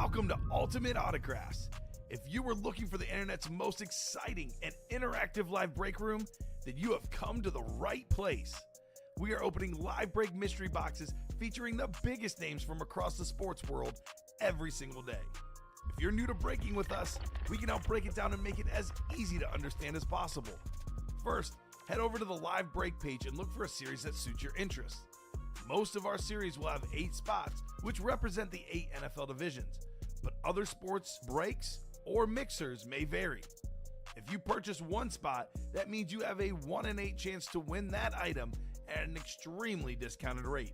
Welcome to Ultimate Autographs. If you were looking for the internet's most exciting and interactive live break room, then you have come to the right place. We are opening live break mystery boxes featuring the biggest names from across the sports world every single day. If you're new to breaking with us, we can help break it down and make it as easy to understand as possible. First, head over to the live break page and look for a series that suits your interests. Most of our series will have 8 spots, which represent the 8 NFL divisions, but other sports breaks or mixers may vary. If you purchase one spot, that means you have a 1 in 8 chance to win that item at an extremely discounted rate.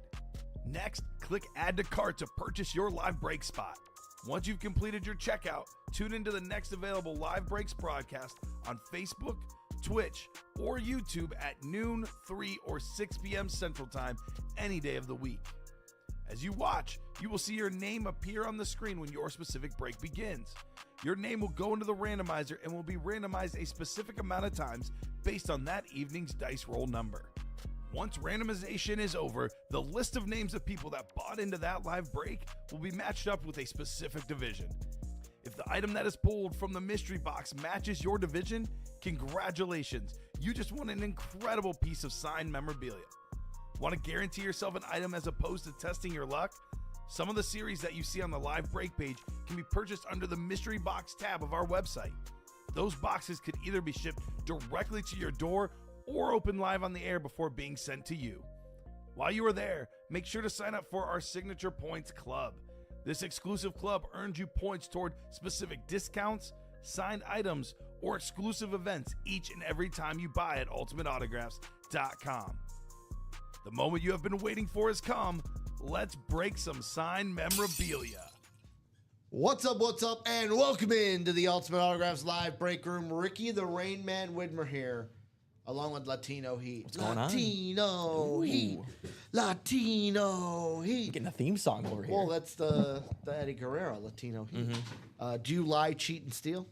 Next, click Add to Cart to purchase your live break spot. Once you've completed your checkout, tune into the next available live breaks broadcast on Facebook, Twitch, or YouTube at noon, 3, or 6 p.m. Central Time any day of the week. As you watch, you will see your name appear on the screen when your specific break begins. Your name will go into the randomizer and will be randomized a specific amount of times based on that evening's dice roll number. Once randomization is over, the list of names of people that bought into that live break will be matched up with a specific division. If the item that is pulled from the mystery box matches your division, congratulations, you just won an incredible piece of signed memorabilia. Want to guarantee yourself an item as opposed to testing your luck? Some of the series that you see on the live break page can be purchased under the mystery box tab of our website. Those boxes could either be shipped directly to your door or open live on the air before being sent to you. While you are there, make sure to sign up for our Signature Points Club. This exclusive club earns you points toward specific discounts, signed items, or exclusive events each and every time you buy at ultimateautographs.com. The moment you have been waiting for has come. Let's break some signed memorabilia. What's up, and welcome into the Ultimate Autographs live break room. Ricky the Rain Man Widmer here, along with Latino Heat. What's going on? Latino Heat. Latino Heat. Getting a theme song over here. Well, that's the Eddie Guerrero, Latino Heat. Do you lie, cheat, and steal?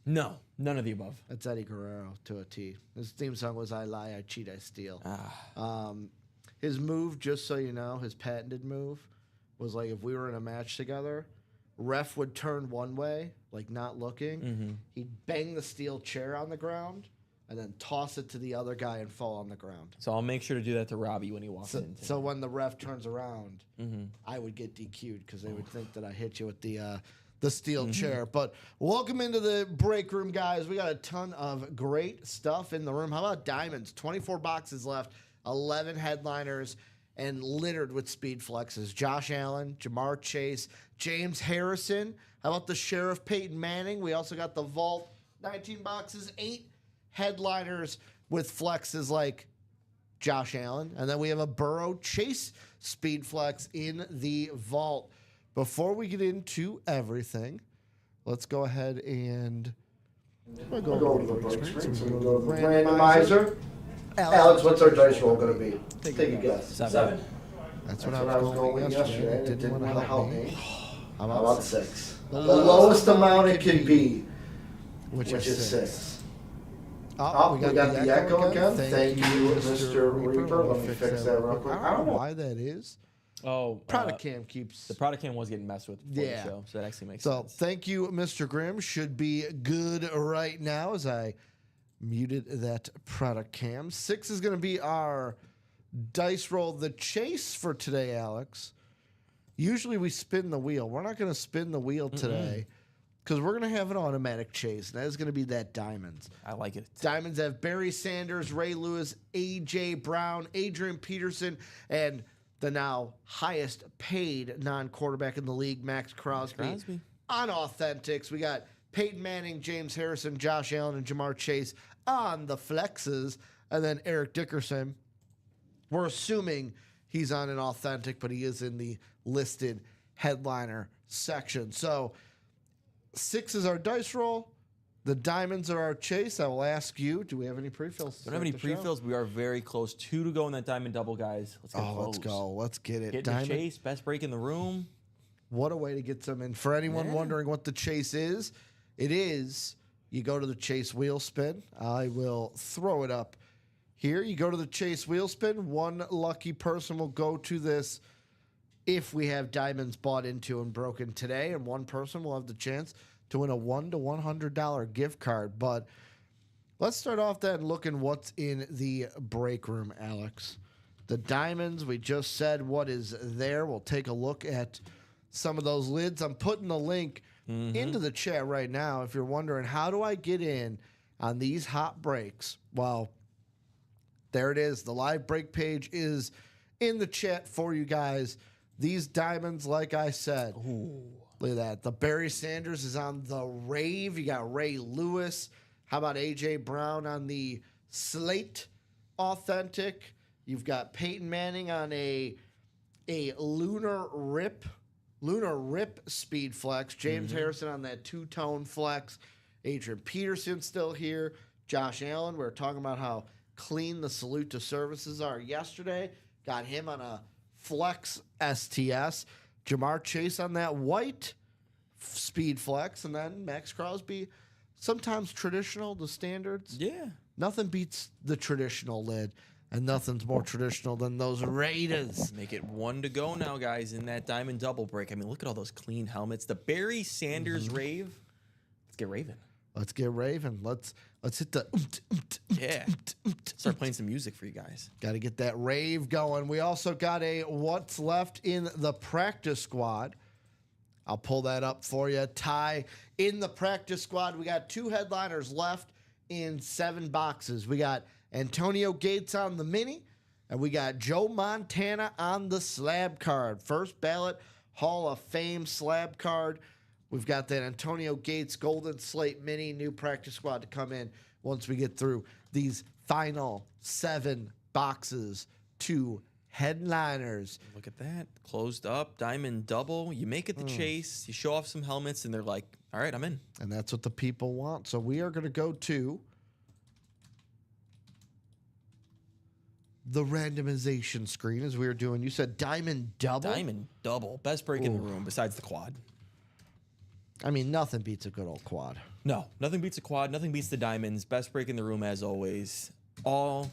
No, none of the above. That's Eddie Guerrero to a T. His theme song was I lie, I cheat, I steal. His move, just so you know, his patented move, was like if we were in a match together, ref would turn one way, like not looking. He'd bang the steel chair on the ground and then toss it to the other guy and fall on the ground. So I'll make sure to do that to Robbie when he walks in. So when the ref turns around, I would get DQ'd because they would think that I hit you with the steel chair. But welcome into the break room, guys. We got a ton of great stuff in the room. How about diamonds? 24 boxes left, 11 headliners, and littered with speed flexes. Josh Allen, Ja'Marr Chase, James Harrison. How about the Sheriff Peyton Manning? We also got the Vault, 19 boxes, 8 headliners with flexes like Josh Allen. And then we have a Burrow Chase speed flex in the Vault. Before we get into everything, let's go ahead and go to the break screen. So we'll go to the randomizer. Alex, what's our dice roll going to be? Take a guess. 7. That's what I was going with yesterday. It didn't want to help me. How about 6? The lowest amount it can be, which is 6. Oh, we got the echo again. Thank you, Mr. Reaper. Let me fix that real quick. I don't know why that is. Oh, Product Cam keeps... The Product Cam was getting messed with before the show, so that actually makes sense. So thank you, Mr. Grimm. Should be good right now as I muted that Product Cam. 6 is going to be our dice roll. The chase for today, Alex. Usually we spin the wheel. We're not going to spin the wheel today because we're going to have an automatic chase, and that is going to be that diamonds. I like it. Diamonds have Barry Sanders, Ray Lewis, A.J. Brown, Adrian Peterson, and the now highest paid non-quarterback in the league, Max Crosby. On Authentics, we got Peyton Manning, James Harrison, Josh Allen, and Ja'Marr Chase on the flexes, and then Eric Dickerson. We're assuming he's on an Authentic, but he is in the listed headliner section. So 6 is our dice roll. The diamonds are our chase. I will ask you, do we have any pre-fills? We don't have any pre-fills. We are very close. 2 to go in that diamond double, guys. Let's go. Let's go. Let's get it. Get diamond the chase. Best break in the room. What a way to get some in. For anyone wondering what the chase is, it is you go to the chase wheel spin. I will throw it up here. You go to the chase wheel spin. One lucky person will go to this if we have diamonds bought into and broken today, and one person will have the chance to win a $1 to $100 gift card. But let's start off then looking what's in the break room, Alex. The diamonds, we just said what is there. We'll take a look at some of those lids. I'm putting the link into the chat right now. If you're wondering, how do I get in on these hot breaks? Well, there it is. The live break page is in the chat for you guys. These diamonds, like I said, look at that. The Barry Sanders is on the Rave. You got Ray Lewis. How about A.J. Brown on the Slate Authentic? You've got Peyton Manning on a Lunar Rip Speed Flex. James Harrison on that two-tone flex. Adrian Peterson still here. Josh Allen, we were talking about how clean the salute to services are yesterday. Got him on a flex STS. Jamar Chase on that white speed flex. And then Max Crosby, sometimes traditional, the standards. Yeah. Nothing beats the traditional lid. And nothing's more traditional than those Raiders. Make it 1 to go now, guys, in that diamond double break. I mean, look at all those clean helmets. The Barry Sanders Rave. Let's get Raven. Let's get Raven. Let's hit the Yeah. Start playing some music for you guys. Got to get that rave going. We also got a what's left in the practice squad. I'll pull that up for you. Ty, in the practice squad, we got 2 headliners left in 7 boxes. We got Antonio Gates on the mini, and we got Joe Montana on the slab card. First ballot Hall of Fame slab card. We've got that Antonio Gates Golden Slate mini new practice squad to come in once we get through these final 7 boxes. 2 headliners. Look at that. Closed up, diamond double. You make it the chase. You show off some helmets, and they're like, all right, I'm in. And that's what the people want. So we are going to go to the randomization screen as we were doing. You said diamond double? Diamond double. Best break in the room besides the quad. I mean, nothing beats a good old quad. No, nothing beats a quad. Nothing beats the diamonds. Best break in the room as always. All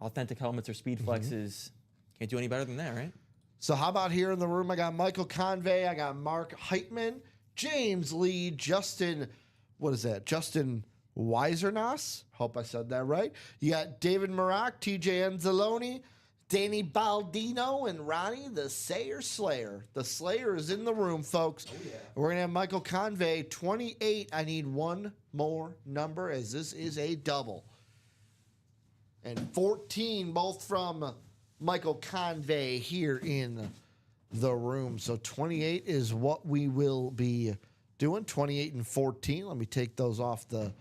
authentic helmets or speed flexes. Can't do any better than that, right? So how about here in the room? I got Michael Convey. I got Mark Heitman, James Lee, Justin Weisernas. Hope I said that right. You got David Maroc, TJ Enzaloni, Danny Baldino, and Ronnie the Sayer Slayer. The Slayer is in the room, folks. Oh, yeah. We're going to have Michael Convey, 28. I need one more number as this is a double. And 14, both from Michael Convey here in the room. So 28 is what we will be doing, 28 and 14. Let me take those off the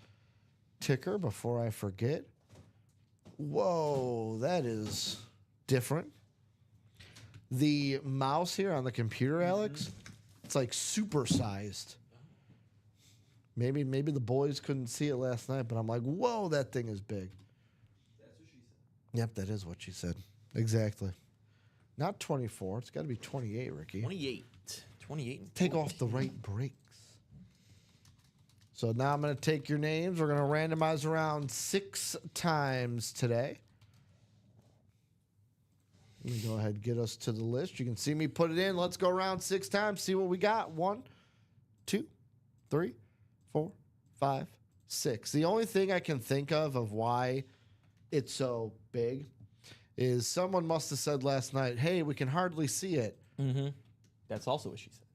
ticker before I forget. Whoa, that is different. The mouse here on the computer, Alex, it's like supersized. Maybe the boys couldn't see it last night, but I'm like, whoa, that thing is big. That's what she said. Yep, that is what she said. Exactly. Not 24. It's got to be 28, Ricky. 28. 28 and Take off the right brakes. So now I'm going to take your names. We're going to randomize around 6 times today. Let me go ahead and get us to the list. You can see me put it in. Let's go around 6 times, see what we got. 1, 2, 3, 4, 5, 6. The only thing I can think of why it's so big is someone must have said last night, hey, we can hardly see it. Mm-hmm. That's also what she said.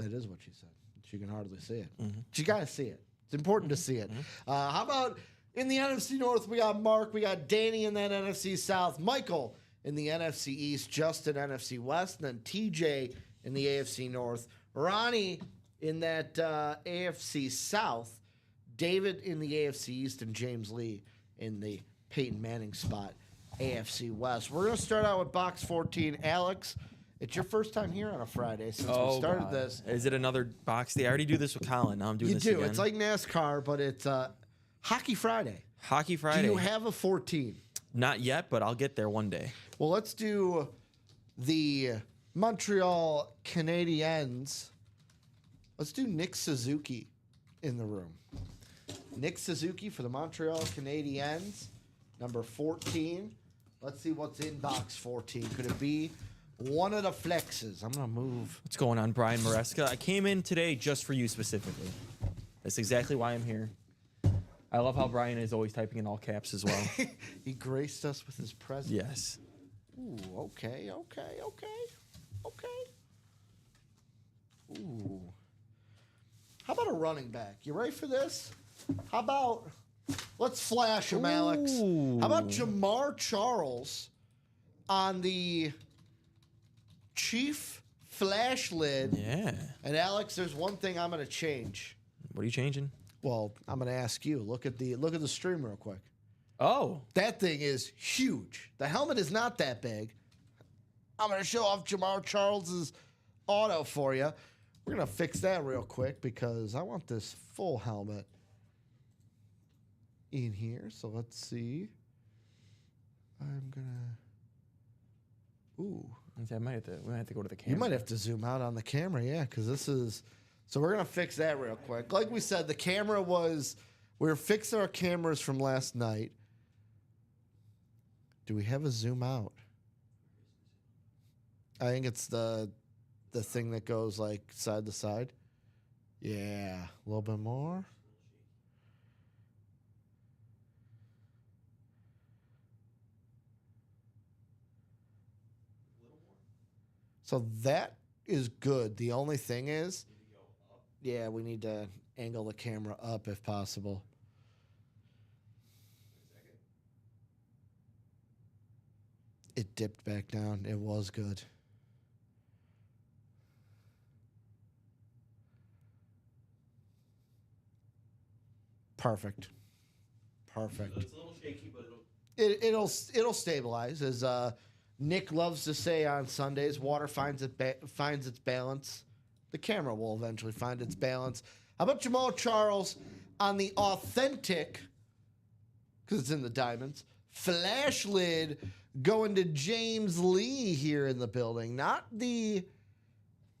That is what she said. She can hardly see it. Mm-hmm. She got to see it. It's important to see it. Mm-hmm. How about in the NFC North, we got Mark, we got Danny in that NFC South, Michael in the NFC East, Justin NFC West, and then TJ in the AFC North, Ronnie in that AFC South, David in the AFC East, and James Lee in the Peyton Manning spot, AFC West. We're going to start out with box 14. Alex, it's your first time here on a Friday since we started this. Is it another box day? I already do this with Colin. Now I'm doing this again. You do. It's like NASCAR, but it's Hockey Friday. Hockey Friday. Do you have a 14? Not yet, but I'll get there one day. Well, let's do the Montreal Canadiens. Let's do Nick Suzuki in the room. Nick Suzuki for the Montreal Canadiens, number 14. Let's see what's in box 14. Could it be one of the flexes. I'm gonna move. What's going on, Brian Maresca? I came in today just for you specifically. That's exactly why I'm here. I love how Brian is always typing in all caps as well. He graced us with his presence. Yes. Ooh, okay. Ooh. How about a running back? You ready for this? How about, let's flash him, Alex. How about Jamar Charles on the Chief flash lid? Yeah. And Alex, there's one thing I'm going to change. What are you changing? Well, I'm going to ask you. Look at the stream real quick. Oh. That thing is huge. The helmet is not that big. I'm going to show off Jamar Charles's auto for you. We're going to fix that real quick because I want this full helmet in here. So let's see. I'm going to... Ooh. We might have to go to the camera. You might have to zoom out on the camera, yeah, because this is... So we're going to fix that real quick. Like we said, the camera was... We were fixing our cameras from last night. Do we have a zoom out? I think it's the thing that goes like side to side. Yeah, a little bit more. So that is good. The only thing is, yeah, we need to angle the camera up if possible. It dipped back down. It was good. Perfect. Perfect. It's a little shaky, but It'll stabilize, as Nick loves to say on Sundays. Water finds its balance. The camera will eventually find its balance. How about Jamal Charles on the authentic, because it's in the diamonds, flash lid going to James Lee here in the building. Not the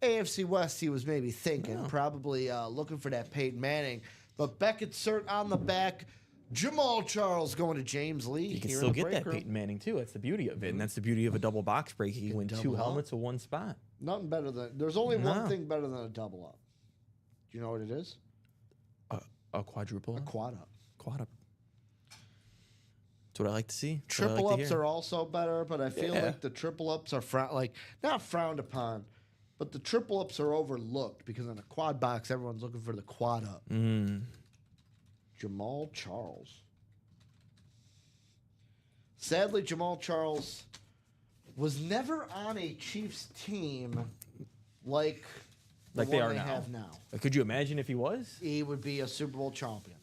AFC West he was maybe thinking. No. Probably looking for that Peyton Manning. But Beckett cert on the back. Jamal Charles going to James Lee. you can here still in the get break that room. Peyton Manning too. That's the beauty of it, and that's the beauty of a double box break. You can win double two up. helmets with one spot. Nothing better than... There's only one No. thing better than a double up. Do you know what it is? A quadruple, A quad up. quad up. That's what I like to see. That's what I Triple like to ups hear. are also better, but I feel Yeah. like the triple ups are not frowned upon, but the triple ups are overlooked because in a quad box, everyone's looking for the quad up. Jamal Charles. Sadly, Jamal Charles was never on a Chiefs team like the Like they one are they now. have now. Could you imagine if he was? He would be a Super Bowl champion.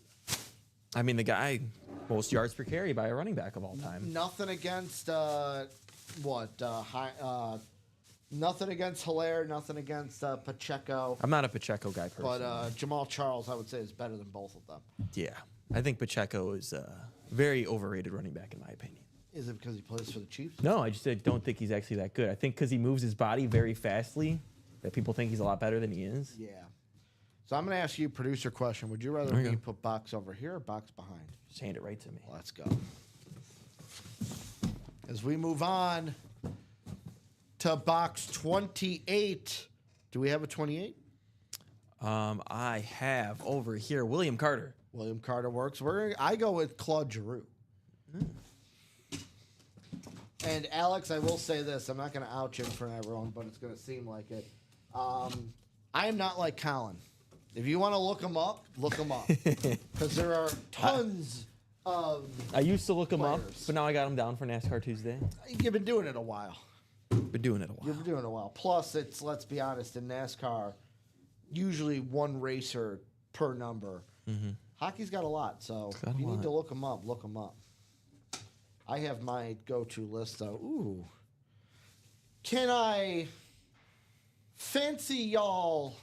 I mean, the guy most yards per carry by a running back of all time. Nothing against nothing against Hilaire, nothing against Pacheco, I'm not a Pacheco guy personally. but Jamal Charles, I would say, is better than both of them. Yeah, I think Pacheco is a very overrated running back in my opinion. Is it because he plays for the Chiefs? No, I just don't think he's actually that good. I think because he moves his body very fastly, that people think he's a lot better than he is. Yeah. So I'm going to ask you a producer question. Would you rather Okay. me put box over here or box behind? Just hand it right to me. Let's go. As we move on to box 28. Do we have a 28? I have over here William Carter. William Carter works. I go with Claude Giroux. And Alex, I will say this. I'm not going to ouch him for everyone, but it's going to seem like it. I am not like Colin. If you want to look him up, look him up. Because there are tons of... I used to look him up, players. but now I got him down for NASCAR Tuesday. You've been doing it a while. Been doing it a while. You've been doing it a while. Plus, it's, let's be honest, in NASCAR, usually one racer per number. Hockey's got a lot, so got if a you need lot. to look them up, look them up. I have my go-to list, though. Ooh. Can I fancy y'all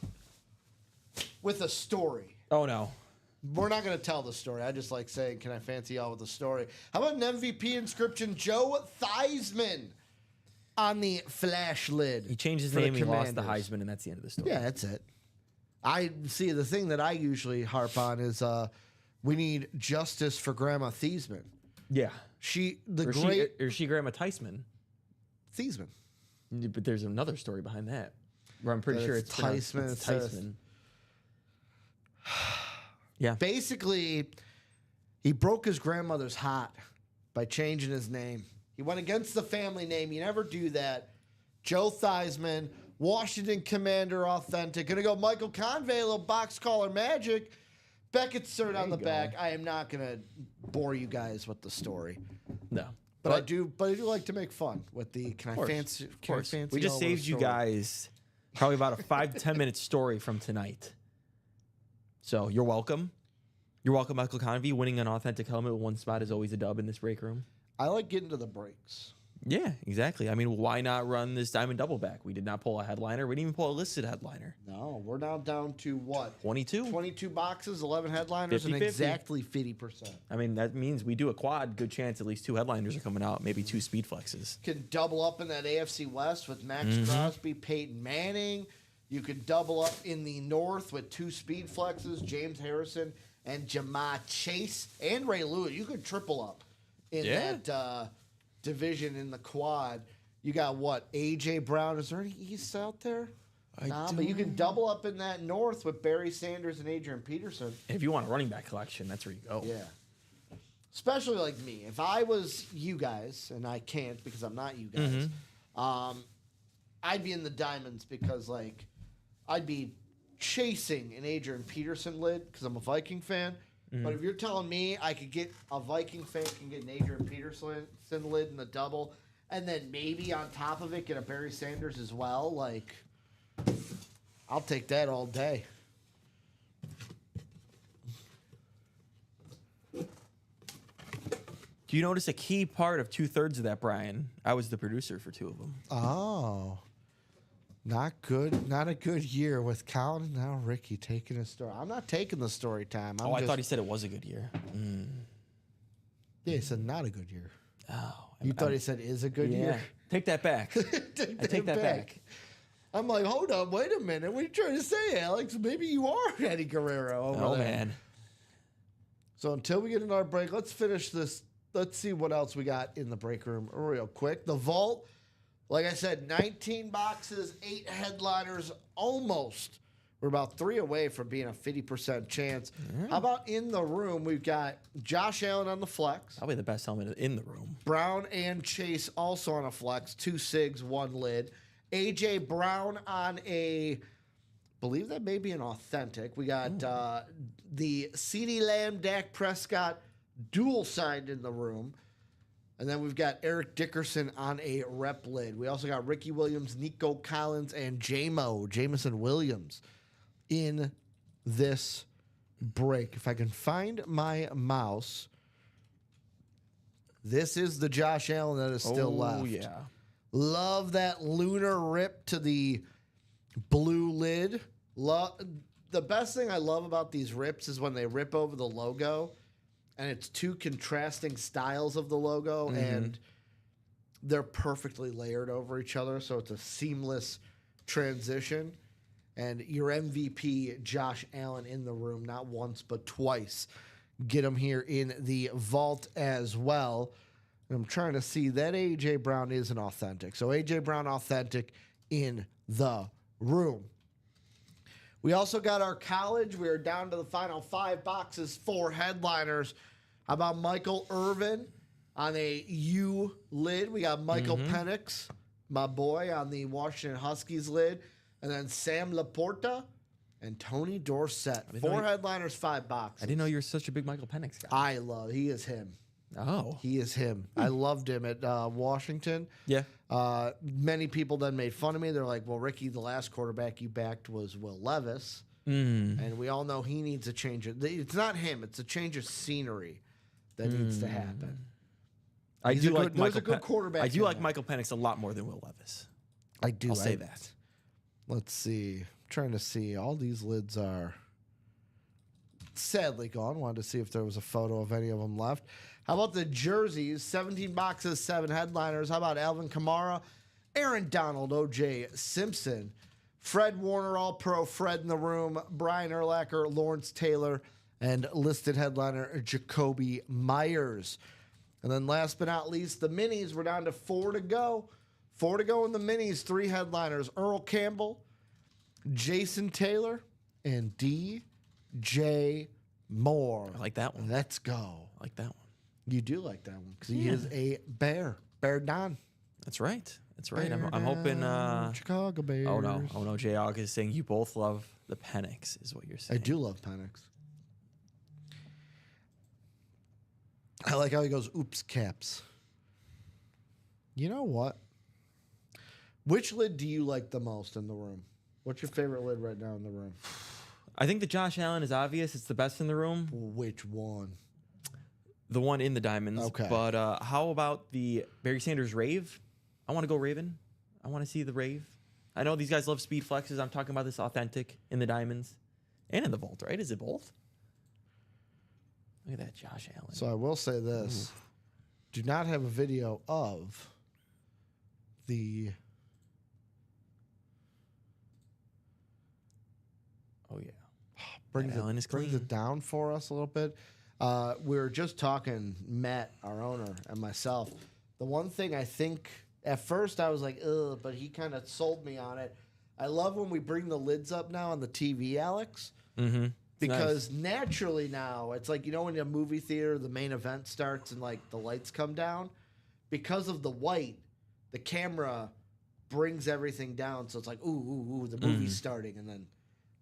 with a story? Oh no. We're not going to tell the story. I just like saying, can I fancy y'all with a story? How about an MVP inscription, Joe Theismann, on the flash lid? He changed his for the name, he lost the Commanders. Heisman, and that's the end of the story. Yeah, that's it. I see. The thing that I usually harp on is we need justice for Grandma Theismann. Yeah. She, the Or great she Grandma Theismann. Theismann. But there's another story behind that. Where I'm pretty That sure it's it's pronounced- Theismann, it's it says. Theismann. Yeah. Basically, he broke his grandmother's heart by changing his name. He went against the family name. You never do that. Joe Theismann, Washington Commander Authentic. Gonna go Michael Convey, a little box collar magic. Beckett cert on the back. I am not gonna bore you guys with the story. No. But I do like to make fun with the Of course. fancy We just all with a saved you story? guys probably about a 5 to 10 minute story from tonight. So you're welcome. You're welcome, Michael Convey. Winning an authentic helmet with one spot is always a dub in this break room. I like getting to the breaks. Yeah, exactly. I mean, why not run this diamond double back? We did not pull a headliner. We didn't even pull a listed headliner. No, we're now down to what? 22. 22 boxes, 11 headliners, and 50-50. exactly 50%. I mean, that means we do a quad. Good chance at least 2 headliners are coming out, maybe 2 speed flexes. Can double up in that AFC West with Max Crosby, Peyton Manning. You could double up in the North with 2 speed flexes, James Harrison and Jamar Chase and Ray Lewis. You could triple up in that division in the quad. You got what? A.J. Brown. Is there any East out there? But you can double up in that North with Barry Sanders and Adrian Peterson. If you want a running back collection, that's where you go. Yeah. Especially like me. If I was you guys, and I can't because I'm not you guys, I'd be in the diamonds because, like, I'd be chasing an Adrian Peterson lid because I'm a Viking fan. But if you're telling me I could get a Viking fan can get an Adrian Peterson lid in the double, and then maybe on top of it get a Barry Sanders as well, like, I'll take that all day. Do you notice a key part of 2/3 of that, Brian? I was the producer for 2 of them. Oh, not good. Not a good year with Colin. Now Ricky taking a story. I'm not taking the story time. I thought he said it was a good year. Yeah, he said not a good year. Oh, You thought he said is a good year? Take that back. I take that back. I'm like, hold on, wait a minute. What are you trying to say, Alex? Maybe you are Eddie Guerrero over Oh there. man. So until we get into our break, let's finish this. Let's see what else we got in the break room real quick. The vault, like I said, 19 boxes, 8 headliners, almost. We're about 3 away from being a 50% chance. How about in the room? We've got Josh Allen on the flex. Probably the best helmet in the room. Brown and Chase also on a flex. 2 SIGs, 1 lid. A.J. Brown on a, believe that may be an authentic. We got the CeeDee Lamb, Dak Prescott dual signed in the room. And then we've got Eric Dickerson on a rep lid. We also got Ricky Williams, Nico Collins, and Jameson Williams in this break. If I can find my mouse, this is the Josh Allen that is still left. Oh yeah. Love that lunar rip to the blue lid. The best thing I love about these rips is when they rip over the logo and it's 2 contrasting styles of the logo and they're perfectly layered over each other. So it's a seamless transition. And your MVP, Josh Allen, in the room, not once but twice. Get him here in the vault as well. And I'm trying to see that A.J. Brown is an authentic. So A.J. Brown authentic in the room. We also got our college. We are down to the final 5 boxes, 4 headliners. How about Michael Irvin on a U lid? We got Michael Penix, my boy, on the Washington Huskies lid. And then Sam Laporta and Tony Dorsett. 4 headliners, 5 boxes. I didn't know you were such a big Michael Penix guy. He is him. Oh. He is him. I loved him at Washington. Yeah. Many people then made fun of me. They're like, well, Ricky, the last quarterback you backed was Will Levis. And we all know he needs a change. It's not him. It's a change of scenery that needs to happen. I do like there's Michael a good quarterback I do in like there. Michael Penix a lot more than Will Levis. I do. I'll say that. Let's see. I'm trying to see. All these lids are sadly gone. Wanted to see if there was a photo of any of them left. How about the jerseys? 17 boxes, 7 headliners. How about Alvin Kamara, Aaron Donald, O.J. Simpson, Fred Warner, All-Pro, Fred in the room, Brian Urlacher, Lawrence Taylor, and listed headliner Jacoby Myers. And then last but not least, the minis. We're down to 4 to go. 4 to go in the minis. 3 headliners: Earl Campbell, Jason Taylor, and DJ Moore. I like that one. Let's go. I like that one. You do like that one because he is a bear. Bear Don. That's right. That's right. I'm hoping. Chicago Bears. Oh no. J. Aug is saying you both love the Penix, is what you're I saying. do love Penix. I like how he goes, oops, caps. You know what? Which lid do you like the most in the room? What's your favorite lid right now in the room? I think the Josh Allen is obvious. It's the best in the room. Which one? The one in the diamonds. Okay. But how about the Barry Sanders Rave? I want to go Raven. I want to see the Rave. I know these guys love speed flexes. I'm talking about this authentic in the diamonds and in the vault, right? Is it both? Look at that Josh Allen. So I will say this. Do not have a video of the... Oh, yeah. brings Allen is brings clean. it down for us a little bit. We were just talking, Matt, our owner, and myself. The one thing I think, at first I was like, ugh, but he kind of sold me on it. I love when we bring the lids up now on the TV, Alex. Mm-hmm. Because naturally now, it's like, you know, in a movie theater, the main event starts and like the lights come down. Because of the white, the camera brings everything down. So it's like, ooh, the movie's starting. And then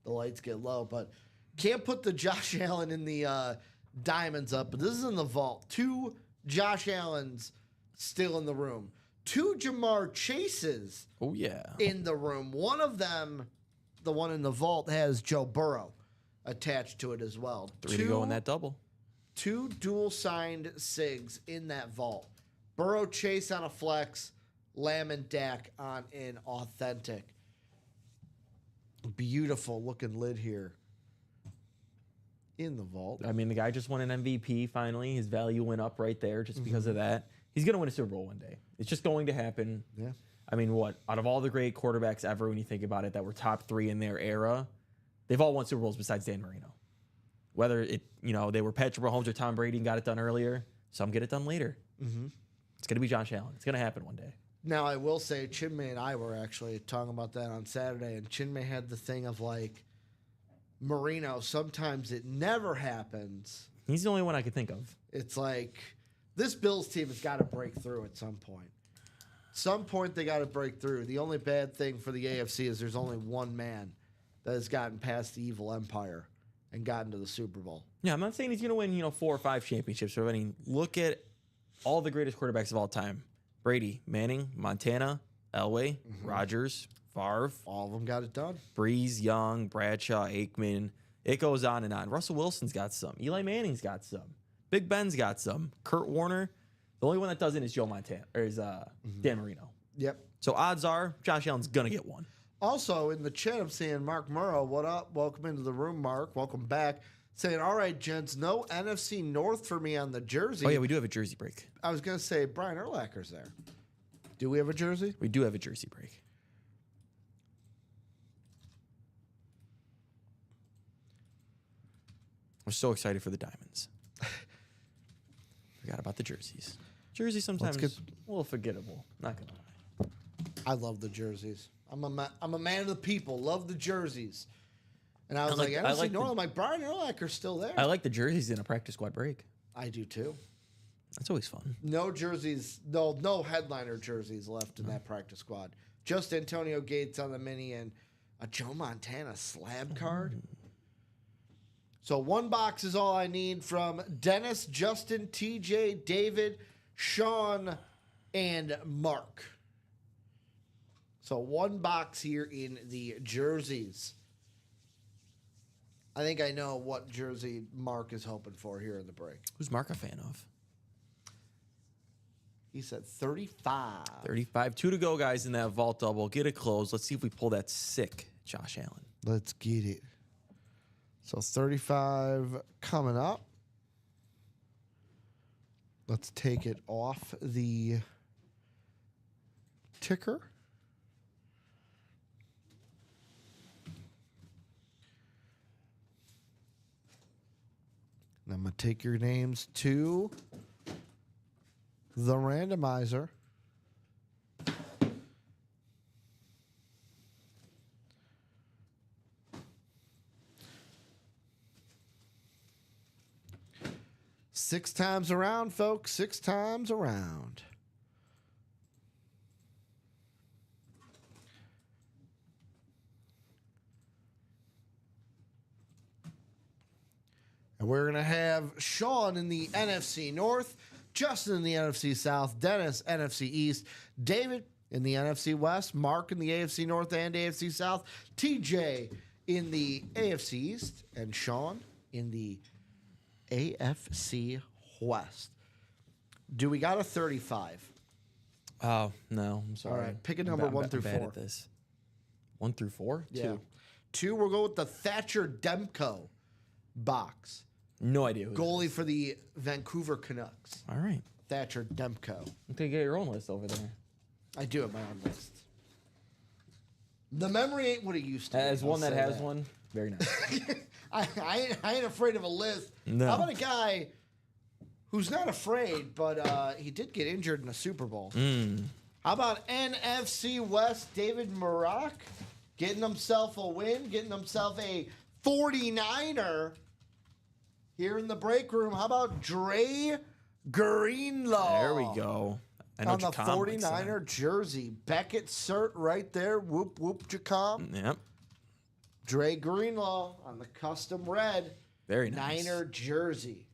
the lights get low. But can't put the Josh Allen in the diamonds up. But this is in the vault. 2 Josh Allens still in the room. 2 Jamar Chases Oh, yeah. in the room. One of them, the one in the vault, has Joe Burrow attached to it as well. 3 to go in that double. 2 dual signed SIGs in that vault. Burrow Chase on a flex, Lamb and Dak on an authentic. Beautiful looking lid here in the vault. I mean, the guy just won an MVP finally. His value went up right there just because of that. He's going to win a Super Bowl one day. It's just going to happen. Yeah. I mean, what? Out of all the great quarterbacks ever, when you think about it, that were top 3 in their era, they've all won Super Bowls besides Dan Marino. Whether they were Patrick Mahomes or Tom Brady and got it done earlier, some get it done later. Mm-hmm. It's going to be Josh Allen. It's going to happen one day. Now, I will say, Chinmay and I were actually talking about that on Saturday, and Chinmay had the thing of like, Marino, sometimes it never happens. He's the only one I could think of. It's like, this Bills team has got to break through at some point. Some point they got to break through. The only bad thing for the AFC is there's only one man that has gotten past the evil empire and gotten to the Super Bowl. Yeah, I'm not saying he's going to win, 4 or 5 championships. But I mean, look at all the greatest quarterbacks of all time. Brady, Manning, Montana, Elway, Rodgers, Favre. All of them got it done. Breeze, Young, Bradshaw, Aikman. It goes on and on. Russell Wilson's got some. Eli Manning's got some. Big Ben's got some. Kurt Warner. The only one that doesn't is Joe Montana, or is Dan Marino. Yep. So odds are Josh Allen's going to get one. Also, in the chat, I'm seeing Mark Murrow. What up? Welcome into the room, Mark. Welcome back. Saying, all right, gents, no NFC North for me on the jersey. Oh, yeah, we do have a jersey break. I was going to say Brian Urlacher's there. Do we have a jersey? We do have a jersey break. I'm so excited for the diamonds. Forgot about the jerseys. Jerseys sometimes a little forgettable. Not going to lie. I love the jerseys. I'm a man of the people. Love the jerseys. And I was I NFC like North. I'm like, Brian Urlacher's still there. I like the jerseys in a practice squad break. I do too. That's always fun. No jerseys, no headliner jerseys left in that practice squad. Just Antonio Gates on the mini and a Joe Montana slab card. So 1 box is all I need from Dennis, Justin, TJ, David, Sean, and Mark. So 1 box here in the jerseys. I think I know what jersey Mark is hoping for here in the break. Who's Mark a fan of? He said 35. 35. 2 to go, guys, in that vault double. Get it closed. Let's see if we pull that sick Josh Allen. Let's get it. So 35 coming up. Let's take it off the ticker. And I'm going to take your names to the randomizer. 6 times around, folks. 6 times around. And we're going to have Sean in the NFC North, Justin in the NFC South, Dennis, NFC East, David in the NFC West, Mark in the AFC North and AFC South, TJ in the AFC East, and Sean in the AFC West. Do we got a 35? Oh, no. I'm sorry. All right, pick a number 1 through 4. At this. 1 through 4? Yeah. 2. 2, we'll go with the Thatcher Demko box. No idea who Goalie for the Vancouver Canucks. All right. Thatcher Demko. You can get your own list over there. I do have my own list. The memory ain't what it used to be. As one I'll that say has one, very nice. I ain't afraid of a list. No. How about a guy who's not afraid, but he did get injured in a Super Bowl? How about NFC West David Maroc getting himself a win, getting himself a 49er here in the break room? How about Dre Greenlaw? There we go. I know On the Jacom likes that. 49er jersey. Beckett cert right there. Whoop, whoop, Jacom. Yep. Dre Greenlaw on the custom red Very nice. Niner jersey.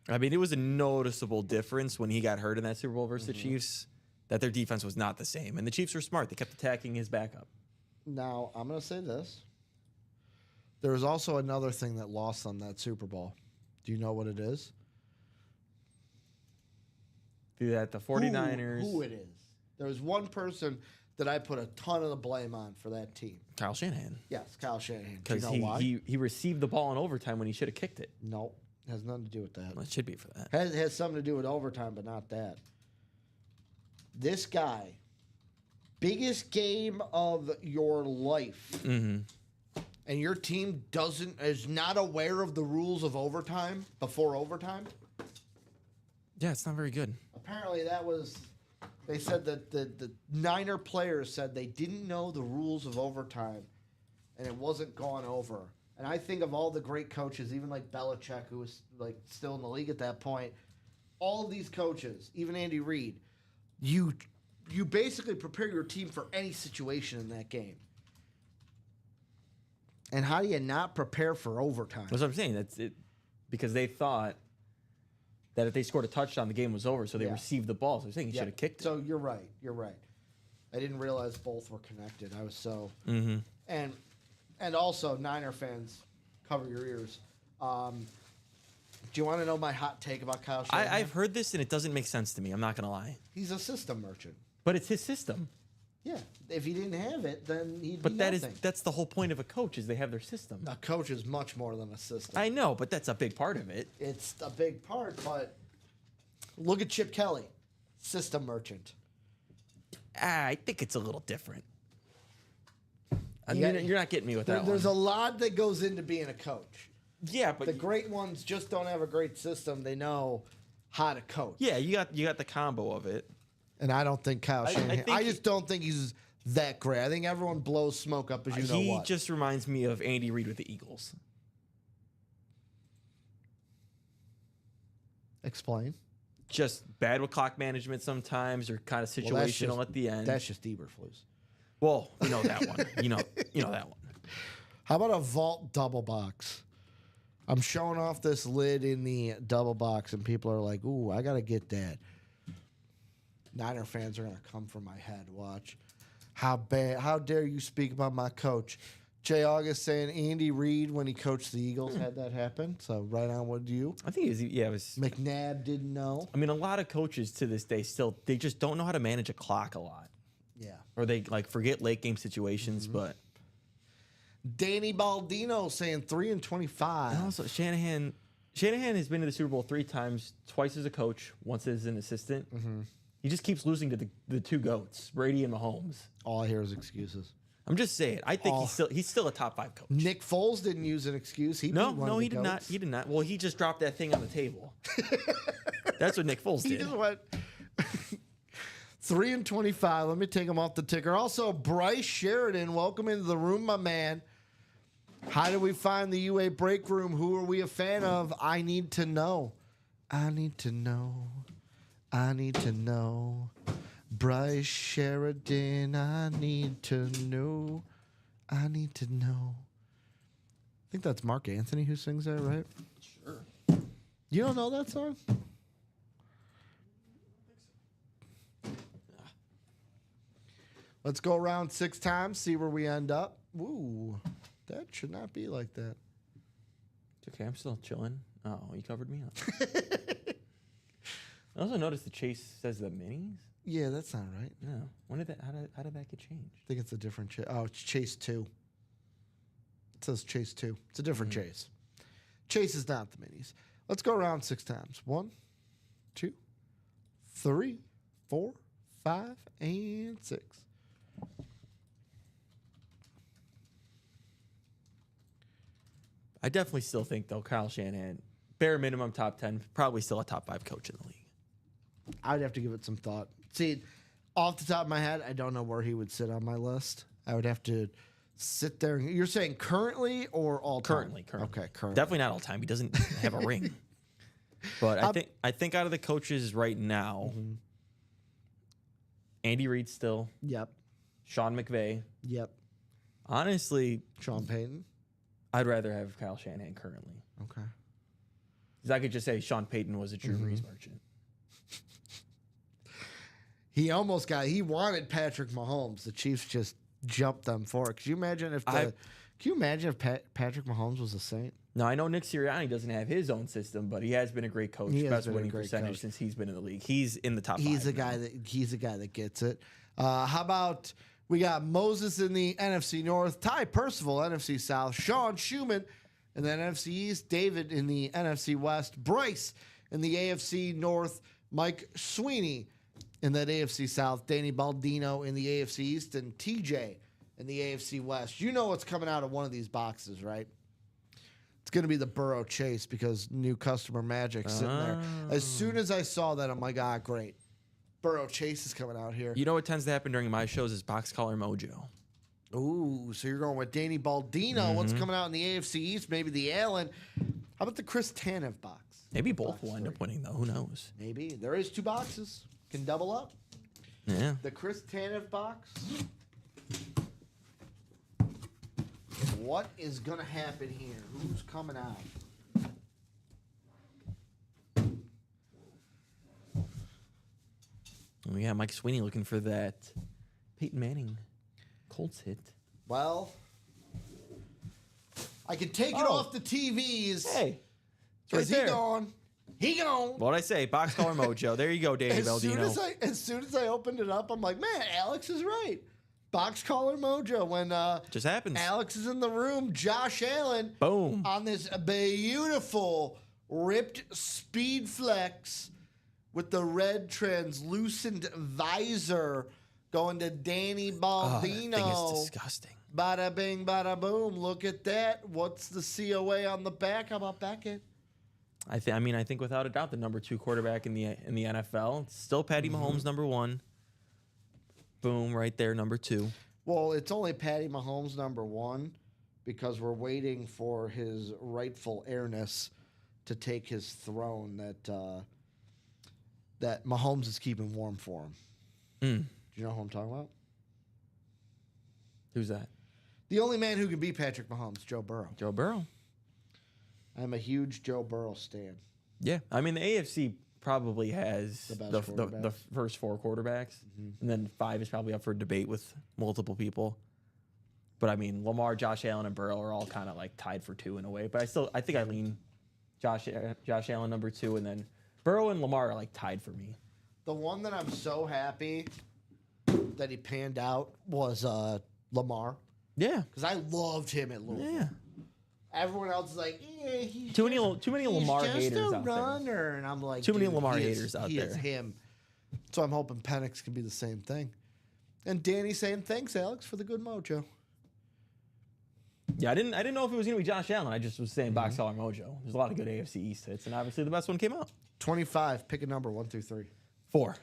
I mean, it was a noticeable difference when he got hurt in that Super Bowl versus the Mm-hmm. Chiefs that their defense was not the same. And the Chiefs were smart. They kept attacking his backup. Now, I'm going to say this. There was also another thing that lost on that Super Bowl. Do you know what it is? Do that, the 49ers. Who it is. There was one person that I put a ton of the blame on for that team. Kyle Shanahan. Yes, Kyle Shanahan. Do you Because know why? he received the ball in overtime when he should have kicked it. No, has nothing to do with that. Well, it should be for that. Has something to do with overtime, but not that. This guy, biggest game of your life, Mm-hmm. and your team is not aware of the rules of overtime before overtime. Yeah, it's not very good. Apparently, they said that the Niner players said they didn't know the rules of overtime, and it wasn't gone over. And I think of all the great coaches, even like Belichick, who was like still in the league at that point. All of these coaches, even Andy Reid, you basically prepare your team for any situation in that game. And how do you not prepare for overtime? That's what I'm saying. That's it, because they thought that if they scored a touchdown, the game was over, so they Yeah. received the ball. So I'm saying he Yeah. should have kicked it. So you're right. You're right. I didn't realize both were connected. I was so Mm-hmm. and also Niner fans, cover your ears. Do you want to know my hot take about Kyle Shanahan? I've heard this, and it doesn't make sense to me. I'm not going to lie. He's a system merchant. But it's his system. Yeah. If he didn't have it, then he'd But be that is nothing. that's the whole point of a coach is they have their system. A coach is much more than a system. I know, but that's a big part of it. It's a big part, but look at Chip Kelly, system merchant. I think it's a little different. Yeah. You're not getting me with that There's one. a lot that goes into being a coach. Yeah, but The great ones just don't have a great system. They know how to coach. yeah, you got the combo of it. And I don't think Kyle Shanahan. think I just don't think he's that great. I think everyone blows smoke up as you know He what. just reminds me of Andy Reid with the Eagles. Explain. Just bad with clock management sometimes, or kind of Well, that's situational just- at the end. That's just Eberflus. Well, you know that one. You know that one. How about a vault double box? I'm showing off this lid in the double box, and people are like, "Ooh, I gotta get that." Niner fans are gonna come for my head. Watch. How bad? How dare you speak about my coach? Jay August saying Andy Reid when he coached the Eagles had that happen. So right on with you. I think it was. McNabb didn't know. I mean, a lot of coaches to this day still they just don't know how to manage a clock a lot, Yeah. or they like forget late game situations. But Danny Baldino saying 3-25. and also Shanahan has been to the Super Bowl 3 times, twice as a coach, once as an assistant. He just keeps losing to the two goats, Brady and Mahomes. All I hear is excuses. I'm just saying. I think Oh. he's still a top 5 coach. Nick Foles didn't use an excuse. He beat one of the he did not. goats. He did not. Well, he just dropped that thing on the table. That's what Nick Foles He did. just went 3-25. Let me take him off the ticker. Also, Bryce Sheridan, welcome into the room, my man. How do we find the UA break room? Who are we a fan of? I need to know. I need to know. I need to know. Bryce Sheridan, I need to know. I need to know. I think that's Mark Anthony who sings that, right? Sure. You don't know that song? Let's go around 6 times, see where we end up. Woo, that should not be like that. It's okay. I'm still chilling. Oh, you covered me up. I also noticed the Chase says the minis. Yeah, that's not right. No. When did that? How did that get changed? I think it's a different Chase. Oh, it's Chase 2. It says Chase 2. It's a different Chase. Chase is not the minis. Let's go around 6 times. 1, 2, 3, 4, 5, and 6. I definitely still think, though, Kyle Shanahan, bare minimum top 10, probably still a top 5 coach in the league. I would have to give it some thought. See, off the top of my head, I don't know where he would sit on my list. I would have to sit there. You're saying currently or all time? Currently. Okay, currently. Definitely not all time. He doesn't have a ring. But I think out of the coaches right now, Andy Reid still, Yep. Sean McVay. Yep. Honestly, Sean Payton. I'd rather have Kyle Shanahan currently. Okay. Because I could just say Sean Payton was a Drew Brees merchant. He almost got. He wanted Patrick Mahomes. The Chiefs just jumped them for it. Could you imagine if Patrick Mahomes was a Saint? Now, I know Nick Sirianni doesn't have his own system, but he has been a great coach. He has Best been a winning great percentage coach. since he's been in the league. He's in the top He's 5 a guy now. he's a guy that gets it. How about we got Moses in the NFC North, Ty Percival NFC South, Sean Schumann in the NFC East, David in the NFC West, Bryce in the AFC North, Mike Sweeney in that AFC South, Danny Baldino in the AFC East, and TJ in the AFC West. You know what's coming out of one of these boxes, right? It's going to be the Burrow Chase because new customer magic sitting there. As soon as I saw that, I'm like, great. Burrow Chase is coming out here. You know what tends to happen during my shows is box collar mojo. Ooh, so you're going with Danny Baldino. What's coming out in the AFC East? Maybe the Allen. How about the Chris Tanev box? Maybe both will end up winning, though. Who knows? Maybe. There is 2 boxes. Can double up. Yeah. The Chris Tanev box. What is going to happen here? Who's coming out? We got Mike Sweeney looking for that Peyton Manning Colts hit. Well, I can take it off the TVs. Hey, Because right he there. gone. He gone. What'd I say? Box collar mojo. There you go, Danny As soon Baldino. as I opened it up, I'm like, man, Alex is right. Box collar mojo. When Just happens. Alex is in the room, Josh Allen Boom. on this beautiful ripped Speed Flex with the red translucent visor going to Danny Oh, that Baldino. thing is disgusting. Bada bing, bada boom. Look at that. What's the COA on the back? How about Beckett? I think without a doubt the number 2 quarterback in the NFL. It's still Patty Mahomes, number 1. Boom, right there, number 2. Well, it's only Patty Mahomes number 1 because we're waiting for his rightful heiress to take his throne that Mahomes is keeping warm for him. Do you know who I'm talking about? Who's that? The only man who can beat Patrick Mahomes, Joe Burrow. Joe Burrow. I'm a huge Joe Burrow stan. Yeah, I mean the AFC probably has The best the quarterbacks. first 4 quarterbacks, and then 5 is probably up for debate with multiple people. But I mean, Lamar, Josh Allen, and Burrow are all kind of like tied for 2 in a way. But I think I lean Josh Allen number 2, and then Burrow and Lamar are like tied for me. The one that I'm so happy that he panned out was Lamar Yeah, because I loved him at Louisville. yeah. Everyone else is like, he's Too many he's Lamar just haters a out there. runner. And I'm like, Too many dude, Lamar he is- haters out he is there. him. So I'm hoping Penix can be the same thing. And Danny saying, thanks, Alex, for the good mojo. Yeah, I didn't know if it was gonna be Josh Allen. I just was saying box collar mojo. There's a lot of good AFC East hits, and obviously the best one came out. 25, pick a number, 1 through 3. 4.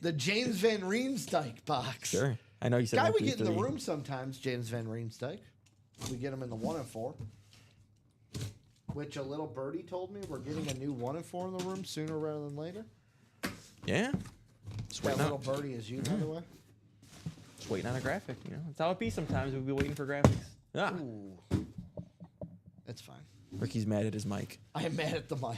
The James Van Riemsdyk box. Sure. I know you said Guy 1 we through get in the 3. room sometimes, James Van Riemsdyk. We get him in the 1 and 4. which a little birdie told me we're getting a new 1 and 4 in the room sooner rather than later. Yeah. That little birdie is you, by the way. Just waiting on a graphic, you know. That's how it be sometimes. We'll be waiting for graphics. Ah. Ooh. It's fine. Ricky's mad at his mic. I am mad at the mic.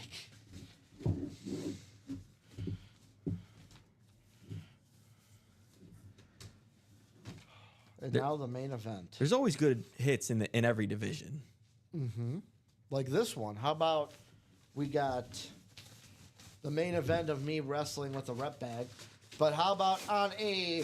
And now the main event. There's always good hits in every division. Like this one. How about we got the main event of me wrestling with a rep bag, but how about on a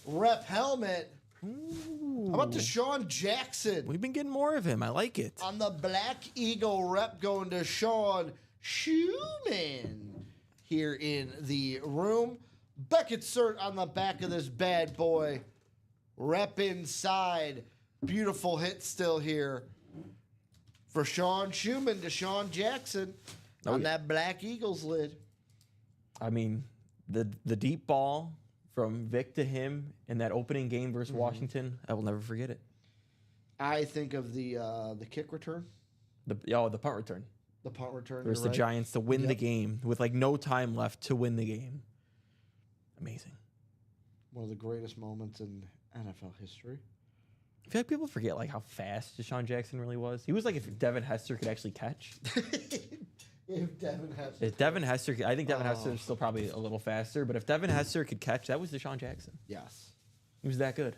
rep helmet? How about Deshaun Jackson? We've been getting more of him. I like it. On the Black Eagle rep going to Sean Schumann here in the room. Beckett cert on the back of this bad boy. Rep inside. Beautiful hit still here for Sean Schumann, Deshaun Jackson on that Black Eagles lid. I mean, the deep ball from Vic to him in that opening game versus Washington, I will never forget it. I think of the kick return. The punt return. The punt return. Versus the Giants to win the game with like no time left to win the game. Amazing. One of the greatest moments in NFL history. I feel like people forget like how fast Deshaun Jackson really was. He was like if Devin Hester could actually catch. If Devin Hester, I think Devin Hester is still probably a little faster, but if Devin Hester could catch, that was Deshaun Jackson. Yes. He was that good.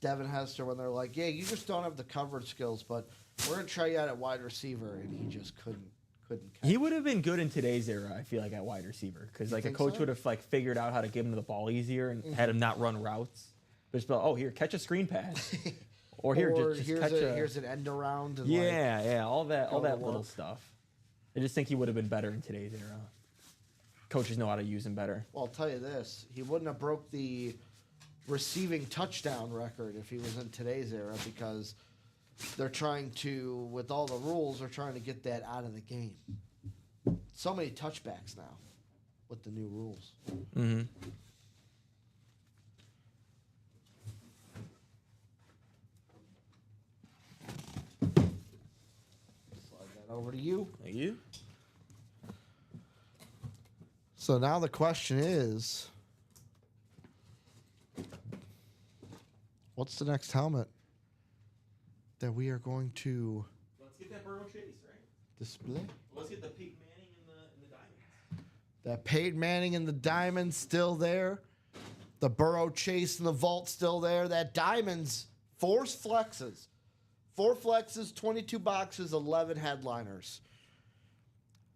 Devin Hester, when they're like, yeah, you just don't have the coverage skills, but we're going to try you out at wide receiver, and he just couldn't catch. He would have been good in today's era, I feel like, at wide receiver, because like a coach would have like figured out how to give him the ball easier and had him not run routes. But just be like, oh, here, catch a screen pass. Or here, just catch here's an end around. And all that little stuff. I just think he would have been better in today's era. Coaches know how to use him better. Well, I'll tell you this. He wouldn't have broke the receiving touchdown record if he was in today's era because they're trying to, with all the rules, they're trying to get that out of the game. So many touchbacks now with the new rules. Mm-hmm. Over to you. Thank you. So now the question is, what's the next helmet that we are going to Let's get that Burrow Chase, right? display? Let's get the Peyton Manning and the Diamonds. That Peyton Manning and the Diamonds still there. The Burrow Chase and the Vault still there. That Diamonds, 4 flexes. 4 flexes, 22 boxes, 11 headliners.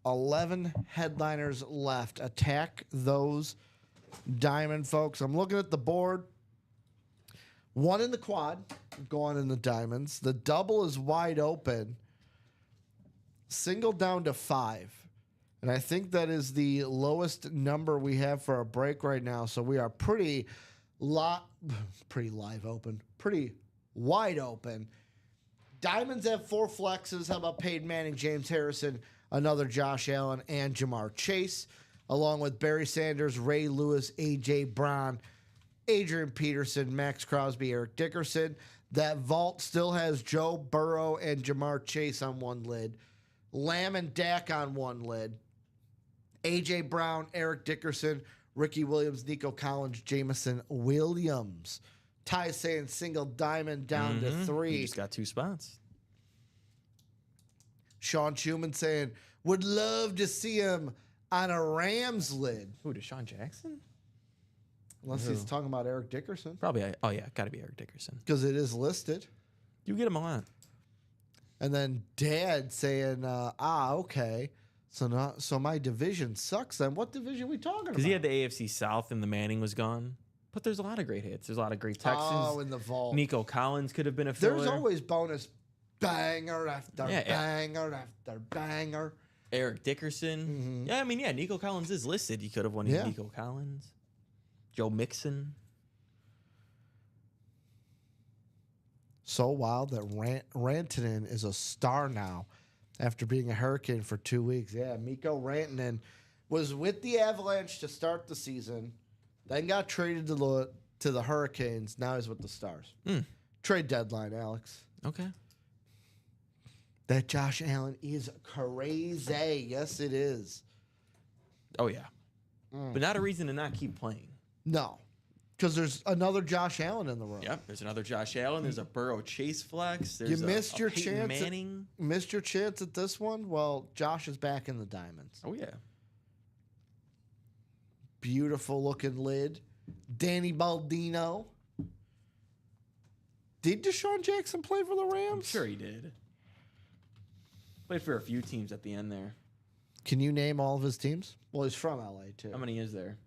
11 headliners left. Attack those diamond folks. I'm looking at the board. 1 in the quad, going in the diamonds. The double is wide open. Single down to 5. And I think that is the lowest number we have for a break right now. So we are pretty live open. Pretty wide open. Diamonds have 4 flexes. How about Peyton Manning, James Harrison, another Josh Allen, and Jamar Chase, along with Barry Sanders, Ray Lewis, A.J. Brown, Adrian Peterson, Max Crosby, Eric Dickerson. That vault still has Joe Burrow and Jamar Chase on one lid. Lamb and Dak on one lid. A.J. Brown, Eric Dickerson, Ricky Williams, Nico Collins, Jamison Williams. Ty saying single diamond down to 3. He just got 2 spots. Sean Schumann saying, would love to see him on a Rams lid. Who, Deshaun Jackson? Unless he's talking about Eric Dickerson. Probably. Oh, yeah. Got to be Eric Dickerson. Because it is listed. You get him on. And then Dad saying, okay. So my division sucks then. What division are we talking about? Because he had the AFC South and the Manning was gone. But there's a lot of great hits. There's a lot of great Texans. Oh, in the vault. Nico Collins could have been a filler. There's always bonus banger after banger after banger. Eric Dickerson. Yeah, I mean, Nico Collins is listed. You could have won Nico Collins. Joe Mixon. So wild that Rantanen is a star now after being a Hurricane for 2 weeks. Yeah, Mikko Rantanen was with the Avalanche to start the season, then got traded to the Hurricanes. Now he's with the Stars. Trade deadline, Alex. Okay. That Josh Allen is crazy. Yes, it is. Oh yeah, but not a reason to not keep playing. No, because there's another Josh Allen in the room. Yep, there's another Josh Allen. There's a Burrow Chase flex. There's missed your Peyton chance. Manning. Missed your chance at this one. Well, Josh is back in the diamonds. Oh yeah, Beautiful looking lid. Danny Baldino. Did Deshaun Jackson play for the Rams? I'm sure he did. Played for a few teams at the end there. Can you name all of his teams? Well, he's from LA too. How many is there?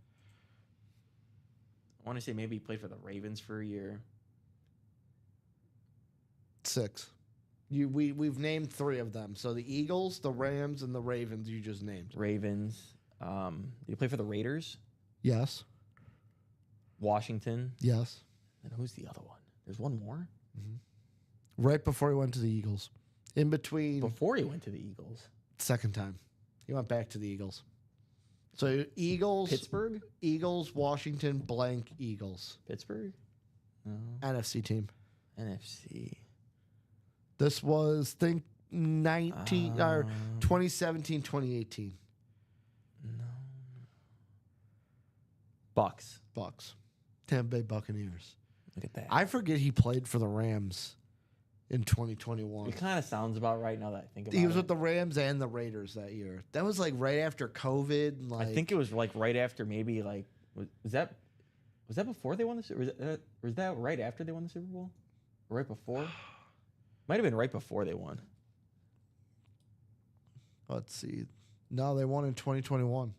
I want to say maybe he played for the Ravens for a year. 6. We've named 3 of them. So the Eagles, the Rams, and the Ravens you just named. Ravens. Did he play for the Raiders? Yes. Washington. Yes. And who's the other one? There's one more? Right before he went to the Eagles. In between. Before he went to the Eagles. Second time. He went back to the Eagles. So Eagles. Pittsburgh? Eagles, Washington, blank, Eagles. Pittsburgh? No. NFC team. NFC. This was, think, 2017, 2018. No. Bucks. Bucks. Tampa Bay Buccaneers. Look at that. I forget he played for the Rams in 2021. It kind of sounds about right now that I think about it. He was with the Rams and the Raiders that year. That was like right after COVID. And I like, think it was like right after maybe like was that before they won the Super? Was that right after they won the Super Bowl? Or right before? Might have been right before they won. Let's see. No, they won in 2021.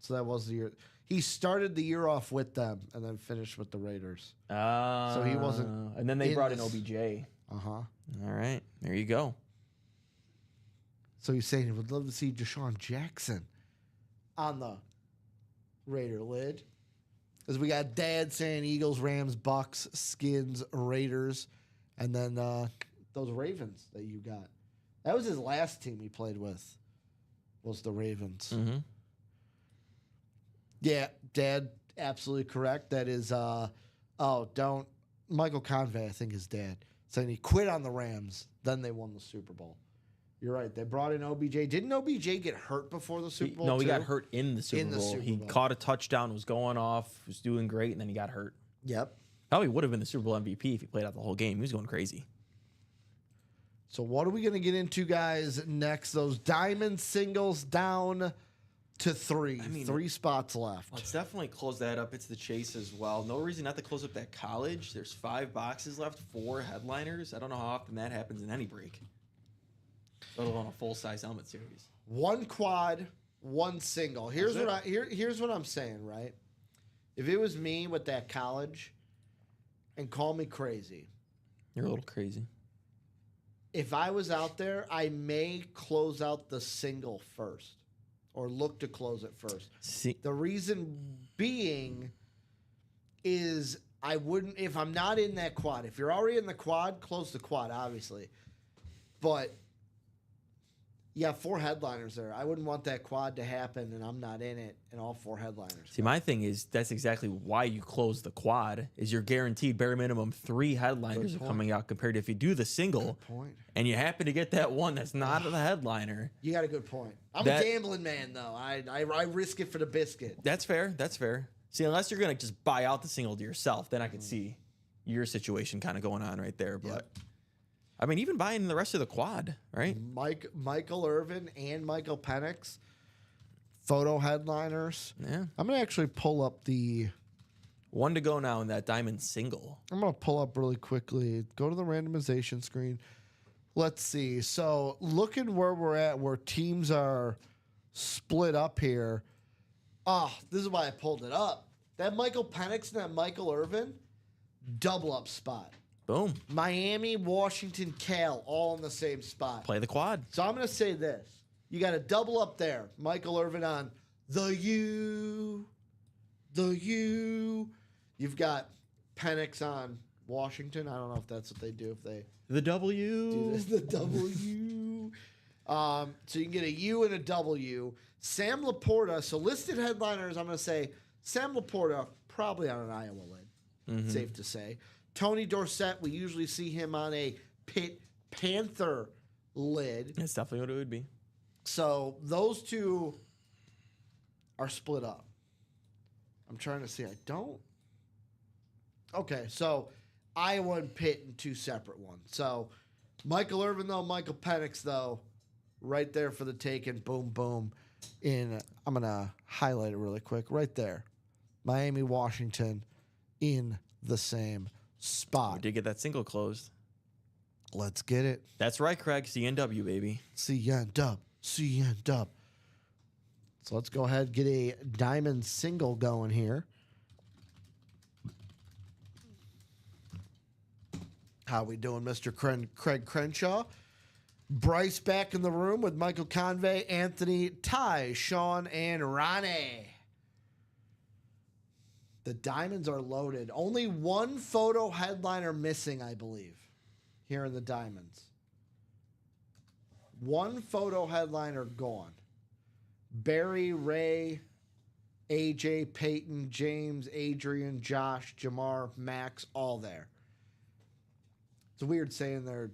So that was the year. He started the year off with them and then finished with the Raiders. So he wasn't And then they in brought in this. OBJ. Uh-huh. All right, there you go. So he's saying he would love to see Deshaun Jackson on the Raider lid. Because we got Dad saying Eagles, Rams, Bucks, Skins, Raiders, and then those Ravens that you got. That was his last team he played with, was the Ravens. Mm-hmm. Yeah, Dad, absolutely correct. That is, Michael Convey, I think, is dad, saying he quit on the Rams, then they won the Super Bowl. You're right. They brought in OBJ. Didn't OBJ get hurt before the Super Bowl? No, he too? got hurt in the Super In the Bowl. Super He Bowl. caught a touchdown, was going off, was doing great, and then he got hurt. Yep. Probably would have been the Super Bowl MVP if he played out the whole game. He was going crazy. So what are we going to get into, guys, next? Those diamond singles down to 3. I mean, 3 spots left. Let's definitely close that up. It's the Chase as well. No reason not to close up that college. There's 5 boxes left, 4 headliners. I don't know how often that happens in any break, let alone a full-size helmet series. 1 quad, 1 single. Here's That's here's what I'm saying, right? If it was me with that college, and call me crazy, You're a little crazy. if I was out there, I may close out the single first or look to close it first. See, The reason being is I wouldn't, if I'm not in that quad, if you're already in the quad, close the quad, obviously. But you have 4 headliners there. I wouldn't want that quad to happen and I'm not in it and all 4 headliners. see, my thing is that's exactly why you close the quad. Is you're guaranteed bare minimum 3 headliners Good are point. coming out compared to if you do the single Point. and you happen to get that one that's not the headliner. You got a good point. I'm That- a gambling man, though. I risk it for the biscuit. That's fair. That's fair. See, unless you're gonna just buy out the single to yourself, then I can see your situation kind of going on right there. But Yep. I mean, even buying the rest of the quad, right? Michael Irvin and Michael Penix, photo headliners. Yeah. I'm going to actually pull up the... 1 to go now in that diamond single. I'm going to pull up really quickly. Go to the randomization screen. Let's see. So looking where we're at, where teams are split up here. This is why I pulled it up. That Michael Penix and that Michael Irvin, double up spot. Boom. Miami, Washington, Cal, all in the same spot. Play the quad. So I'm going to say this. You got a double up there. Michael Irvin on the U. You've got Penix on Washington. I don't know if that's what they do if they The do W. this. The W. So you can get a U and a W. Sam Laporta. So listed headliners, I'm going to say Sam Laporta, probably on an Iowa lid. Safe to say. Tony Dorsett, we usually see him on a Pitt Panther lid. That's definitely what it would be. So those two are split up. I'm trying to see. I don't. Okay, so Iowa and Pitt in two separate ones. So Michael Irvin, though, Michael Penix, though, right there for the taking. Boom, boom. I'm going to highlight it really quick. Right there. Miami, Washington in the same We spot. did get that single closed. Let's get it. That's right, Craig. CNW, baby. CN Dub. CN Dub. So let's go ahead and get a diamond single going here. How we doing, Mr. Craig Crenshaw? Bryce back in the room with Michael Convey, Anthony, Ty, Sean, and Ronnie. The diamonds are loaded. Only one photo headliner missing, I believe, here in the diamonds. One photo headliner gone. Barry, Ray, AJ, Peyton, James, Adrian, Josh, Jamar, Max, all there. It's weird saying their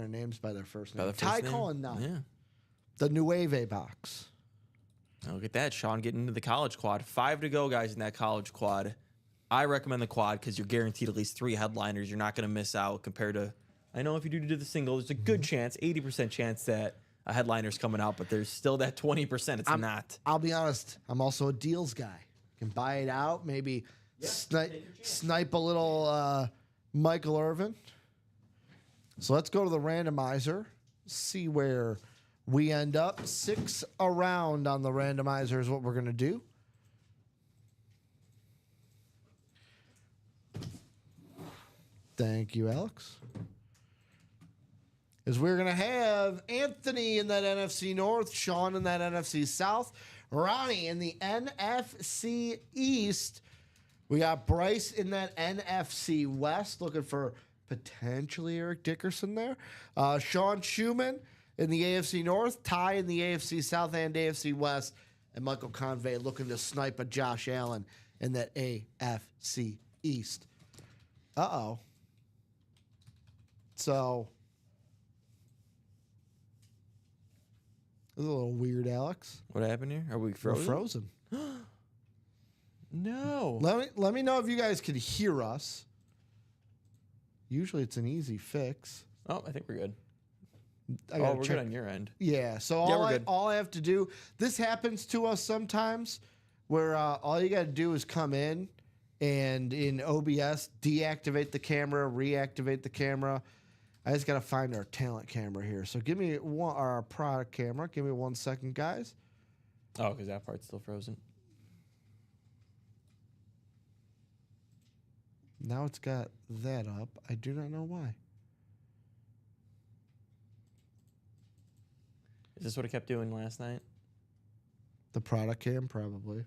names by their first name. Ty Cullen, none. Yeah. The Nueve box. Oh, look at that. Sean getting into the college quad. 5 to go, guys, in that college quad. I recommend the quad because you're guaranteed at least 3 headliners. You're not going to miss out compared to, I know if you do the single, there's a good chance, 80% chance that a headliner's coming out, but there's still that 20% it's not. I'll be honest. I'm also a deals guy. Can buy it out. Maybe snipe a little Michael Irvin. So let's go to the randomizer. See where we end up. 6 around on the randomizer is what we're going to do. Thank you, Alex. Is we're going to have Anthony in that NFC North, Sean in that NFC South, Ronnie in the NFC East. We got Bryce in that NFC West, looking for potentially Eric Dickerson there. Sean Schumann in the AFC North, Ty in the AFC South and AFC West, and Michael Convey looking to snipe a Josh Allen in that AFC East. Uh-oh. So this is a little weird, Alex. What happened here? Are we We're frozen? frozen. No. Let me know if you guys can hear us. Usually it's an easy fix. Oh, I think we're good. I gotta We're check. good on your end. Yeah, so Yeah, we're good. all I have to do, this happens to us sometimes, where all you got to do is come in and in OBS, deactivate the camera, reactivate the camera. I just got to find our talent camera here. So give me our product camera. Give me 1 second, guys. Oh, because that part's still frozen. Now it's got that up. I do not know why. Is this what it kept doing last night? The product cam, probably.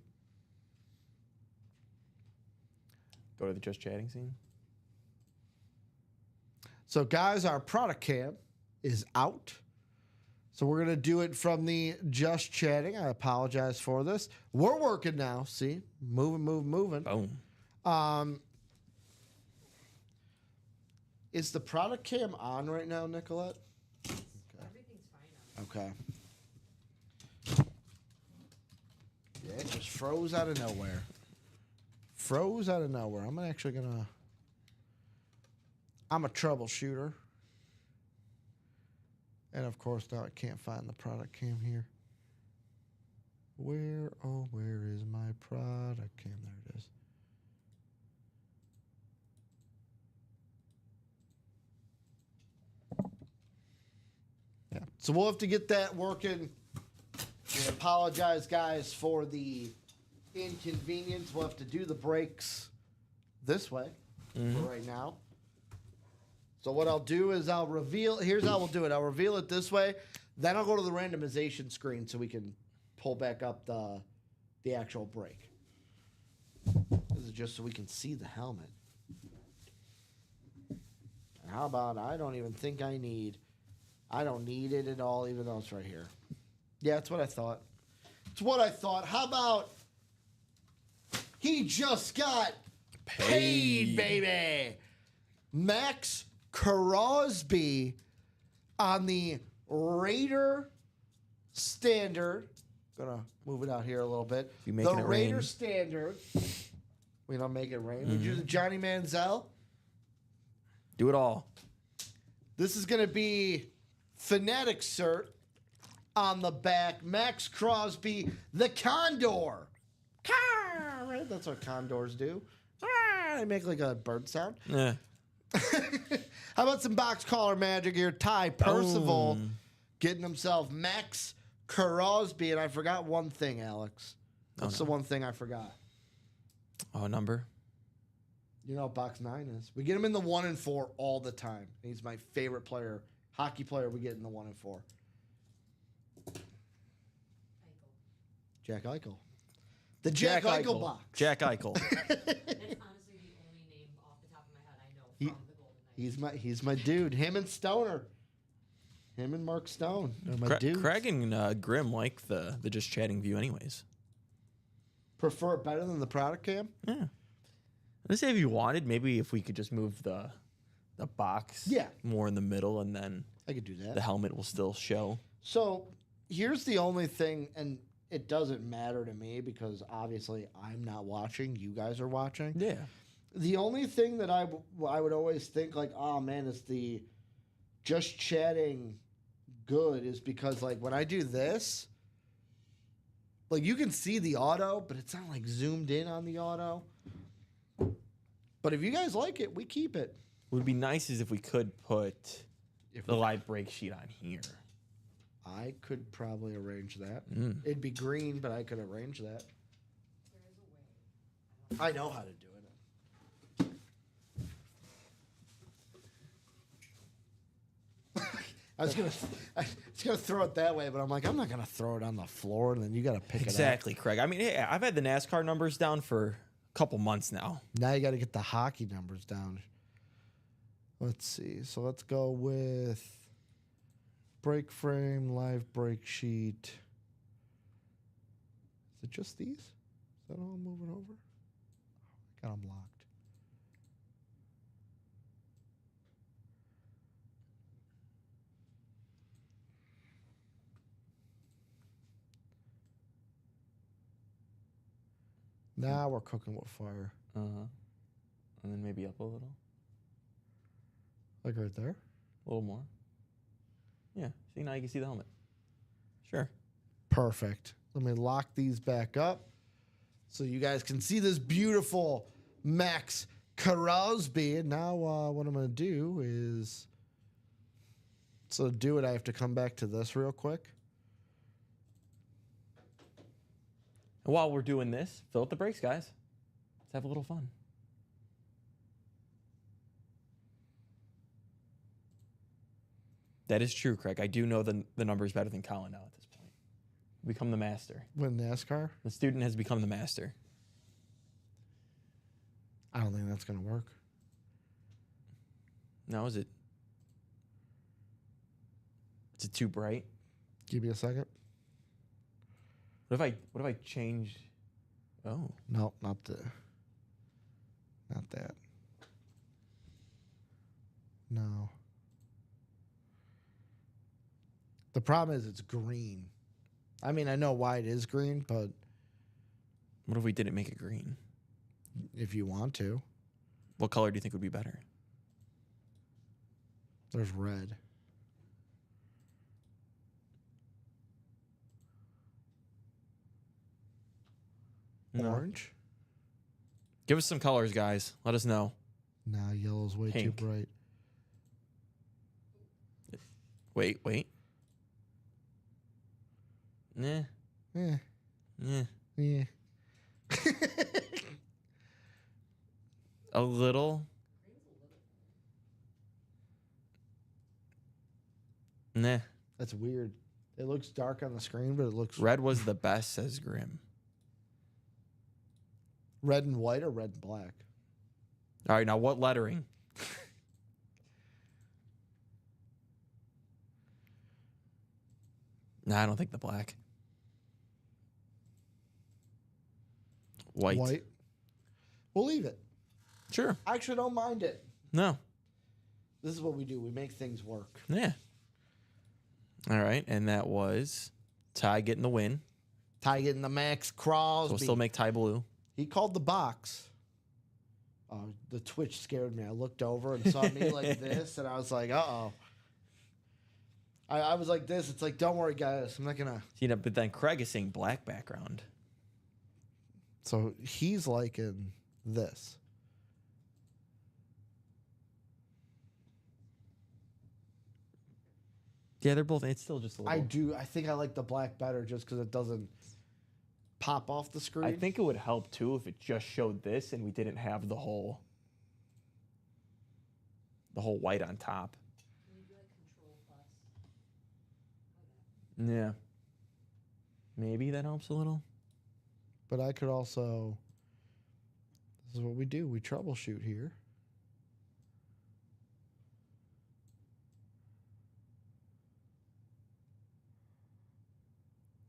Go to the just chatting scene. So, guys, our product cam is out. So we're going to do it from the just chatting. I apologize for this. We're working now. See? Moving. Boom. Is the product cam on right now, Nicolette? Everything's fine on Okay. Yeah, it just froze out of nowhere. I'm actually going to... I'm a troubleshooter. And, of course, now I can't find the product cam here. Where is my product cam? There it is. Yeah. So we'll have to get that working. We apologize, guys, for the inconvenience. We'll have to do the breaks this way for right now. So what I'll do is I'll reveal. Here's how we'll do it. I'll reveal it this way. Then I'll go to the randomization screen so we can pull back up the actual break. This is just so we can see the helmet. And how about I don't even think I don't need it at all, even though it's right here. Yeah, that's what I thought. It's what I thought. How about he just got paid, baby? Max Crosby on the Raider Standard. Gonna move it out here a little bit. You making the it Raider rain. Standard. We don't make it rain. We do the Johnny Manziel. Do it all. This is gonna be Fanatic cert on the back. Max Crosby, the Condor. Car, right? That's what condors do. They make like a bird sound. Yeah. How about some box collar magic here? Ty Percival getting himself Max Crosby. And I forgot one thing, Alex. What's the one thing I forgot? Oh, number. You know what box 9 is. We get him in the 1 and 4 all the time. He's my favorite player, hockey player we get in the 1 and 4. Jack Eichel. The Jack Eichel box. Jack Eichel. That's honestly the only name off the top of my head I know from the Golden Knights. He's my dude. Him and Stoner. Him and Mark Stone are my dudes. Craig and Grim like the just chatting view anyways. Prefer it better than the product cam? Yeah. Let's say if you wanted, maybe if we could just move the box more in the middle and then I could do that. the helmet will still show. So here's the only thing, and it doesn't matter to me because obviously I'm not watching. You guys are watching. Yeah. The only thing that I would always think like, oh man, is the just chatting good is because like when I do this, like you can see the auto, but it's not like zoomed in on the auto. But if you guys like it, we keep it. What would be nice is if we could put the live break sheet on here. I could probably arrange that. It'd be green, but I could arrange that. I know how to do it. I was gonna throw it that way, but I'm like, I'm not gonna throw it on the floor, and then you gotta pick Exactly, Craig. I mean, hey, I've had the NASCAR numbers down for a couple months now. it up. Now you gotta get the hockey numbers down. Let's see. So let's go with break frame, live break sheet. Is it just these? Is that all I'm moving over? I got them locked. Now we're cooking with fire. Uh huh. And then maybe up a little. Like right there? A little more. Yeah. See, now you can see the helmet. Sure. Perfect. Let me lock these back up so you guys can see this beautiful Max Crosby. And now what I'm going to do is, so to do it, I have to come back to this real quick. And while we're doing this, fill up the brakes, guys. Let's have a little fun. That is true, Craig. I do know the numbers better than Colin now at this point. Become the master. With NASCAR? The student has become the master. I don't think that's going to work. Now is it? Is it too bright? Give me a second. What if I change? Oh, No, not that. No. The problem is it's green. I mean, I know why it is green, but what if we didn't make it green? if you want to, What color do you think would be better? there's red. No. Orange? Give us some colors, guys. Let us know. Nah, yellow's way Pink. too bright. Wait. Nah. Yeah. Yeah. Yeah. A little. Nah. That's weird. It looks dark on the screen, but it looks Red was the best, says Grim. red and white or red and black. All right, now what lettering? Nah, I don't think the black. White. White. We'll leave it. Sure. I actually don't mind it. No. This is what we do. We make things work. Yeah. All right, and that was Ty getting the win. Ty getting the Max So Crosby. we'll still make Ty blue. He called the box. The Twitch scared me. I looked over and saw me like this, and I was like, uh-oh. I was like this. It's like, don't worry, guys. I'm not going to. You know, but then Craig is saying black background. So he's liking this. Yeah, they're both. It's still just a little. I think I like the black better just because it doesn't pop off the screen. I think it would help too if it just showed this and we didn't have the whole white on top. Can you do like Control Plus? Yeah. Maybe that helps a little. But I could also. This is what we do. We troubleshoot here.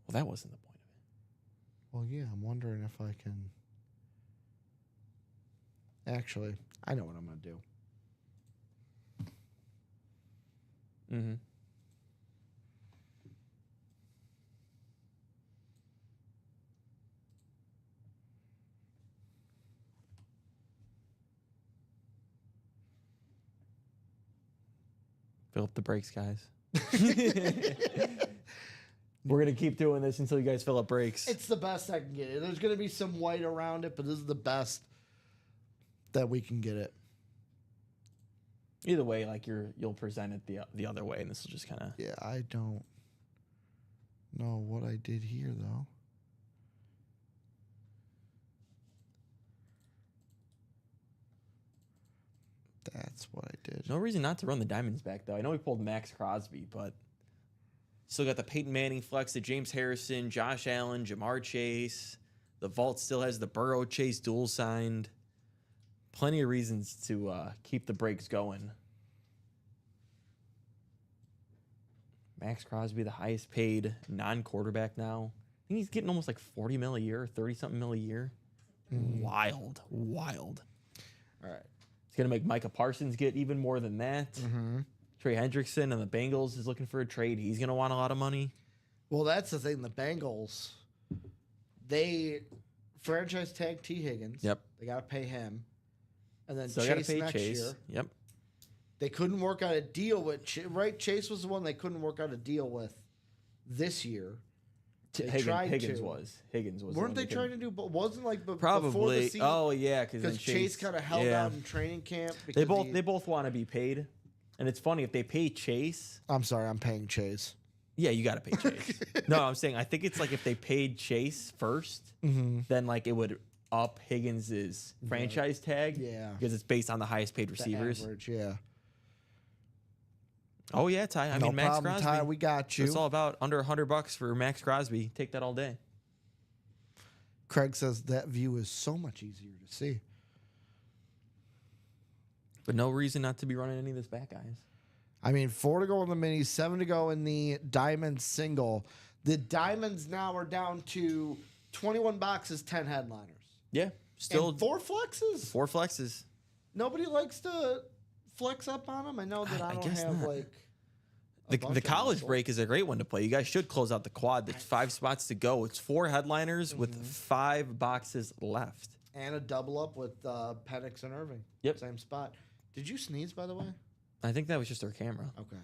Well, that wasn't the point of it. Well, yeah, I'm wondering if I can. Actually, I know what I'm going to do. Mm-hmm. Fill up the brakes, guys. We're going to keep doing this until you guys fill up brakes. It's the best I can get it. There's going to be some white around it, but this is the best that we can get it. Either way, like you'll present it the other way, and this will just kind of. Yeah, I don't know what I did here, though. That's what I did. No reason not to run the diamonds back, though. I know we pulled Max Crosby, but still got the Peyton Manning flex, the James Harrison, Josh Allen, Jamar Chase. The vault still has the Burrow Chase dual signed. Plenty of reasons to keep the breaks going. Max Crosby, the highest paid non-quarterback now. I think he's getting almost like 40 mil a year, 30-something mil a year. Wild. All right. It's going to make Micah Parsons get even more than that. Mm-hmm. Trey Hendrickson and the Bengals is looking for a trade. He's going to want a lot of money. Well, that's the thing. The Bengals, they franchise tag T. Higgins. Yep. They got to pay him. And then Still got to Chase pay next Chase. year. Yep. They couldn't work out a deal with, right? Chase was the one they couldn't work out a deal with this year. They tried Higgins to. was. Higgins was. Weren't they trying to do? But wasn't like before the Probably. season? Oh yeah, Because Chase kind of held out in training camp. They because they both want to be paid, and it's funny if they pay Chase. I'm sorry, I'm paying Chase. Yeah, you got to pay Chase. No, I'm saying I think it's like if they paid Chase 1st, then like it would up Higgins's franchise tag. Yeah. because it's based on the highest paid The receivers. average, yeah. Oh yeah, Ty. I No mean Max problem, Crosby. Ty. We got you. It's all about under $100 for Max Crosby. Take that all day. Craig says that view is so much easier to see. But no reason not to be running any of this back, guys. I mean, 4 to go in the mini, 7 to go in the diamond single. The diamonds now are down to 21 boxes, 10 headliners. Yeah, still And 4 flexes. 4 flexes. Nobody likes to flex up on them. I know that I don't guess have not. like a bunch The of college them. break is a great one to play. You guys should close out the quad. There's 5 spots to go. It's 4 headliners with 5 boxes left. And a double up with Penix and Irving. Yep. Same spot. Did you sneeze, by the way? I think that was just our camera. Okay.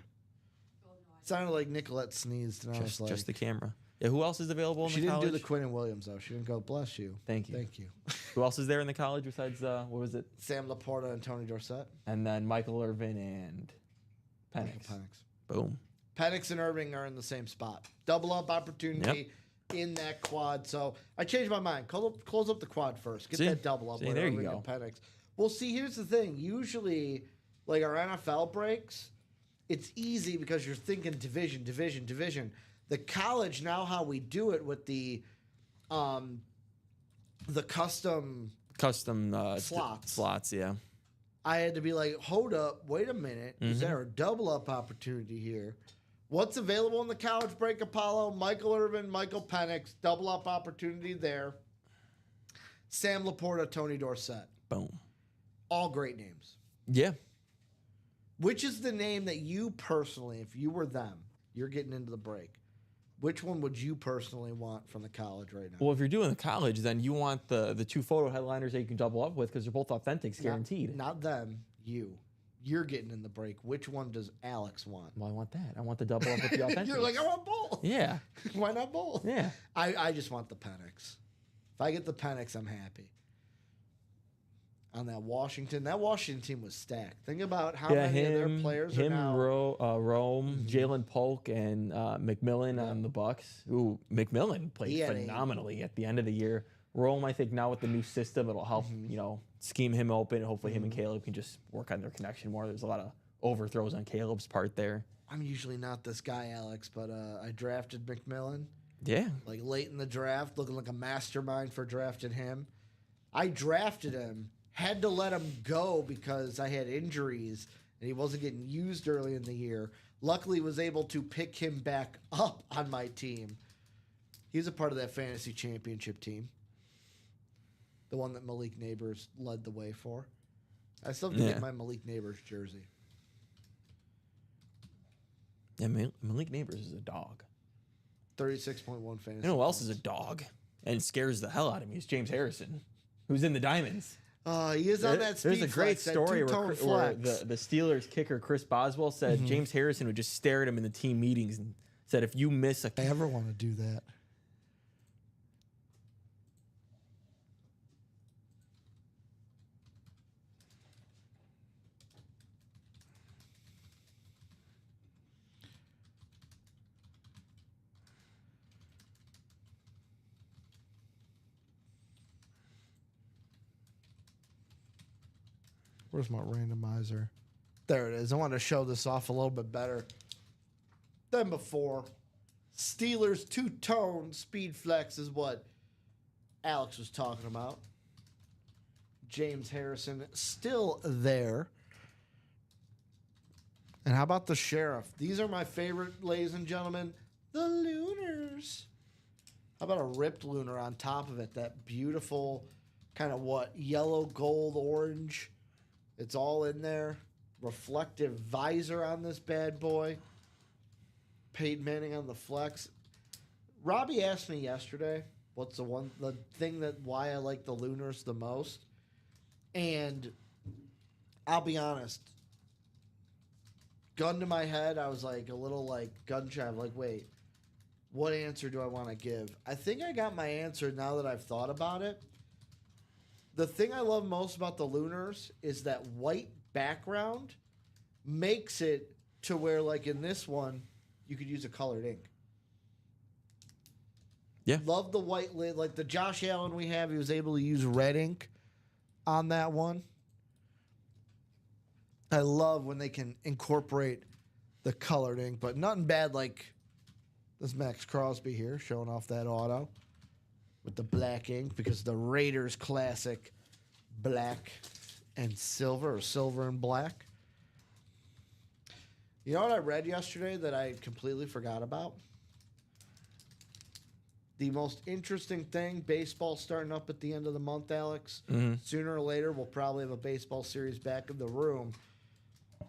Oh, no, I Sounded like Nicolette sneezed, and I was like, Just the camera. Yeah, who else is available in she the didn't college? do the Quinn and Williams though. She didn't go. Bless you. Thank you. Thank you. Who else is there in the college besides, what was it? Sam Laporta and Tony Dorsett. And then Michael Irvin and Penix. Penix. Boom. Penix and Irving are in the same spot. Double up opportunity in that quad. So I changed my mind. Close up the quad first. Get See? that double up See, with there you Irving go. and Penix. Well, see, here's the thing. Usually, like our NFL breaks, it's easy because you're thinking division. The college now, how we do it with the custom slots. Slots, yeah. I had to be like, hold up, wait a minute. Is there a double up opportunity here? What's available in the college break, Apollo? Michael Irvin, Michael Penix, double up opportunity there. Sam Laporta, Tony Dorsett. Boom. All great names. Yeah. Which is the name that you personally, if you were them, You're getting into the break. Which one would you personally want from the college right now? Well, if you're doing the college, then you want the two photo headliners that you can double up with because they're both authentics, guaranteed. Not them, you. You're getting in the break. Which one does Alex want? Well, I want that. I want the double up with the authentics. You're like, I want both. Yeah. Why not both? Yeah. I just want the Penix. If I get the Penix, I'm happy. On that Washington team was stacked. Think about how many of their players are now. Rome, Jalen Polk, and McMillan on the Bucks. Ooh, McMillan played phenomenally at the end of the year. Rome, I think now with the new system, it'll help scheme him open. Hopefully, him and Caleb can just work on their connection more. There's a lot of overthrows on Caleb's part there. I'm usually not this guy, Alex, but I drafted McMillan. Yeah. Like late in the draft, looking like a mastermind for drafting him. I drafted him, had to let him go because I had injuries and he wasn't getting used early in the year. Luckily, was able to pick him back up on my team. He's a part of that fantasy championship team. The one that Malik Neighbors led the way for. I still have to get my Malik Neighbors jersey. Yeah, Malik Neighbors is a dog. 36.1 fantasy. You know who else is a dog and scares the hell out of me? Is James Harrison, who's in the Diamonds. He is on that speed There's a great flex, story where the Steelers kicker Chris Boswell said James Harrison would just stare at him in the team meetings and said, if you miss a... I ever want to do that. Where's my randomizer? There it is. I want to show this off a little bit better than before. Steelers two-tone speed flex is what Alex was talking about. James Harrison still there. And how about the Sheriff? These are my favorite, ladies and gentlemen. The Lunars. How about a ripped Lunar on top of it? That beautiful kind of yellow, gold, orange. It's all in there. Reflective visor on this bad boy. Peyton Manning on the flex. Robbie asked me yesterday, what's the thing why I like the Lunars the most? And I'll be honest, gun to my head, I was like a little gun shy. I'm like, wait, what answer do I want to give? I think I got my answer now that I've thought about it. The thing I love most about the Lunars is that white background makes it to where, like in this one, you could use a colored ink. Yeah. Love the white lid. Like the Josh Allen we have, he was able to use red ink on that one. I love when they can incorporate the colored ink, but nothing bad like this Max Crosby here showing off that auto with the black ink because the Raiders classic black and silver or silver and black. You know what I read yesterday that I completely forgot about? The most interesting thing, baseball starting up at the end of the month, Alex. Sooner or later, we'll probably have a baseball series back in the room.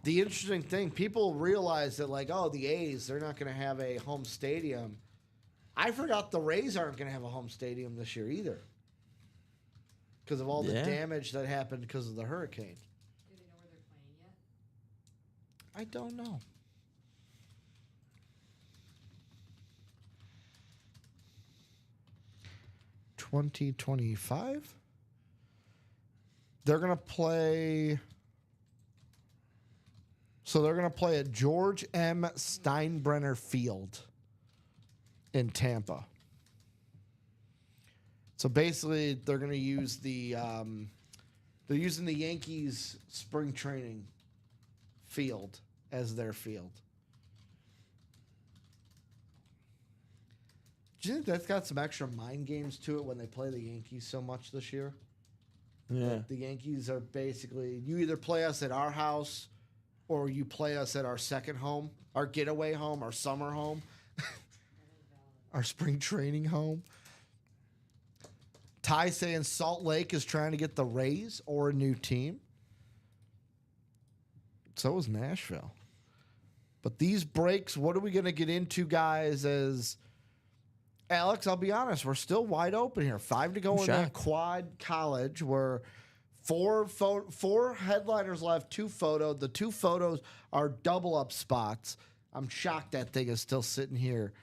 The interesting thing, people realize that, the A's, they're not going to have a home stadium. I forgot the Rays aren't going to have a home stadium this year either because of all the damage that happened because of the hurricane. Do they know where they're playing yet? I don't know. $20.25. They're going to play. So they're going to play at George M. Steinbrenner Field in Tampa. So basically, they're going to use they're using the Yankees spring training field as their field. Do you think that's got some extra mind games to it when they play the Yankees so much this year? Yeah. The Yankees are basically, you either play us at our house or you play us at our second home, our getaway home, our summer home. Our spring training home. Ty saying Salt Lake is trying to get the Rays or a new team. So is Nashville. But these breaks, what are we going to get into, guys? As Alex, I'll be honest, we're still wide open here. 5 to go in that quad college. We're four headliners left, 2 photos. The 2 photos are double up spots. I'm shocked that thing is still sitting here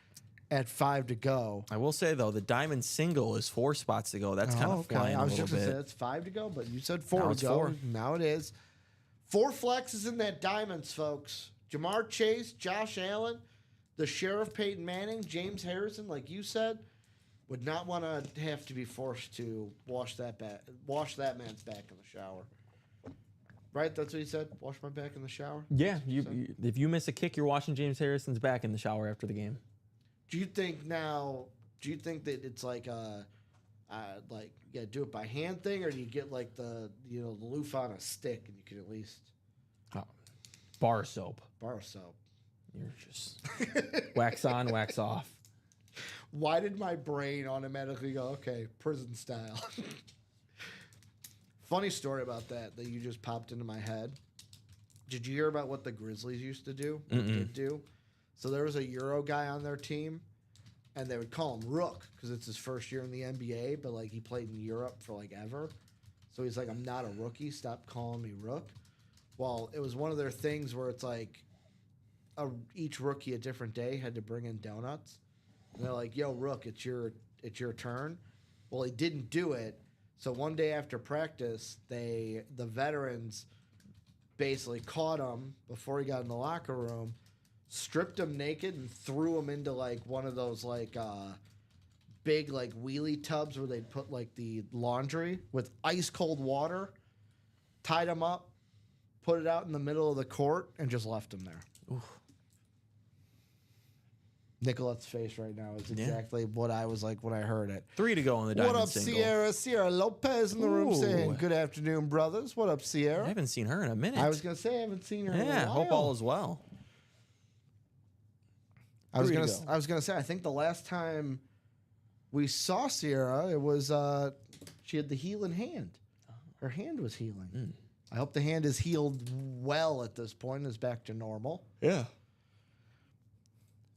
at 5 to go. I will say, though, the diamond single is 4 spots to go. That's kind of flying I was a just little going to say bit. it's 5 to go, but you said 4 Now to go. 4. Now it is. 4 flexes in that diamonds, folks. Jamar Chase, Josh Allen, the Sheriff Peyton Manning, James Harrison, like you said, would not want to have to be forced to wash that man's back in the shower. Right? That's what he said? Wash my back in the shower? Yeah, if you miss a kick, you're washing James Harrison's back in the shower after the game. Do you think that it's like you gotta do it by hand thing, or do you get like the loofah on a stick and you can at least Bar soap. bar soap? You're just wax on, wax off. Why did my brain automatically go, okay, prison style? Funny story about that you just popped into my head. Did you hear about what the Grizzlies used to do? Did do? So there was a Euro guy on their team, and they would call him Rook because it's his first year in the NBA, but like he played in Europe for like ever. So he's like, I'm not a rookie. Stop calling me Rook. Well, it was one of their things where it's like each rookie a different day had to bring in donuts. And they're like, yo, Rook, it's your turn. Well, he didn't do it. So one day after practice, the veterans basically caught him before he got in the locker room, stripped him naked, and threw him into like one of those like big like wheelie tubs where they'd put like the laundry with ice cold water, tied him up, put it out in the middle of the court, and just left him there. Oof. Nicolette's face right now is exactly what I was like when I heard it. 3 to go on the diamond What up, single. Sierra? Sierra Lopez in the room Ooh. saying, good afternoon, brothers. What up, I Sierra? haven't seen her in a minute. I was going to say I haven't seen her in a Yeah, while. hope all is well. I was 3 going to to go. I was going to say I think the last time we saw Sierra, it was she had the healing hand. Her hand was healing. I hope the hand is healed well at this point and is back to normal. Yeah.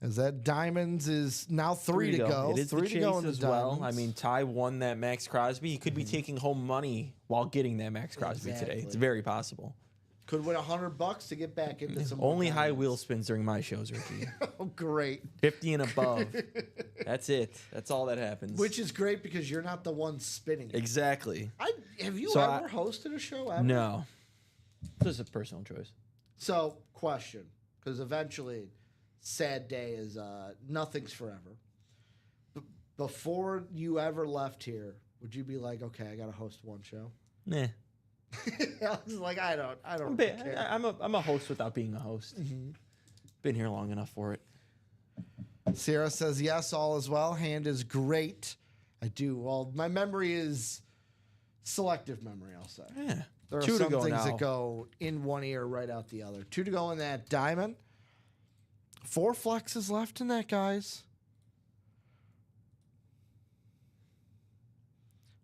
As that diamonds is now 3 to go. It is 3 the to chase go in the as well. I diamonds. mean, Ty won that Max Crosby. He could be taking home money while getting that Max Crosby today. Exactly. It's very possible. Could win $100 to get back into some more Only high diamonds. wheel spins during my shows, Ricky. Oh, great. 50 and above. That's it. That's all that happens. Which is great because you're not the one spinning. Exactly. Have you So ever hosted a show ever? No. This is a personal choice. So, question, because eventually, sad day is nothing's forever. Before you ever left here, would you be like, okay, I got to host one show? Nah. I was like, I don't care. I'm a host without being a host. Been here long enough for it. Sarah says, yes, all is well. Hand is great. I do. Well, my memory is selective memory, I'll say. Yeah. There are 2 to some go things now. that go in one ear, right out the other. 2 to go in that diamond. 4 flexes left in that, guys.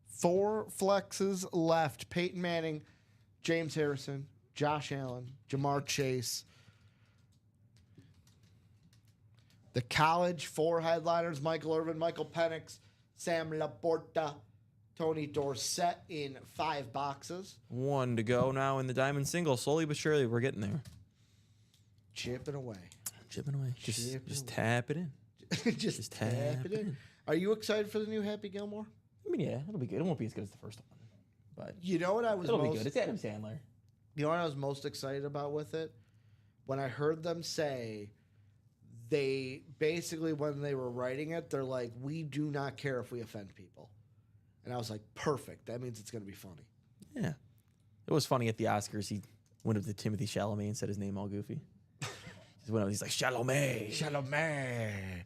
4 flexes left. Peyton Manning, James Harrison, Josh Allen, Jamar Chase. The college 4 headliners, Michael Irvin, Michael Penix, Sam Laporta, Tony Dorsett in 5 boxes. 1 to go now in the diamond single. Slowly but surely, we're getting there. Chipping away. Chipping away. Chipping Just away. tap it in. just tap it in. Are you excited for the new Happy Gilmore? I mean, yeah, it'll be good. It won't be as good as the first one, but You know what I was it'll most be good. It's Adam Sandler. You know what I was most excited about with it? When I heard them say they basically, when they were writing it, they're like, we do not care if we offend people. And I was like, perfect. That means it's going to be funny. Yeah. It was funny at the Oscars. He went up to Timothy Chalamet and said his name all goofy. He's like, Chalamet. Chalamet.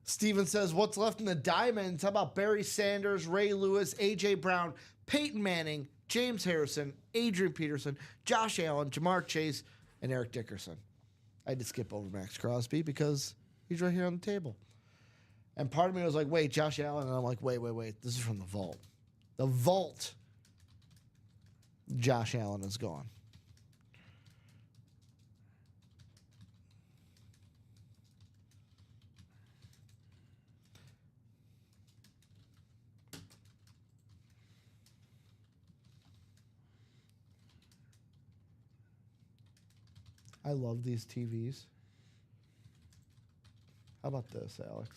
Steven says, what's left in the diamonds? How about Barry Sanders, Ray Lewis, A.J. Brown, Peyton Manning, James Harrison, Adrian Peterson, Josh Allen, Jamar Chase, and Eric Dickerson? I had to skip over Max Crosby because he's right here on the table. And part of me was like, wait, Josh Allen. And I'm like, wait. This is from the vault. The vault. Josh Allen is gone. I love these TVs. How about this, Alex?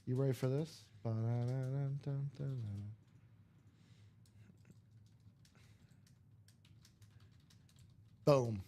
You ready for this? Boom.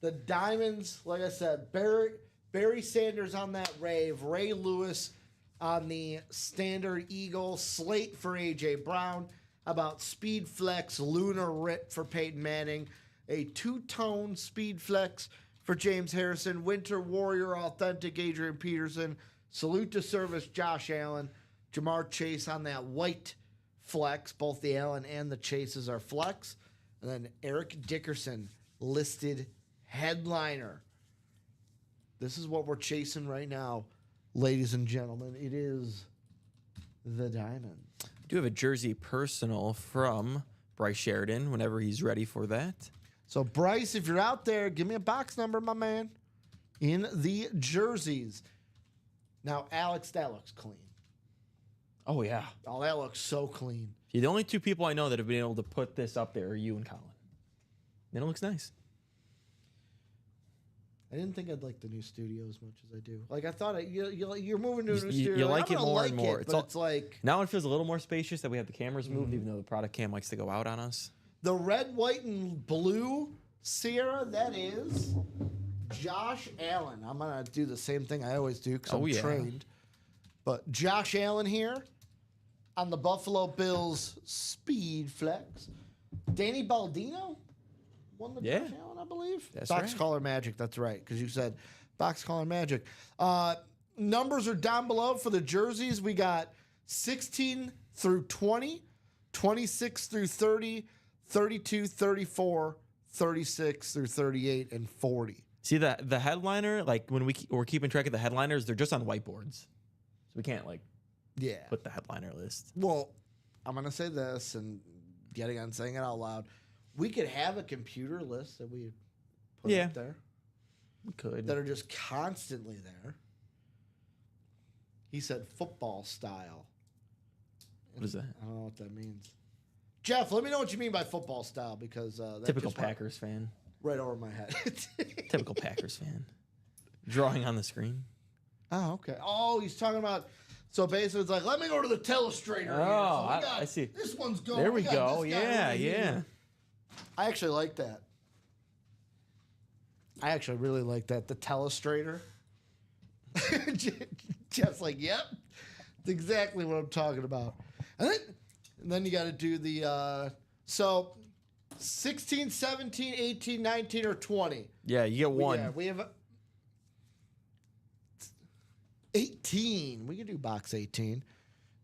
The Diamonds, like I said, Barry Sanders on that rave, Ray Lewis on the standard Eagle, Slate for AJ Brown, about Speed Flex, Lunar Rip for Peyton Manning, a two-tone Speed Flex for James Harrison, Winter Warrior Authentic Adrian Peterson, Salute to Service Josh Allen, Jamar Chase on that white flex. Both the Allen and the Chases are flex. And then Eric Dickerson listed headliner. This is what we're chasing right now, ladies and gentlemen. It is the Diamond. I do have a jersey personal from Bryce Sheridan whenever he's ready for that. So, Bryce, if you're out there, give me a box number, my man, in the jerseys. Now, Alex, that looks clean. Oh, yeah. Oh, that looks so clean. See, the only two people I know that have been able to put this up there are you and Colin. And it looks nice. I didn't think I'd like the new studio as much as I do. Like, I thought you're moving to a new studio. You Like, like I'm it gonna more and more. But it's like Now it feels a little more spacious that we have the cameras moved, even though the product cam likes to go out on us. the red, white, and blue Sierra. That is Josh Allen. I'm going to do the same thing I always do because I'm trained. But Josh Allen here on the Buffalo Bills Speed Flex. Danny Baldino won the Josh Allen, I believe. That's Box right. Caller Magic. That's right, because you said Box Caller Magic. Numbers are down below for the jerseys. We got 16 through 20, 26 through 30, 32, 34, 36 through 38, and 40. See, the headliner, like when we're keeping track of the headliners, they're just on whiteboards. So we can't, like, put the headliner list. Well, I'm going to say this, and yet again, saying it out loud. We could have a computer list that we put up there. We could. That are just constantly there. He said football style. What is that? I don't know what that means. Jeff, let me know what you mean by football style, because that Typical just went Packers fan. right over my head. Typical Packers fan. Drawing on the screen. Oh, okay. Oh, he's talking about. So basically, it's like, let me go to the telestrator. Oh, here. So I see. This one's going. There we got go. this guy Yeah, right yeah. here. I actually like that. I actually really like that. The telestrator. Jeff's like, yep, that's exactly what I'm talking about. And then you got to do the, so 16, 17, 18, 19, or 20. Yeah, you get one. Yeah, we have 18. We can do box 18.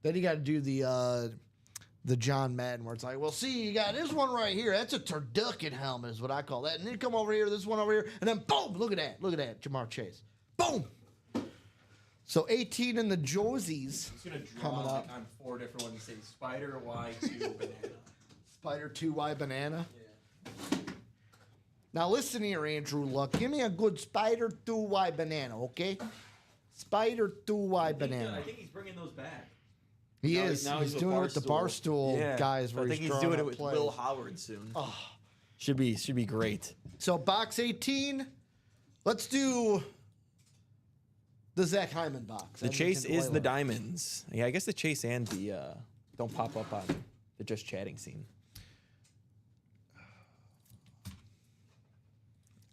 Then you got to do the John Madden, where it's like, well, see, you got this one right here. That's a turducken helmet is what I call that. And then come over here, this one over here, and then boom, look at that. Look at that, Jamar Chase. Boom. So 18 in the jerseys. It's going to coming up. on 4 different ones. Say Spider, Y2, Banana. Spider 2Y Banana. Yeah. Now listen here, Andrew Luck. Give me a good Spider 2Y Banana, okay? Spider 2Y Banana. I think he's bringing those back. He Now is. now He's doing it with the Barstool guys. Where I think he's drawing doing it up with plays. Will Howard soon. Oh. Should be great. So box 18. Let's do the Zach Hyman box. The chase is the diamonds. Yeah, I guess the chase and the don't pop up on the just chatting scene.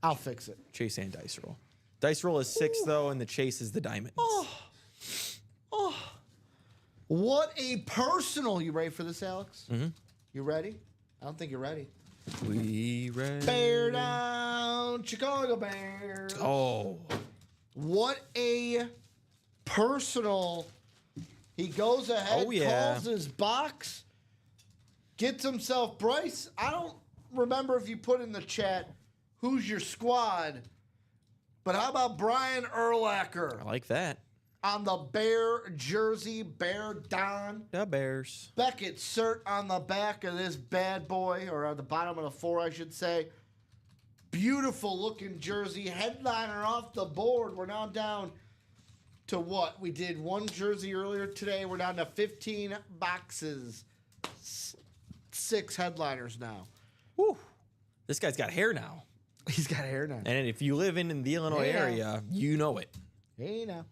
I'll fix it. Chase and dice roll. Dice roll is 6 though, and the chase is the diamonds. Oh, what a personal! You ready for this, Alex? Mm-hmm. You ready? I don't think you're ready. We ready? Bear down, Chicago Bears. Oh, What a personal. He goes ahead, calls his box, gets himself Bryce. I don't remember if you put in the chat who's your squad, but how about Brian Urlacher I like that. on the Bear jersey, Bear Don. The Bears. Beckett cert on the back of this bad boy, or on the bottom of the 4, I should say. Beautiful looking jersey. Headliner off the board. We're now down to what? We did one jersey earlier today. We're down to 15 boxes. 6 headliners now. Whew. This guy's got hair now. He's got hair now. And if you live in the Illinois Yeah. area, you know it. Hey now.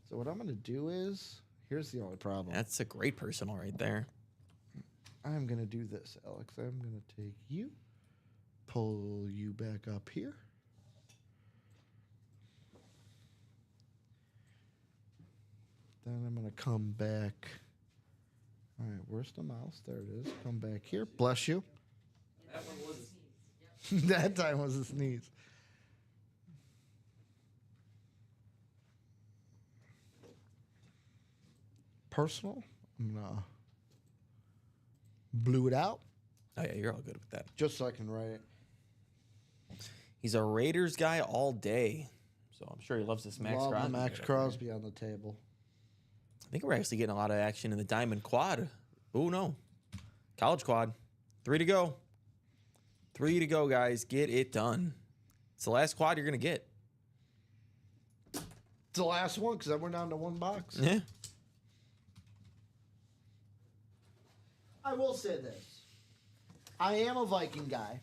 So what I'm gonna do is, here's the only problem. That's a great personal right there. I'm gonna do this, Alex. I'm gonna take you, pull you back up here. Then I'm gonna come back. All right, where's the mouse? There it is. Come back here. Bless you. That one was That time was a sneeze. Personal. I'm gonna blue it out Oh yeah, you're all good with that. just so I can write it. He's a Raiders guy all day, so I'm sure he loves this Max Love the Crosby. Max right there. Crosby on the table. I think we're actually getting a lot of action in the Diamond Quad. Oh no, College Quad. 3 to go. 3 to go, guys. Get it done. It's the last quad you're gonna get. It's the last one because then we're down to one box. Yeah. I will say this. I am a Viking guy.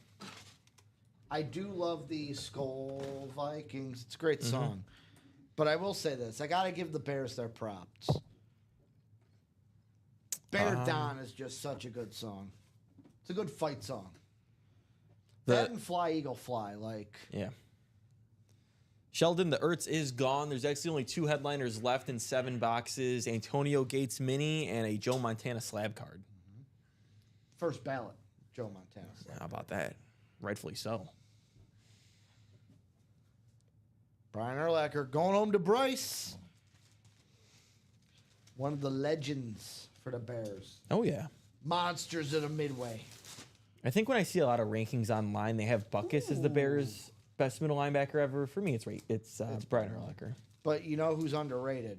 I do love the Skull Vikings. It's a great song. But I will say this. I got to give the Bears their props. Bear Down is just such a good song. It's a good fight song. That and Fly Eagle Fly. Like, Yeah. Sheldon, the Ertz is gone. There's actually only 2 headliners left in 7 boxes. Antonio Gates mini and a Joe Montana slab card. first ballot, Joe Montana. How about that? Rightfully so. Brian Urlacher going home to Bryce. One of the legends for the Bears. Oh, yeah. Monsters of the Midway. I think when I see a lot of rankings online, they have Buckus as the Bears' best middle linebacker ever. For me, it's Brian Urlacher. But you know who's underrated?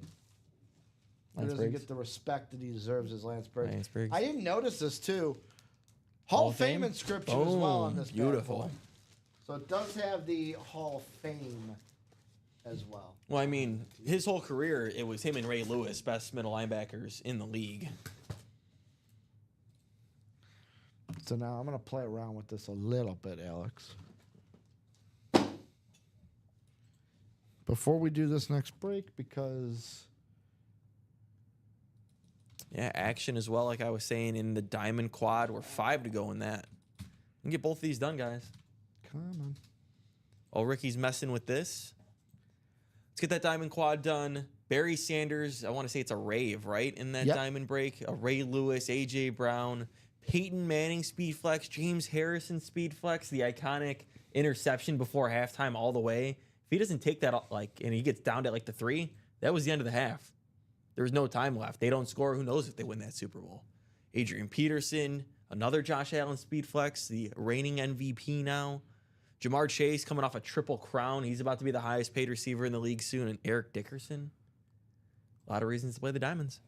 Who Lance doesn't Briggs? get the respect that he deserves as Lance Briggs. Lance Briggs. I didn't notice this too. Hall of Fame inscription as well on this bad Beautiful. boy. So it does have the Hall of Fame as well. Well, I mean, his whole career, it was him and Ray Lewis, best middle linebackers in the league. So now I'm going to play around with this a little bit, Alex. Before we do this next break, because Yeah, action as well, like I was saying, in the Diamond Quad. We're 5 to go in that. We can get both of these done, guys. come on. Oh, Ricky's messing with this. Let's get that Diamond Quad done. Barry Sanders, I want to say it's a rave, right? In that Yep. Diamond break. A Ray Lewis, A.J. Brown, Peyton Manning speed flex, James Harrison speed flex, the iconic interception before halftime all the way. If he doesn't take that, and he gets down to the 3, that was the end of the half. There was no time left. They don't score. Who knows if they win that Super Bowl? Adrian Peterson, another Josh Allen speed flex, the reigning MVP now. Jamar Chase coming off a triple crown. He's about to be the highest paid receiver in the league soon. And Eric Dickerson. A lot of reasons to play the Diamonds.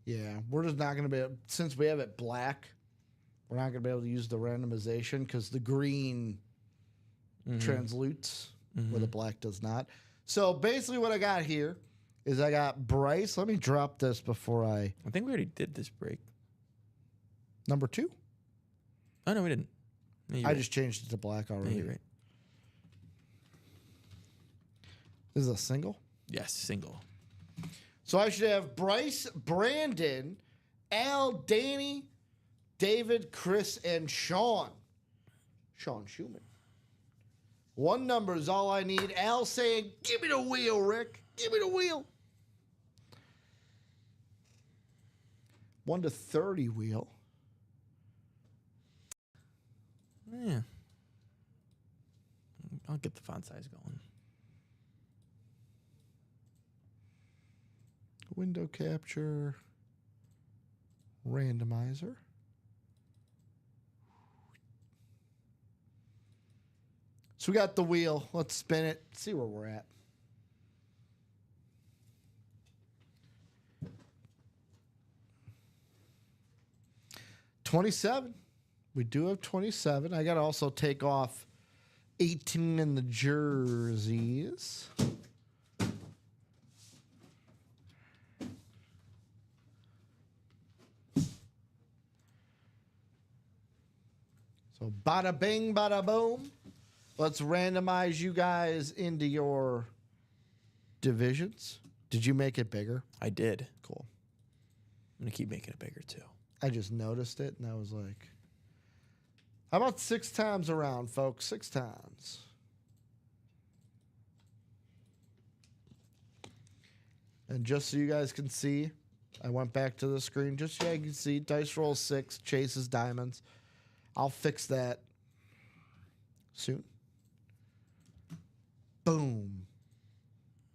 Yeah, we're just not going to be, since we have it black, we're not going to be able to use the randomization because the green translutes where the black does not. So basically what I got here is I got Bryce. Let me drop this before I think we already did this break. number 2. Oh, no, we didn't. No, you're I right. just changed it to black Yeah, already. you're right. This is a single. Yes, single. So I should have Bryce, Brandon, Al, Danny, David, Chris, and Sean. Sean Schumann. 1 number is all I need. Al saying, give me the wheel, Rick. Give me the wheel. 1 to 30 wheel. Yeah. I'll get the font size going. Window capture. Randomizer. So we got the wheel. Let's spin it. See where we're at. $27. We do have 27. I got to also take off 18 in the jerseys. So bada bing, bada boom. Let's randomize you guys into your divisions. Did you make it bigger? I did. Cool. I'm going to keep making it bigger, too. I just noticed it, and I was like, how about 6 times around, folks? 6 times. And just so you guys can see, I went back to the screen just so you can see dice roll 6, chases diamonds. I'll fix that soon. Boom.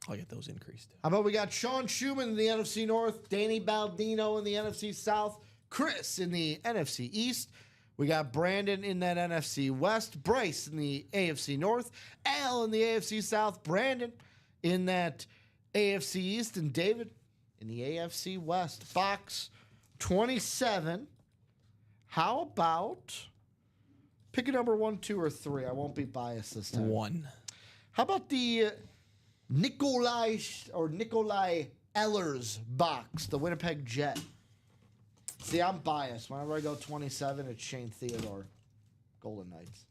I'll get those increased. How about we got Sean Schumann in the NFC North, Danny Baldino in the NFC South, Chris in the NFC East. We got Brandon in that NFC West, Bryce in the AFC North, Al in the AFC South, Brandon in that AFC East, and David in the AFC West. Box 27. How about pick a number 1, 2, or 3? I won't be biased this time. 1. How about the Nikolai Ehlers box, the Winnipeg Jet? See, I'm biased. Whenever I go 27, it's Shane Theodore, Golden Knights.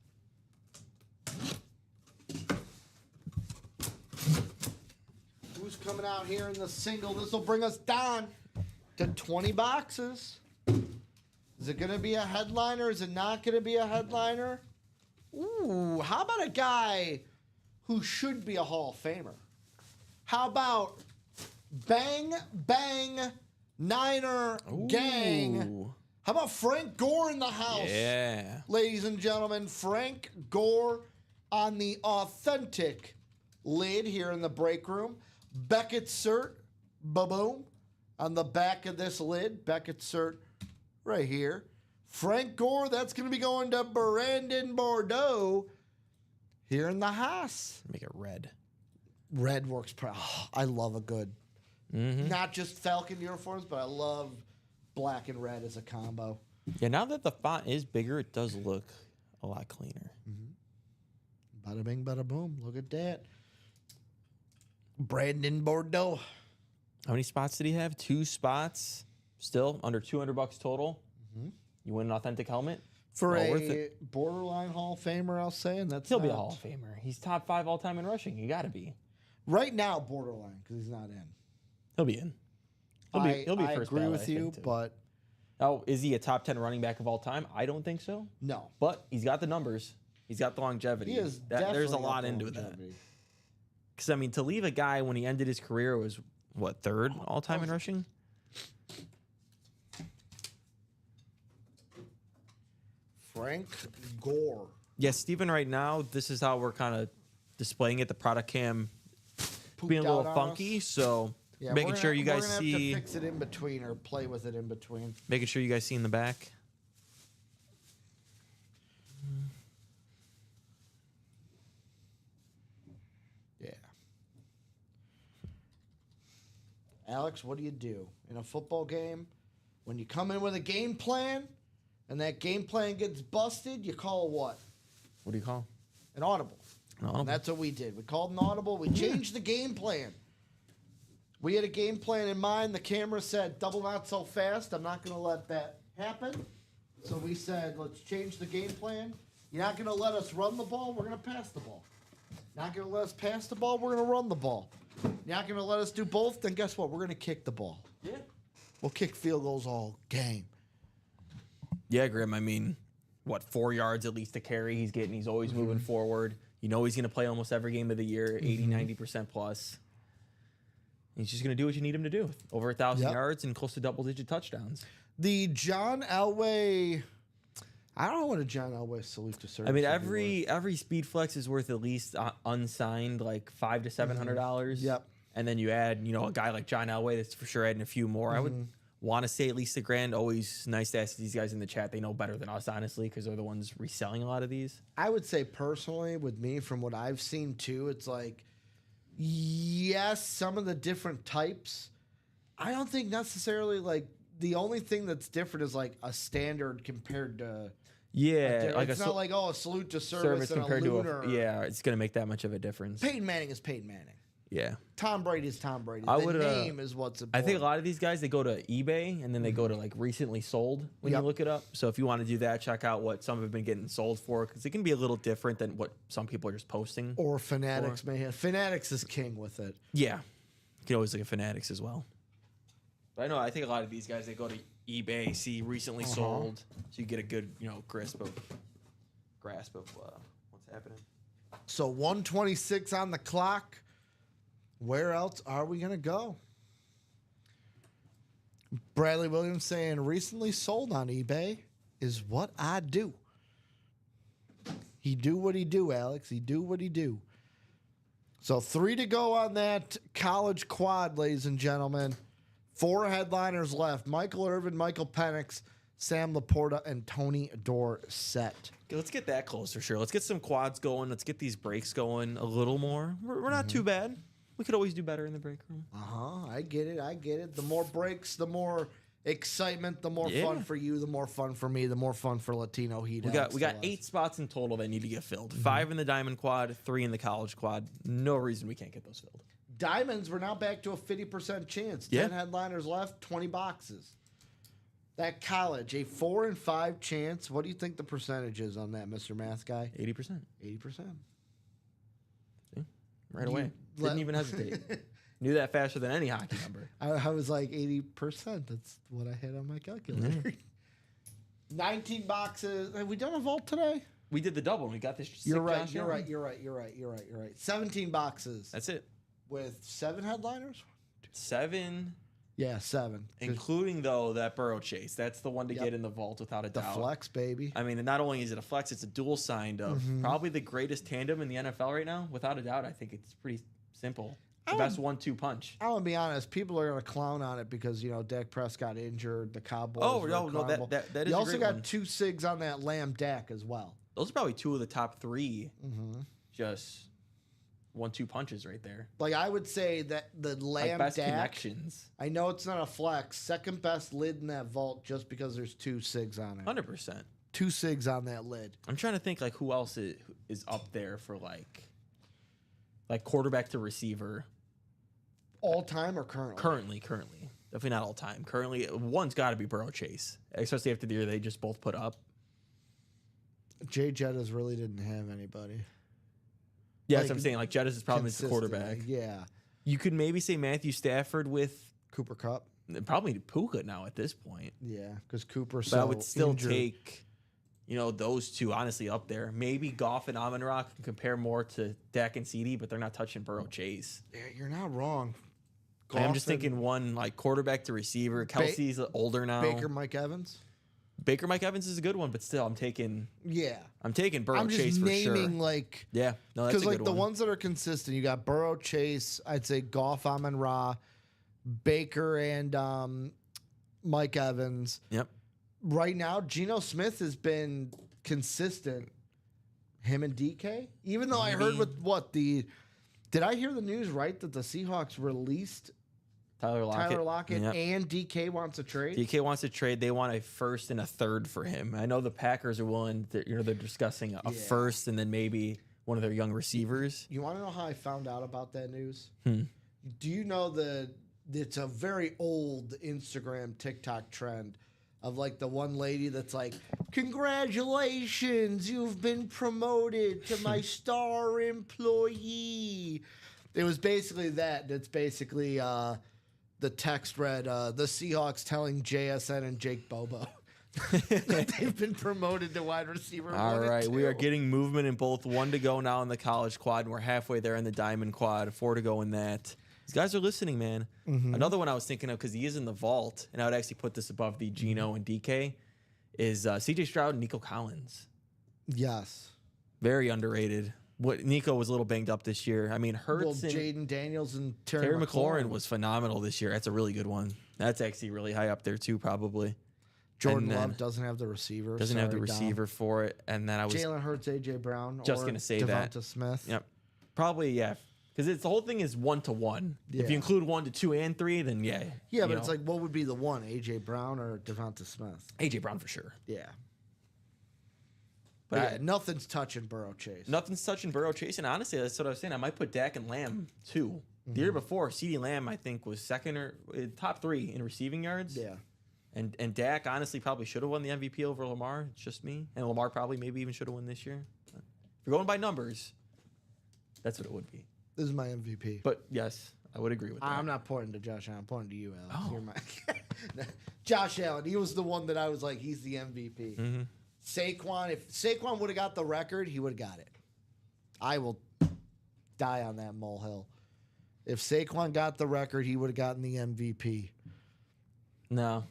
Who's coming out here in the single? This will bring us down to 20 boxes. Is it going to be a headliner? Is it not going to be a headliner? Ooh, how about a guy who should be a Hall of Famer? How about Bang Bang Niner Gang? Ooh. How about Frank Gore in the house? Yeah. Ladies and gentlemen, Frank Gore on the authentic lid here in the break room. Beckett Cert, ba-boom, on the back of this lid. Beckett Cert right here. Frank Gore, that's going to be going to Brandon Bordeaux here in the house. Make it red. Red works. I love a good, not just Falcon uniforms, but I love black and red as a combo. Yeah, now that the font is bigger, it does look a lot cleaner. Bada bing, bada boom. Look at that. Brandon Bordeaux. How many spots did he have? 2 spots. Still under $200 total. You win an authentic helmet. For Well worth a it. borderline Hall of Famer, I'll say, and that's He'll be a not- Hall of Famer. He's top 5 all time in rushing. You got to be. right now borderline because he's not in. He'll be in. He'll be I first agree ballot, with I think, you, too. but Oh, is he a top 10 running back of all time? I don't think so. no, But he's got the numbers. He's got the longevity. he is. There's a definitely lot got the into that. longevity. Because, I mean, to leave a guy when he ended his career was, what, 3rd all time in rushing? Frank Gore. Yes, Steven, right now, this is how we're kind of displaying it. The product cam Pooped being a out little on funky. us. So Yeah, making we're sure gonna- you guys we're gonna see, have to fix it in between or play with it in between. making sure you guys see in the back. Yeah. Alex, what do you do in a football game when you come in with a game plan and that game plan gets busted? You call what? What do you call? An audible. An audible. And that's what we did. We called an audible. We changed the game plan. We had a game plan in mind. The camera said, double not so fast. I'm not going to let that happen. So we said, let's change the game plan. You're not going to let us run the ball. We're going to pass the ball. Not going to let us pass the ball. We're going to run the ball. You're not going to let us do both. Then guess what? We're going to kick the ball. Yeah. We'll kick field goals all game. Yeah, Grim. I mean, what, 4 yards at least to carry he's getting. He's always moving forward. You know he's going to play almost every game of the year, 80, 90% plus. He's just going to do what you need him to do. Over 1,000 Yep. yards and close to double-digit touchdowns. The John Elway. I don't know what a John Elway salute to service. I mean, would be worth. every speed flex is worth at least unsigned like $500 to $700. Yep. And then you add, a guy like John Elway that's for sure adding a few more. I would want to say at least $1,000. Always nice to ask these guys in the chat. They know better than us, honestly, because they're the ones reselling a lot of these. I would say personally, with me, from what I've seen too, it's like, yes, some of the different types. I don't think necessarily like the only thing that's different is like a standard compared to. Yeah, like it's a not like a salute to service service and compared a lunar. to yeah, it's gonna make that much of a difference. Peyton Manning is Peyton Manning. Yeah. Tom Brady's Tom Brady. I The would, name is what's I important. think a lot of these guys, they go to eBay and then they go to like recently sold when Yep. you look it up. So if you want to do that, check out what some have been getting sold for because it can be a little different than what some people are just posting. Or Fanatics may have. Fanatics is king with it. Yeah. You can always look at Fanatics as well. But I think a lot of these guys, they go to eBay, see recently sold, so you get a good, grasp of what's happening. So 126 on the clock. Where else are we going to go? Bradley Williams saying recently sold on eBay is what I do. He do what he do, Alex. He do what he do. So 3 to go on that college quad, ladies and gentlemen. 4 headliners left. Michael Irvin, Michael Penix, Sam Laporta, and Tony Dorsett. Okay, let's get that close for sure. Let's get some quads going. Let's get these breaks going a little more. We're not too bad. We could always do better in the break room. I get it. I get it. The more breaks, the more excitement, the more Yeah. fun for you, the more fun for me, the more fun for Latino Heat. We got 8 spots in total that need to get filled. 5 in the Diamond Quad, 3 in the College Quad. No reason we can't get those filled. Diamonds, we're now back to a 50% chance. Yeah. 10 headliners left, 20 boxes. That college, a 4 and 5 chance. What do you think the percentage is on that, Mr. Math Guy? 80%. 80%. Right away. let- Didn't even hesitate. Knew that faster than any hockey number. I was like 80%. That's what I had on my calculator. 19 boxes. Have we done a vault today? We did the double. We got this. sick You're right. Josh You're Allen. right. You're right. You're right. You're right. You're right. 17 boxes That's it. with 7 headliners. 7, Yeah, 7. including though that Burrow chase. That's the one to Yep. get in the vault without a The doubt. flex, baby. I mean, not only is it a flex, it's a dual signed of probably the greatest tandem in the NFL right now, without a doubt. I think it's pretty simple. The best 1-2 punch. I'm gonna be honest. People are gonna clown on it because Dak Prescott injured. The Cowboys. Oh, were no, incredible. that is You a also great got one. 2 SIGs on that Lamb Dak as well. Those are probably 2 of the top 3. Just 1-2 punches right there. Like I would say that the Like Lamb best Dak. connections. I know it's not a flex. Second best lid in that vault just because there's 2 SIGs on it. 100%. 2 SIGs on that lid. I'm trying to think like who else is up there for like quarterback to receiver. All time or currently? Currently. Definitely not all time. Currently, one's got to be Burrow Chase, especially after the year they just both put up. Jay Jettas really didn't have anybody. Yeah, Like, that's what I'm saying. Like Jettis is probably the quarterback. Consistently, Yeah. You could maybe say Matthew Stafford with Cooper Kupp. probably Puka now at this point. Yeah, because Cooper's But so I would still injured. take, those two honestly up there. Maybe Goff and Amon-Ra can compare more to Dak and CD, but they're not touching Burrow Chase. Yeah, you're not wrong. I'm just Goff and thinking one like quarterback to receiver. Kelsey's older now. Baker, Mike Evans. Mike Evans is a good one, but still, I'm taking Yeah. Burrow I'm just Chase for naming sure. like Yeah, no, that's because a like good the one. ones that are consistent. You got Burrow, Chase. I'd say Goff, Amon-Ra, Baker, and Mike Evans. Yep. Right now, Geno Smith has been consistent. Him and DK. Even though I heard Maybe. with did I hear the news right that the Seahawks released Tyler Lockett. Yep. and DK wants a trade? DK wants to trade. They want a first and a third for him. I know the Packers are willing. They're discussing a first and then maybe one of their young receivers. You want to know how I found out about that news? Hmm. Do you know it's a very old Instagram TikTok trend of like the one lady that's like, congratulations, you've been promoted to my star employee. It was basically that. It's basically the text read, the Seahawks telling JSN and Jake Bobo that they've been promoted to wide receiver. All 1 and right, we are 2. getting movement in both. 1 to go now in the College Quad, and we're halfway there in the Diamond Quad. 4 to go in that. These guys are listening, man. Another one I was thinking of because he is in the vault, and I would actually put this above the Geno and DK, is CJ Stroud and Nico Collins. Yes. Very underrated. Nico was a little banged up this year. I mean, Hurts Well, and Jaden Daniels and Terry Terry McLaurin was phenomenal this year. That's a really good one. That's actually really high up there too, probably. Jordan And then Love doesn't have the receiver. Doesn't have the Sorry, Dom. receiver for it. And then I was Jalen Hurts, AJ Brown, just or gonna say that. Devonta Smith. Yep. Probably, yeah. Because the whole thing is 1-to-1. If Yeah. you include 1 to 2 and 3, then yeah. Yeah, but it's like, what would be the one? AJ Brown or Devonta Smith? AJ Brown for sure. Yeah. But yeah, nothing's touching Burrow Chase. nothing's touching Burrow Chase. And honestly, that's what I was saying. I might put Dak and Lamb too. The year before, CeeDee Lamb, I think, was second or top 3 in receiving yards. Yeah. And Dak honestly probably should have won the MVP over Lamar. It's just me. And Lamar probably maybe even should have won this year. But if you're going by numbers, that's what it would be. This is my MVP. But yes, I would agree with that. I'm not pointing to Josh Allen. I'm pointing to you, Alex. Oh. You're my Josh Allen. He was the one that I was like, he's the MVP. Mm-hmm. Saquon, if Saquon would have got the record, he would have got it. I will die on that molehill. If Saquon got the record, he would have gotten the MVP. No.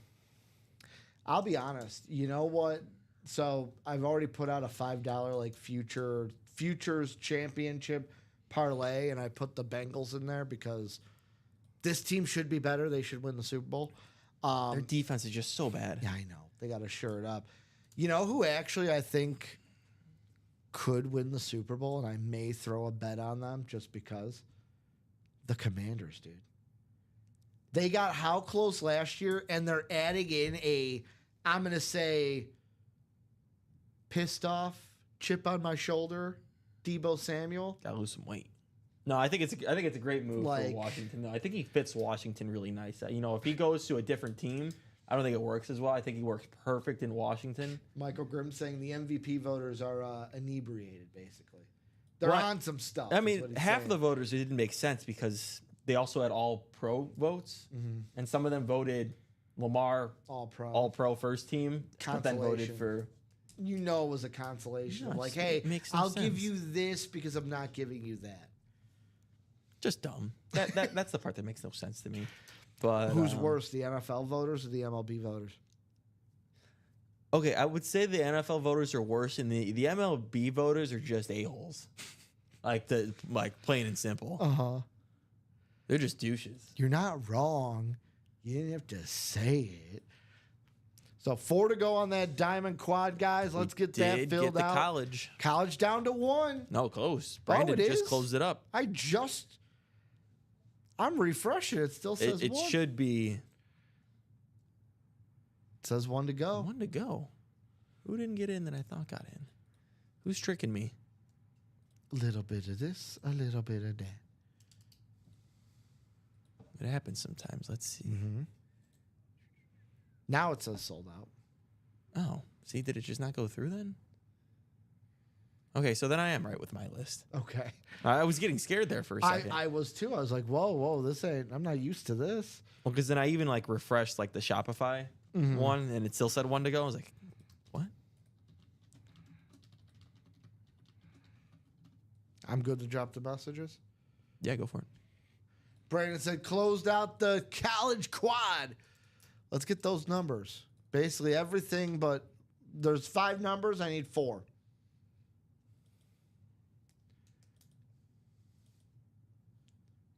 I'll be honest. You know what? So I've already put out a $5 like futures championship parlay, and I put the Bengals in there because this team should be better. They should win the Super Bowl. Their defense is just so bad. Yeah, I know. They got to shore it up. You know who actually I think could win the Super Bowl, and I may throw a bet on them just because? The Commanders, dude. They got how close last year, and they're adding in I'm going to say, pissed off, chip on my shoulder, Debo Samuel. Gotta lose some weight. No, I think it's a great move Like- for Washington. No, I think he fits Washington really nice. You know, if he goes to a different team, I don't think it works as well. I think he works perfect in Washington. Michael Grimm saying the MVP voters are inebriated, basically. They're Right. on some stuff. I is mean, what he's half saying. of the voters, it didn't make sense because they also had all pro votes, and some of them voted Lamar All pro. all pro first team, but then voted Consolation. for. You know it was a consolation. No, Of like, it's- hey, it makes no I'll give sense. you this because I'm not giving you that. Just dumb. That's the part that makes no sense to me. But Who's worse, the NFL voters or the MLB voters? Okay, I would say the NFL voters are worse, and the MLB voters are just a-holes. like plain and simple. Uh-huh. They're just douches. You're not wrong. You didn't have to say it. So 4 to go on that diamond quad, guys. Let's get that Did filled get the out. college. College down to 1. No, close. Brandon it just is? closed it up. I'm refreshing. It still says It 1. should be It says 1 to go. 1 to go. Who didn't get in that I thought got in? Who's tricking me? A little bit of this, a little bit of that. It happens sometimes. Let's see. Now it says sold out. Oh, see, did it just not go through then? Okay, so then I am right with my list. Okay. I was getting scared there for a second. I was too. I was like, whoa, this ain't, I'm not used to this. Well, because then I even refreshed the Shopify one, and it still said 1 to go. I was like, what? I'm good to drop the messages. Yeah, go for it. Brandon said closed out the college quad. Let's get those numbers. Basically everything, but there's 5 numbers. I need 4.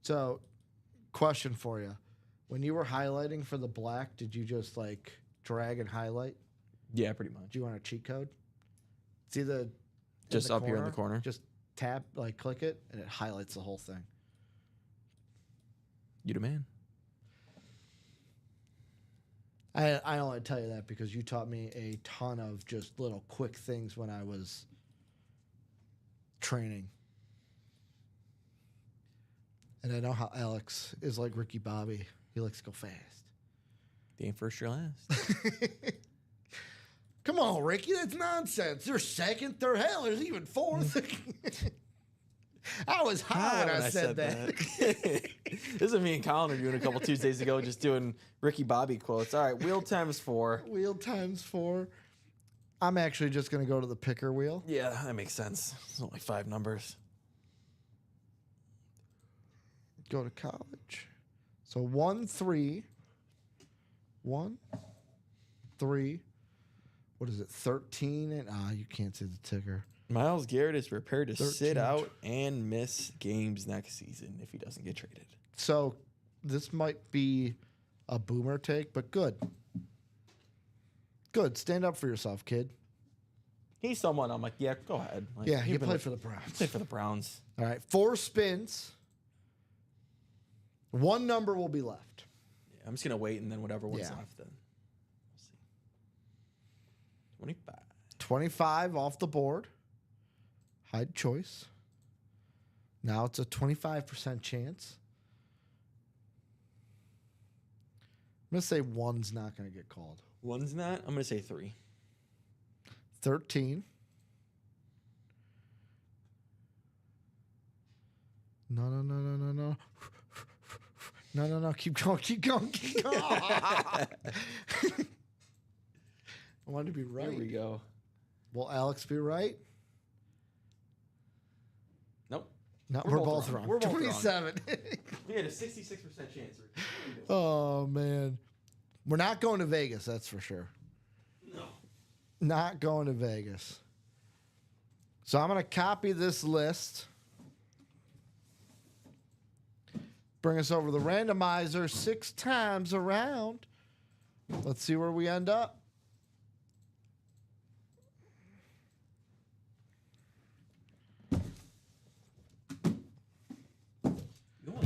So, question for you. When you were highlighting for the black, did you just drag and highlight? Yeah, pretty much. Do you want a cheat code? See the Just up here in the corner? Just tap, click it, and it highlights the whole thing. You the man. I only tell you that because you taught me a ton of just little quick things when I was training. And I know how Alex is like Ricky Bobby. He likes to go fast. They ain't first, you're last. Come on, Ricky, that's nonsense. They're second, third, hell, there's even fourth. I was high when I said that. This is me and Colin are doing a couple Tuesdays ago, just doing Ricky Bobby quotes. All right, wheel times 4. Wheel times 4. I'm actually just going to go to the picker wheel. Yeah, that makes sense. It's only 5 numbers. Go to college. So 1, 3. 1, 3. What is it? 13 and you can't see the ticker. Myles Garrett is prepared to 13. sit out and miss games next season if he doesn't get traded. So this might be a boomer take, but good. Good. Stand up for yourself, kid. He's someone I'm like, yeah, go ahead. Yeah, he you've been played for the Browns. Played for the Browns. All right, 4 spins. 1 number will be left. Yeah, I'm just gonna wait and then whatever one's Yeah. left, then we'll see. 25. 25 off the board. Hide choice. Now it's a 25% chance. going to say 1's not going to get called. 1's not. I'm gonna say 3. 13. No. No. Keep going. I wanted to be right. There we go. Will Alex be right? Nope. No, We're we're both both wrong. wrong. We're both wrong. 27. We had a 66% chance. Oh, man. We're not going to Vegas, that's for sure. No. Not going to Vegas. So I'm going to copy this list. Bring us over the randomizer 6 times around. Let's see where we end up.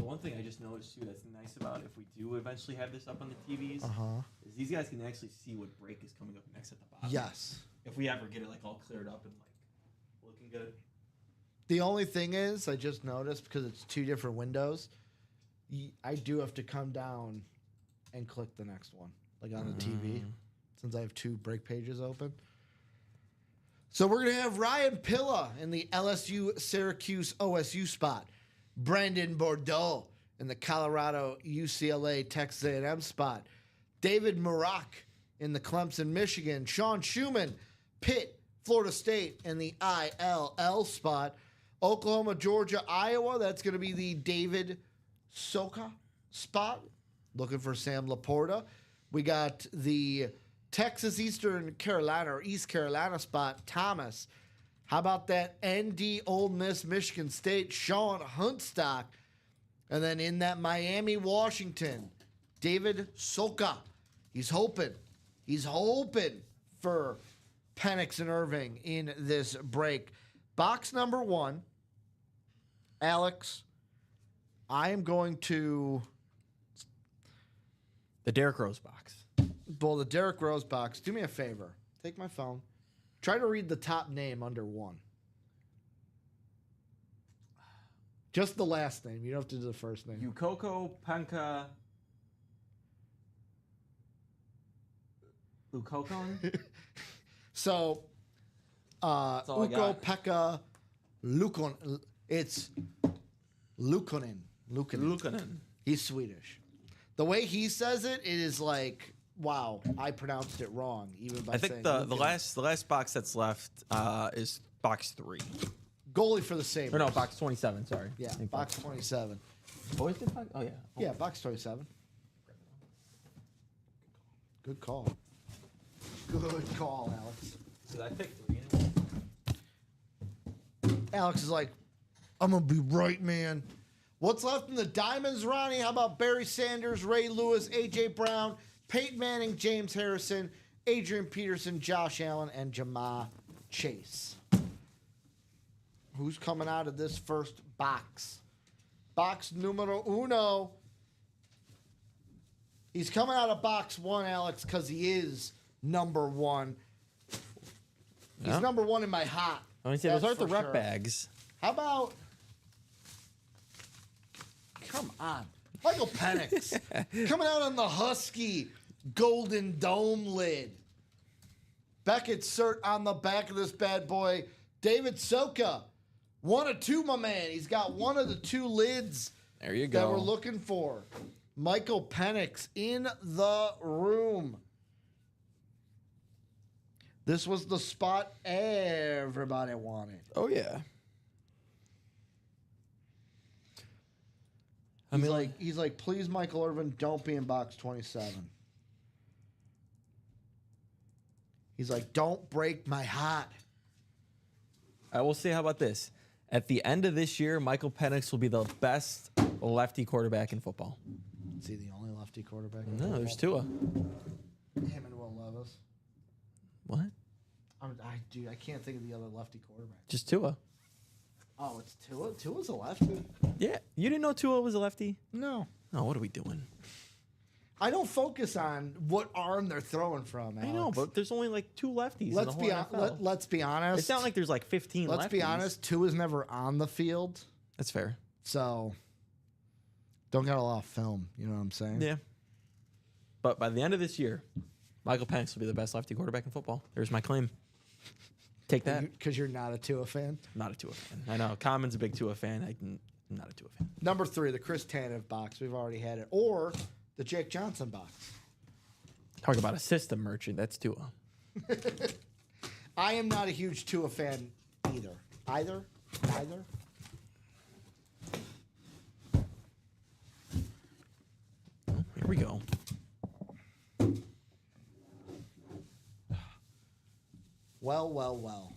One thing I just noticed too that's nice about if we do eventually have this up on the TVs is these guys can actually see what break is coming up next at the bottom. Yes. If we ever get it like all cleared up and like looking good. The only thing is, I just noticed because it's 2 different windows, I do have to come down and click the next one, like on the TV, since I have 2 break pages open. So we're going to have Ryan Pilla in the LSU Syracuse OSU spot. Brandon Bordeaux in the Colorado UCLA Texas A&M spot. David Murak in the Clemson Michigan. Sean Schumann, Pitt, Florida State in the ILL spot. Oklahoma, Georgia, Iowa. That's going to be the David Soka spot. Looking for Sam Laporta. We got the Texas Eastern Carolina or East Carolina spot. Thomas. How about that ND Ole Miss Michigan State, Sean Huntstock. And then in that Miami, Washington, David Soka. He's hoping for Penix and Irving in this break. Box number 1, Alex, I am going to... The Derrick Rose box. Well, the Derrick Rose box. Do me a favor. Take my phone. Try to read the top name under 1. Just the last name. You don't have to do the first name. Ukoko Panka Lukokon? So, all I Uko got. Pekka Lukon. It's Lukonen. Lukanen. He's Swedish. The way he says it, it is like, wow, I pronounced it wrong. Even by I think saying the Lukonen. last box that's left is box 3. Goalie for the Sabres. Or no, box 27, sorry. Yeah, I think box 27. Oh, is it box? Oh, yeah. Oh. Yeah, box 27. Good call. Good call, Alex. Did I pick 3? Alex is like, I'm going to be right, man. What's left in the Diamonds, Ronnie? How about Barry Sanders, Ray Lewis, A.J. Brown, Peyton Manning, James Harrison, Adrian Peterson, Josh Allen, and Jamar Chase? Who's coming out of this first box? Box numero 1. He's coming out of box 1, Alex, because he is number 1. He's Yeah. number 1 in my hot. Let me see. Those That's aren't the for rep sure. bags. How about... Come on. Michael Penix. Coming out on the Husky Golden Dome lid. Beckett cert on the back of this bad boy. David Soka. 1 of 2, my man. He's got 1 of the 2 lids There you that go. we're looking for. Michael Penix in the room. This was the spot everybody wanted. Oh, yeah. He's like, please, Michael Irvin, don't be in box 27. He's like, don't break my heart. I will say, how about this? At the end of this year, Michael Penix will be the best lefty quarterback in football. Is he the only lefty quarterback? No, there's Tua. Him and Will Levis. What? Dude, I can't think of the other lefty quarterback. Just Tua. Oh, it's Tua? Tua's a lefty? Yeah. You didn't know Tua was a lefty? No. No, what are we doing? I don't focus on what arm they're throwing from, Alex. I know, but there's only like 2 lefties let's in the whole NFL. let's be honest. It's not like there's like 15 Let's be lefties. honest, Tua's never on the field, That's fair. so don't got a lot of film. You know what I'm saying? Yeah. But by the end of this year, Michael Penix will be the best lefty quarterback in football. There's my claim. Take that. Because you're not a Tua fan. I'm not a Tua fan. I know. Common's a big Tua fan. I'm not a Tua fan. Number 3, the Chris Tanev box. We've already had it. Or the Jake Johnson box. Talk about a system merchant. That's Tua. I am not a huge Tua fan either. Either? Here we go. Well,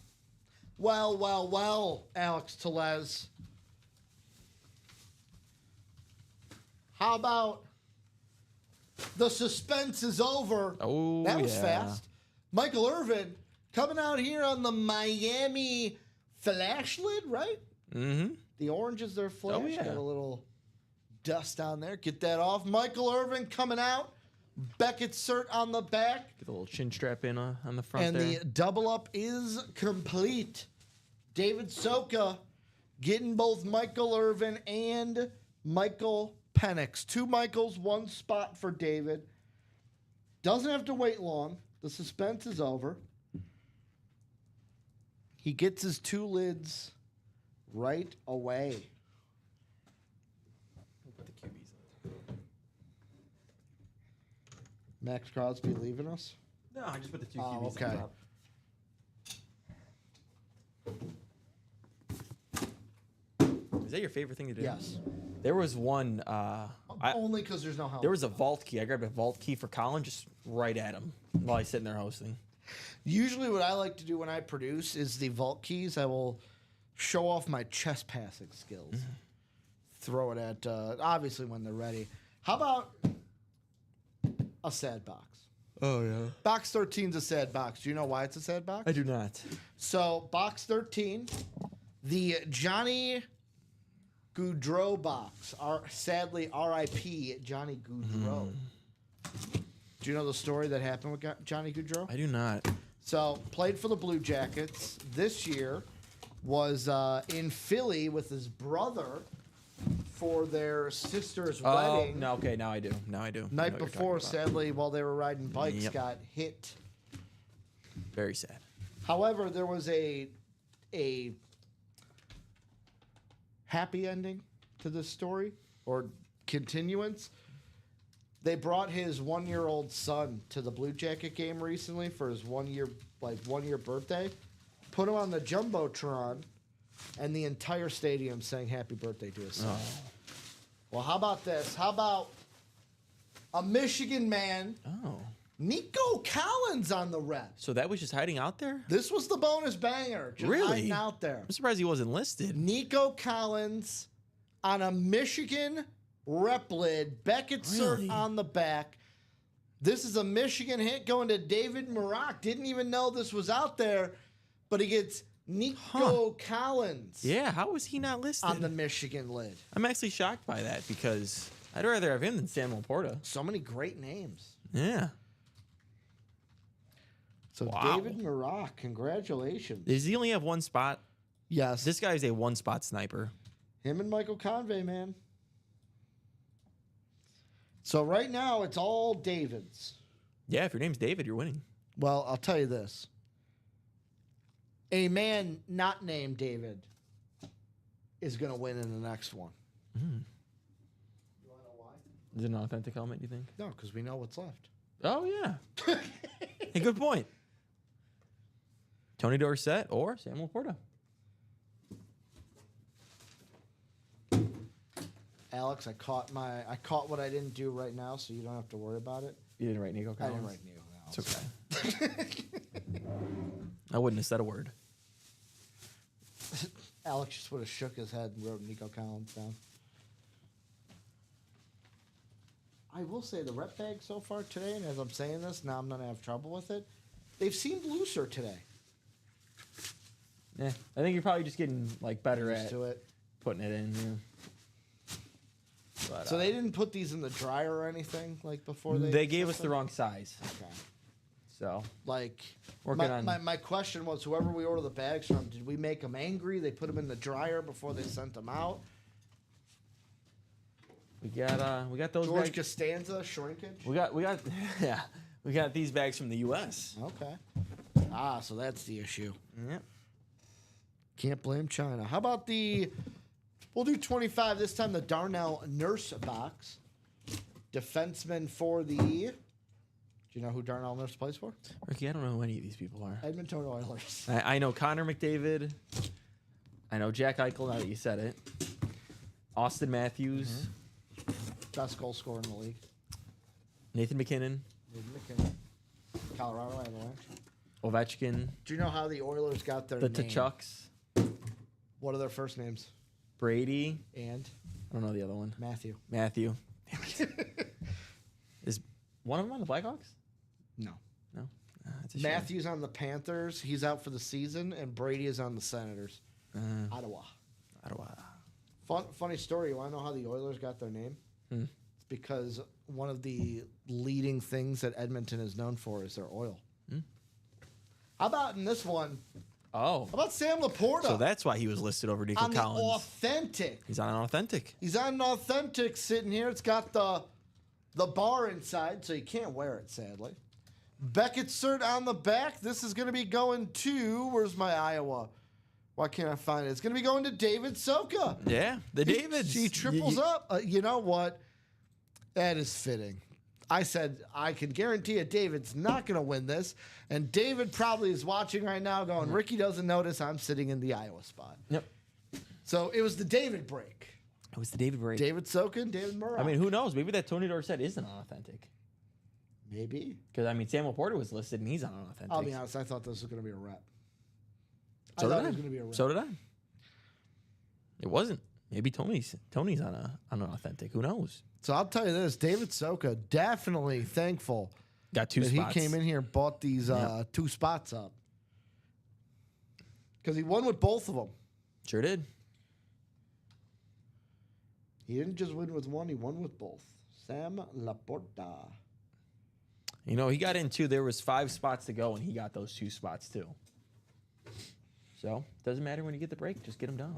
Alex Tellez. How about the suspense is over? Oh, that was yeah. fast. Michael Irvin coming out here on the Miami flash lid, right? Mm-hmm. The orange is their flash. Oh, yeah. Got a little dust on there. Get that off. Michael Irvin coming out. Beckett cert on the back. Get the little chin strap in on the front And there. the double up is complete. David Soka getting both Michael Irvin and Michael Penix. 2 Michaels, 1 spot for David. Doesn't have to wait long. The suspense is over. He gets his 2 lids right away. Put the QBs on. Max Crosby leaving us? No, I just put the 2 Oh, QBs okay. on top. Is that your favorite thing to do? Yes. There was one. Only because there's no help. There was a vault key. I grabbed a vault key for Colin, just right at him while he's sitting there hosting. Usually what I like to do when I produce is the vault keys. I will show off my chest passing skills. Throw it at, obviously, when they're ready. How about a sad box? Oh yeah. Box 13 is a sad box. Do you know why it's a sad box? I do not. So, box 13, the Johnny Gaudreau box. Sadly, R.I.P. Johnny Gaudreau. Do you know the story that happened with Johnny Gaudreau? I do not. So, played for the Blue Jackets this year, was in Philly with his brother for their sister's wedding. No, okay, now I do. Now I do. I know Night what you're before, talking about. sadly, while they were riding bikes, Yep. got hit. Very sad. However, there was a happy ending to this story, or continuance. They brought his 1-year-old son to the Blue Jacket game recently for his 1 year birthday. Put him on the Jumbotron, and the entire stadium sang happy birthday to his son. Well, how about this? How about a Michigan man, Oh. Nico Collins, on the rep? So that was just hiding out there? This was the bonus banger. Just Really? hiding out there. I'm surprised he wasn't listed. Nico Collins on a Michigan rep lid. Beckett Really? cert on the back. This is a Michigan hit going to David Maroc. Didn't even know this was out there, but he gets Nico Collins Yeah, how was he not listed? on the Michigan lid. I'm actually shocked by that because I'd rather have him than Samuel Porta. So many great names. Yeah. So Wow. David Maroc, congratulations. Does he only have one spot? Yes. This guy's a one-spot sniper. Him and Michael Convey, man. So right now it's all Davids. Yeah, if your name's David, you're winning. Well, I'll tell you this. A man not named David is going to win in the next one. You want to know why? Is it an authentic helmet, do you think? No, because we know what's left. Oh, yeah. Hey, good point. Tony Dorsett or Samuel Porta. Alex, I caught what I didn't do right now, so you don't have to worry about it. You didn't write Nico I Collins? didn't write Neil. It's okay. I wouldn't have said a word. Alex just would have shook his head and wrote Nico Collins down. I will say the rep bag so far today, and as I'm saying this, now I'm going to have trouble with it. They've seemed looser today. Yeah, I think you're probably just getting like better Used at to it. putting it in. Yeah. But, So they didn't put these in the dryer or anything like before they. they gave us the wrong size. Okay. So Like Working on- my question was, whoever we order the bags from, did we make them angry? They put them in the dryer before they sent them out. We got those George bags. Costanza, shrinkage. We got yeah. We got these bags from the U.S. Okay. So that's the issue. Yeah. Can't blame China. How about we'll do 25 this time, the Darnell Nurse box. Defenseman for do you know who Darnell Nurse plays for? Ricky, I don't know who any of these people are. Edmonton Oilers. I know Connor McDavid. I know Jack Eichel, now that you said it. Austin Matthews. Best goal scorer in the league. Nathan McKinnon. Colorado Avalanche. Ovechkin. Do you know how the Oilers got their The name? Tchucks. What are their first names? Brady. And I don't know the other one. Matthew. Matthew. Is one of them on the Blackhawks? No. No. That's a shame. Matthew's on the Panthers. He's out for the season, and Brady is on the Senators. Ottawa. Funny story. You want to know how the Oilers got their name? It's because one of the leading things that Edmonton is known for is their oil. How about in this one? Oh. How about Sam Laporta? So that's why he was listed over Nico on the Collins. authentic. He's on an authentic. He's on an authentic sitting here. It's got the bar inside, so you can't wear it, sadly. Beckett cert on the back. This is going to be going to, where's my Iowa? Why can't I find it? It's going to be going to David Soka. Yeah, the Davids. He triples up. You know what? That is fitting. I said, I can guarantee you David's not going to win this. And David probably is watching right now going, Ricky doesn't notice I'm sitting in the Iowa spot. Yep. So it was the David break. It was the David break. David Soka and David Murray. I mean, who knows? Maybe that Tony Dorsett isn't authentic. Maybe. Because, I mean, Sam Laporta was listed, and he's on authentic. I'll be honest, I thought this was going to be a rep. So did I thought I. it was going to be a rep. So did I. It wasn't. Maybe Tony's on an authentic. Who knows? So I'll tell you this, David Soka, definitely thankful Got two that spots. he came in here and bought these two spots up. Because he won with both of them. Sure did. He didn't just win with one, he won with both. Sam Laporta. You know, he got in two. There was 5 spots to go, and he got those 2 spots too. So, doesn't matter when you get the break. Just get them done.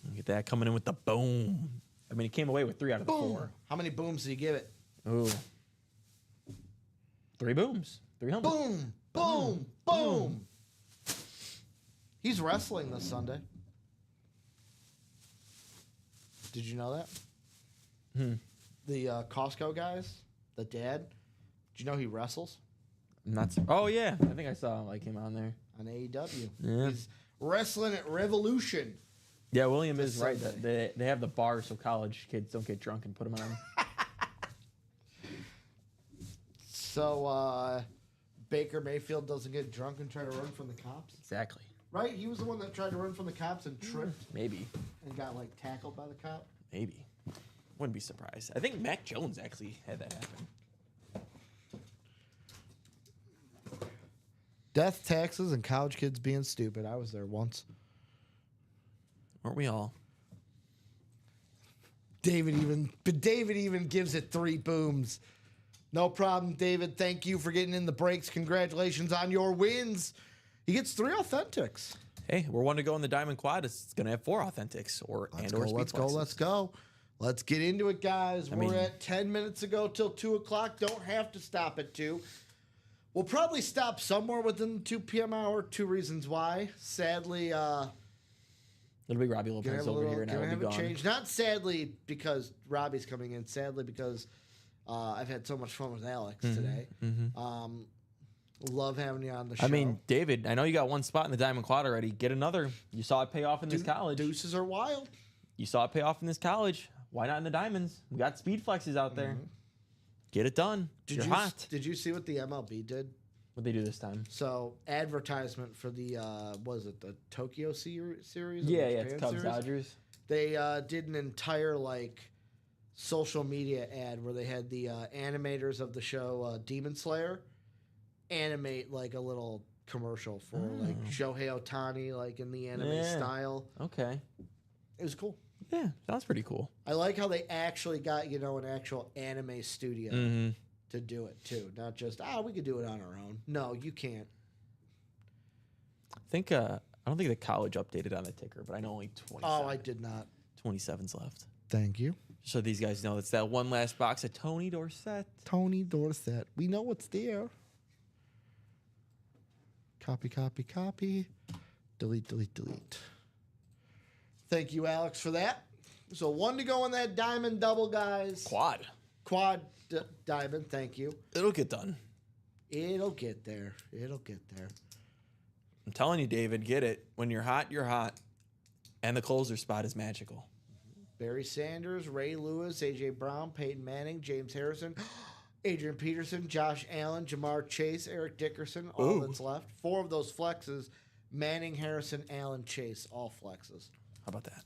Look at that coming in with the boom. I mean, he came away with 3 out of the 4. How many booms did he give it? Ooh. 3 booms. 3 homers. Boom, boom, boom. He's wrestling this Sunday. Did you know that? The Costco guys, the dad, did you know he wrestles Oh, yeah. I think I saw him on there. on AEW? Yeah. He's wrestling at Revolution. Yeah, William is This right. Sunday. They have the bar so college kids don't get drunk and put them on. So Baker Mayfield doesn't get drunk and try to run from the cops. Exactly. Right? He was the one that tried to run from the cops and tripped Maybe. and got tackled by the cop. Maybe. Wouldn't be surprised. I think Mac Jones actually had that happen. Death, taxes, and college kids being stupid. I was there once. Weren't we all? David even gives it 3 booms. No problem, David. Thank you for getting in the breaks. Congratulations on your wins. He gets 3 authentics. Hey, we're one to go in the Diamond Quad. It's going to have 4 authentics Let's go. Let's get into it, guys. We're at 10 minutes ago till 2 o'clock. Don't have to stop at 2. We'll probably stop somewhere within the 2 p.m. hour. 2 reasons why. Sadly, It'll be Robbie Lopez over here, and I will be have a gone. change. Not sadly because Robbie's coming in. Sadly because I've had so much fun with Alex today. Love having you on the show. I mean, David, I know you got 1 spot in the Diamond Quad already. Get another. You saw it pay off in this college. Deuces are wild. You saw it pay off in this college. Why not in the Diamonds? We got speed flexes out there. Get it done. You're hot. Did you see what the MLB did? What'd they do this time? So advertisement for the the Tokyo series? Or the Yeah, it's Japan Cubs series? Dodgers. They did an entire social media ad where they had the animators of the show Demon Slayer animate a little commercial for Shohei Ohtani in the anime style. Okay. It was cool. Yeah, sounds pretty cool. I like how they actually got an actual anime studio to do it too, not just we could do it on our own. No, you can't. I think I don't think the college updated on the ticker, but I know only 27, Oh, I did not. 27's left. Thank you. So these guys know it's that one last box of Tony Dorsett. Tony Dorsett. We know what's there. Copy, copy, copy. Delete, delete, delete. Thank you, Alex, for that. So 1 to go on that diamond double, guys. Quad. Quad diamond. Thank you. It'll get done. It'll get there. It'll get there. I'm telling you, David, get it. When you're hot, you're hot. And the closer spot is magical. Barry Sanders, Ray Lewis, A.J. Brown, Peyton Manning, James Harrison, Adrian Peterson, Josh Allen, Jamar Chase, Eric Dickerson, all that's left. 4 of those flexes, Manning, Harrison, Allen, Chase, all flexes. How about that?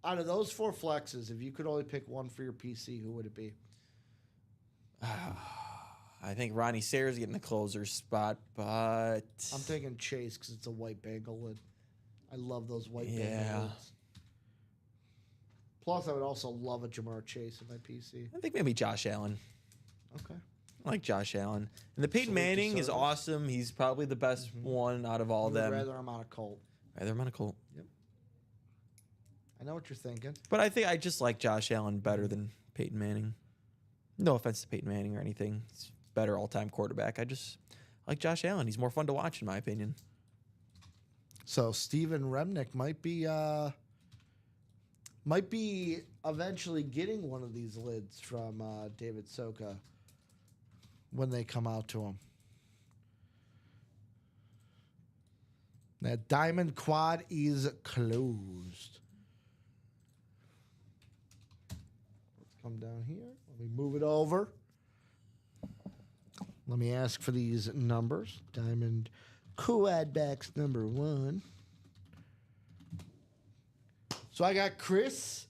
Out of those 4 flexes, if you could only pick one for your PC, who would it be? I think Ronnie Sayers getting the closer spot, but I'm thinking Chase because it's a white Bengal lid. I love those white Bengal Yeah. lids. Plus, I would also love a Jamar Chase in my PC. I think maybe Josh Allen. Okay. I like Josh Allen. And the Peyton Salute to Manning is service. awesome. He's probably the best one out of all of Would them. rather I'm on a Colt. Rather I'm on a Colt. I know what you're thinking. But I think I just like Josh Allen better than Peyton Manning. No offense to Peyton Manning or anything. He's a better all-time quarterback. I just like Josh Allen. He's more fun to watch, in my opinion. So Steven Remnick might be eventually getting one of these lids from David Soka when they come out to him. That diamond quad is closed. Let's come down here. Let me move it over. Let me ask for these numbers. Diamond quad backs number 1. So I got Chris,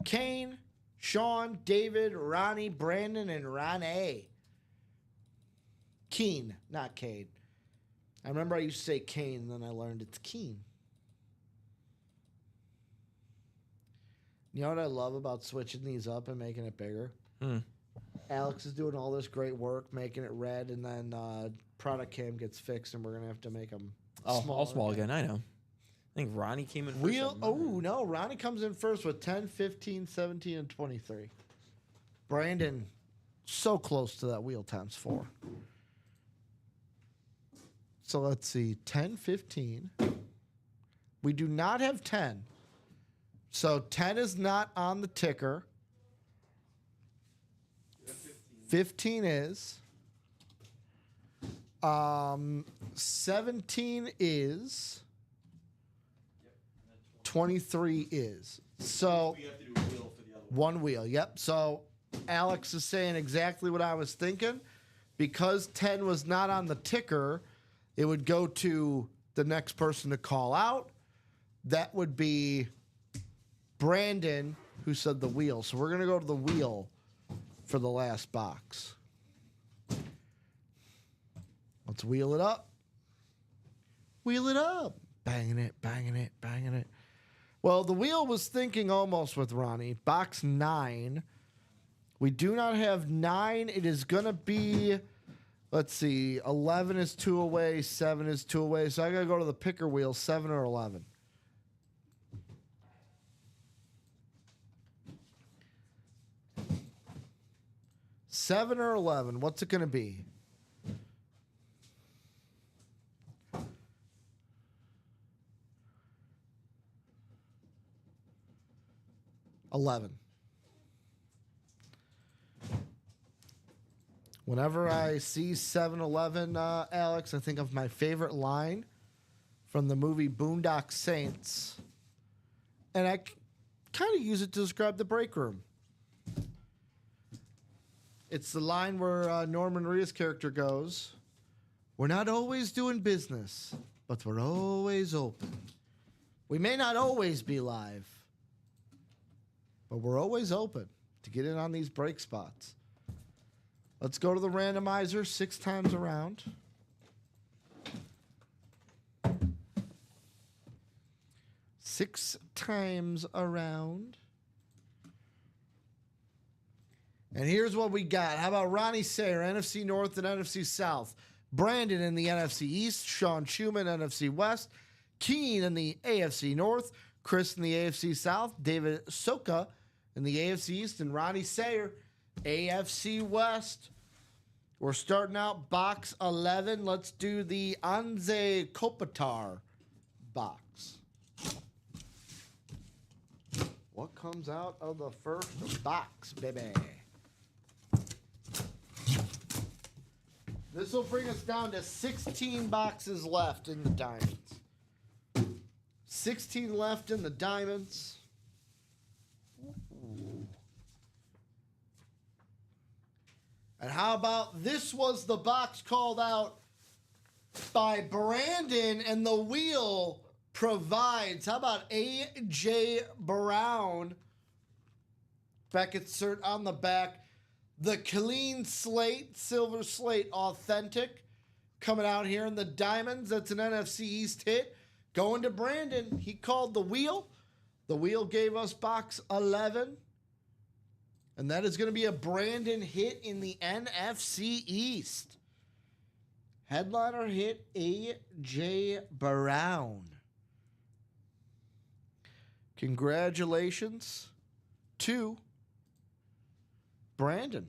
Kane, Sean, David, Ronnie, Brandon, and Ronnie. Keen, not Kane. I remember I used to say Kane, and then I learned it's Keen. You know what I love about switching these up and making it bigger? Alex is doing all this great work, making it red, and then product cam gets fixed, and we're going to have to make them All small again. I know. I think Ronnie came in first. No, Ronnie comes in first with 10, 15, 17, and 23. Brandon, so close to that wheel times 4. So let's see, 10, 15. We do not have 10. So 10 is not on the ticker. 15 is. 17 is. 23 is. So one wheel. Yep. So Alex is saying exactly what I was thinking. Because 10 was not on the ticker, it would go to the next person to call out. That would be Brandon, who said the wheel. So we're going to go to the wheel for the last box. Let's wheel it up. Wheel it up. Banging it, banging it, banging it. Well, the wheel was thinking almost with Ronnie. Box 9. We do not have 9. It is going to be, let's see, 11 is 2 away, 7 is 2 away. So I got to go to the picker wheel, 7 or 11. Seven or 11. What's it going to be? $11. Whenever I see 7-Eleven, Alex, I think of my favorite line from the movie Boondock Saints. And I kind of use it to describe the break room. It's the line where Norman Reedus' character goes, "We're not always doing business, but we're always open. We may not always be live, but we're always open to get in on these break spots." Let's go to the randomizer 6 times around. Six times around. And here's what we got. How about Ronnie Sayer, NFC North and NFC South? Brandon in the NFC East, Sean Schumann, NFC West, Keen in the AFC North, Chris in the AFC South, David Soka in the AFC East, and Ronnie Sayer, AFC West. We're starting out box 11. Let's do the Anze Kopitar box. What comes out of the first box, baby? This will bring us down to 16 boxes left in the diamonds. 16 left in the diamonds. Ooh. And how about this was the box called out by Brandon, and the wheel provides. How about A.J. Brown? Beckett cert on the back. The clean slate, silver slate, authentic. Coming out here in the diamonds. That's an NFC East hit. Going to Brandon. He called the wheel. The wheel gave us box 11. And that is going to be a Brandon hit in the NFC East. Headliner hit A.J. Brown. Congratulations to Brandon.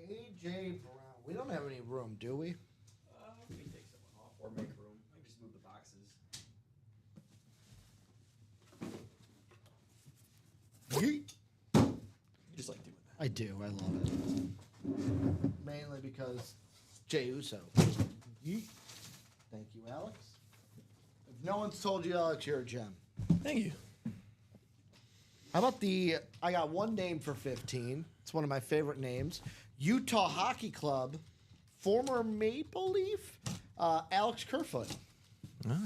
A.J. Brown. We don't have any room, do we? We can take someone off or make room. I can just move the boxes. Yeet. You just like doing that. I do. I love it. Mainly because Jey Uso. Yeet. Thank you, Alex. If no one's told you, Alex, you're a gem. Thank you. How about I got one name for 15. It's one of my favorite names. Utah Hockey Club, former Maple Leaf, Alex Kerfoot. Oh.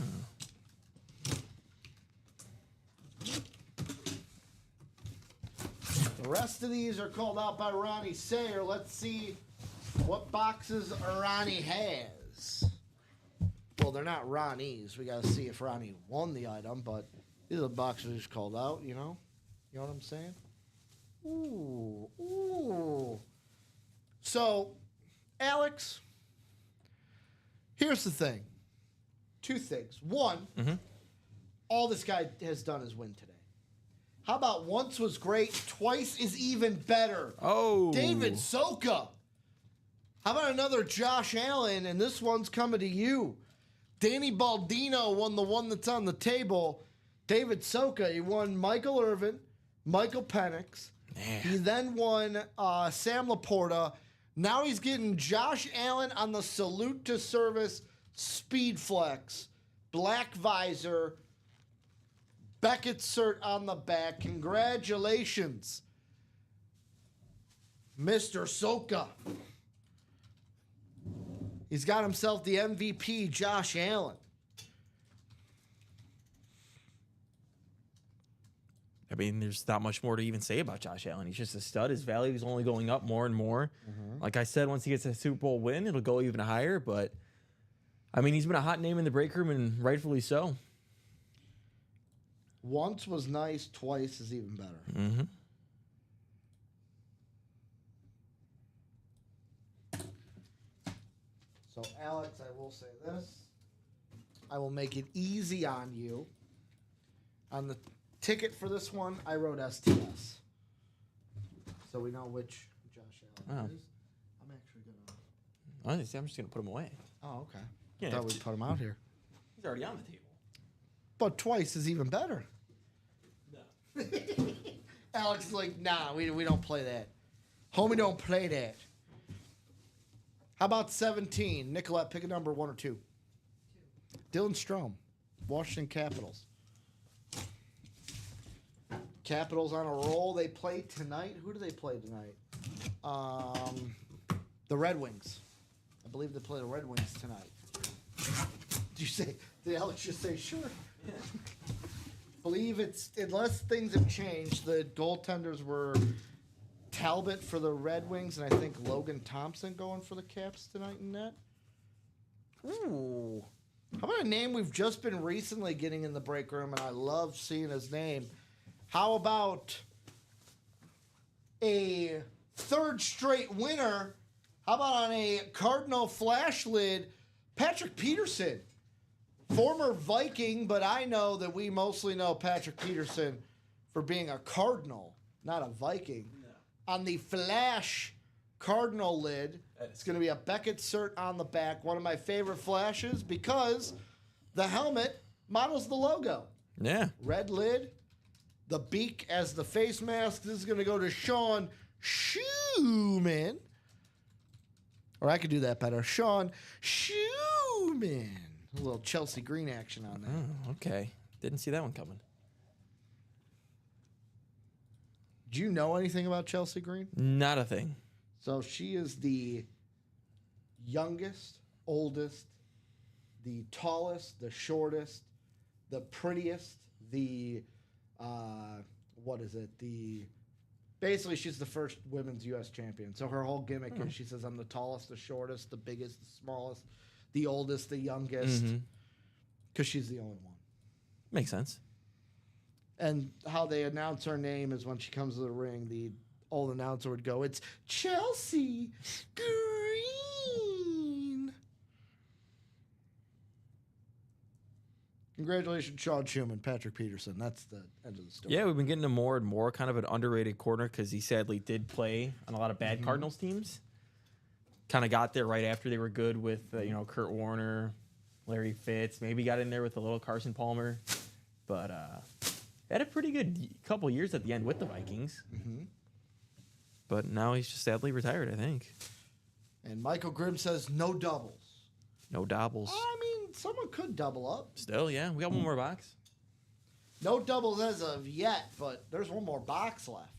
The rest of these are called out by Ronnie Sayer. Let's see what boxes Ronnie has. Well, they're not Ronnie's. We got to see if Ronnie won the item, but these are the boxes he's called out, you know? You know what I'm saying? Ooh, ooh. So, Alex, here's the thing. Two things. One, all this guy has done is win today. How about once was great, twice is even better? Oh. David Soka. How about another Josh Allen, and this one's coming to you. Danny Baldino won the one that's on the table. David Soka, he won Michael Irvin, Michael Penix. Man. He then won Sam Laporta. Now he's getting Josh Allen on the Salute to Service Speed Flex. Black visor. Beckett cert on the back. Congratulations, Mr. Soka. He's got himself the MVP, Josh Allen. I mean, there's not much more to even say about Josh Allen. He's just a stud. His value is only going up more and more. Like I said, once he gets a Super Bowl win, it'll go even higher. But, I mean, he's been a hot name in the break room, and rightfully so. Once was nice, twice is even better. Mm-hmm. So, Alex, I will say this. I will make it easy on you. On the ticket for this one, I wrote STS. So we know which Josh Allen Oh. is. I'm actually going to... I'm just going to put him away. Oh, okay. Yeah, Thought we'd put him out here. He's already on the table. But twice is even better. No. Alex is like, nah, we don't play that. Homie don't play that. How about 17? Nicolette, pick a number, 1 or 2. Dylan Strom, Washington Capitals. Capitals on a roll. They play tonight. Who do they play tonight? The Red Wings. I believe they play the Red Wings tonight. Did Alex just say sure? Yeah. Believe it's, unless things have changed, the goaltenders were Talbot for the Red Wings and I think Logan Thompson going for the Caps tonight in net. Ooh. How about a name we've just been recently getting in the break room, and I love seeing his name? How about a third straight winner? How about on a Cardinal flash lid, Patrick Peterson, former Viking, but I know that we mostly know Patrick Peterson for being a Cardinal, not a Viking. No. On the flash Cardinal lid, it's going to be a Beckett cert on the back. One of my favorite flashes because the helmet models the logo. Yeah. Red lid, the beak as the face mask. This is going to go to Sean Schumann. Or I could do that better. Sean Schumann. A little Chelsea Green action on that. Oh, okay. Didn't see that one coming. Do you know anything about Chelsea Green? Not a thing. So she is the youngest, oldest, the tallest, the shortest, the prettiest, the basically she's the first women's U.S. champion. So her whole gimmick is she says I'm the tallest, the shortest, the biggest, the smallest, the oldest, the youngest, because she's the only one. Makes sense. And how they announce her name is when she comes to the ring, the old announcer would go, "It's Chelsea Green." Congratulations, Sean Schumann, Patrick Peterson. That's the end of the story. Yeah, we've been getting him more and more kind of an underrated corner because he sadly did play on a lot of bad Cardinals teams. Kind of got there right after they were good with, Kurt Warner, Larry Fitz. Maybe got in there with a little Carson Palmer. But had a pretty good couple years at the end with the Vikings. But now he's just sadly retired, I think. And Michael Grimm says no doubles. No doubles. I mean, someone could double up. Still, yeah. We got one more box. No doubles as of yet, but there's one more box left.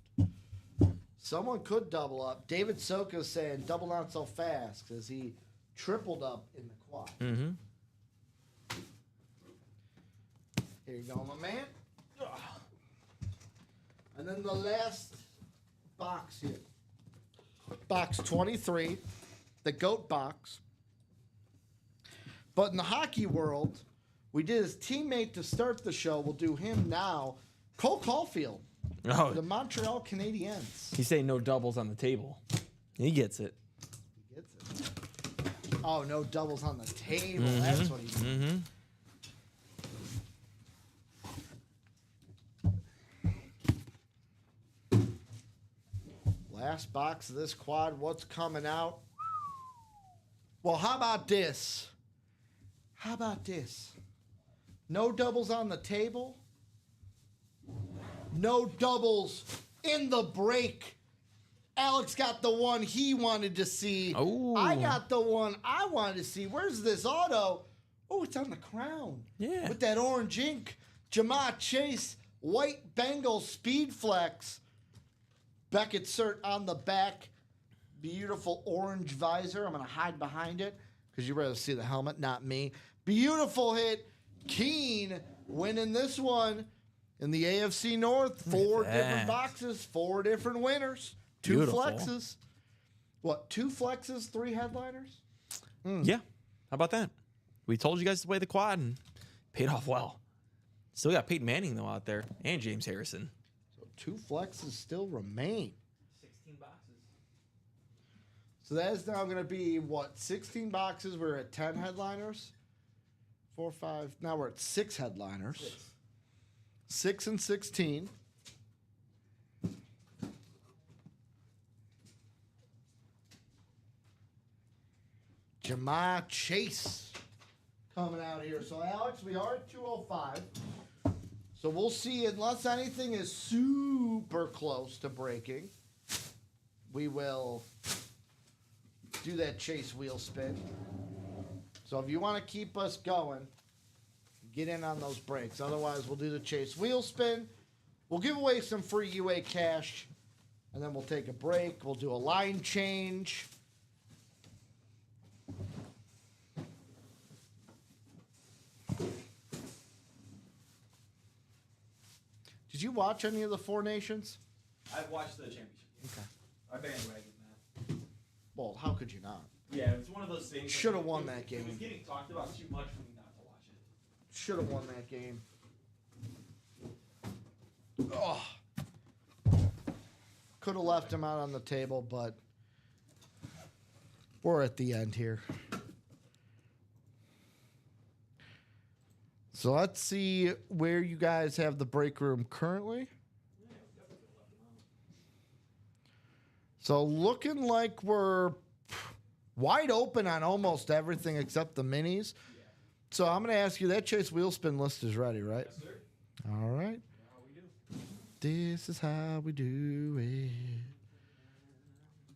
Someone could double up. David Soka's saying double not so fast because he tripled up in the quad. Here you go, my man. And then the last box here. Box 23, the GOAT box. But in the hockey world, we did his teammate to start the show. We'll do him now. Cole Caulfield, the Montreal Canadiens. He's saying no doubles on the table. He gets it. He gets it. Oh, no doubles on the table. That's what he means. Last box of this quad. What's coming out? Well, how about this? How about this? No doubles on the table. No doubles in the break. Alex got the one he wanted to see. Oh. I got the one I wanted to see. Where's this auto? Oh, it's on the crown. Yeah. With that orange ink. Jamar Chase, white Bengal Speed Flex. Beckett cert on the back. Beautiful orange visor. I'm going to hide behind it because you'd rather see the helmet, not me. Beautiful hit. Keene winning this one in the AFC North. 4 different boxes, 4 different winners. 2 Beautiful. flexes. What, 2 flexes, 3 headliners? Yeah. How about that? We told you guys to play the quad and paid off well. Still got Peyton Manning, though, out there, and James Harrison. So 2 flexes still remain. 16 boxes. So that is now going to be, 16 boxes? We're at 10 headliners. 4, 5. Now we're at 6 headliners. 6 and 16. Jamar Chase coming out here. So, Alex, we are at 205. So we'll see, unless anything is super close to breaking, we will do that Chase wheel spin. So if you want to keep us going, get in on those breaks. Otherwise, we'll do the Chase wheel spin. We'll give away some free UA cash, and then we'll take a break. We'll do a line change. Did you watch any of the Four Nations? I've watched the championship. Okay. I bandwagon that. Well, how could you not? Yeah, it's one of those things. Should have won that game. It was getting talked about too much for me not to watch it. Should have won that game. Oh. Could have left him out on the table, but we're at the end here. So let's see where you guys have the break room currently. So looking like we're wide open on almost everything except the minis. So I'm going to ask you, that Chase wheel spin list is ready, right? Yes, sir. All right. How we do. This is how we do it.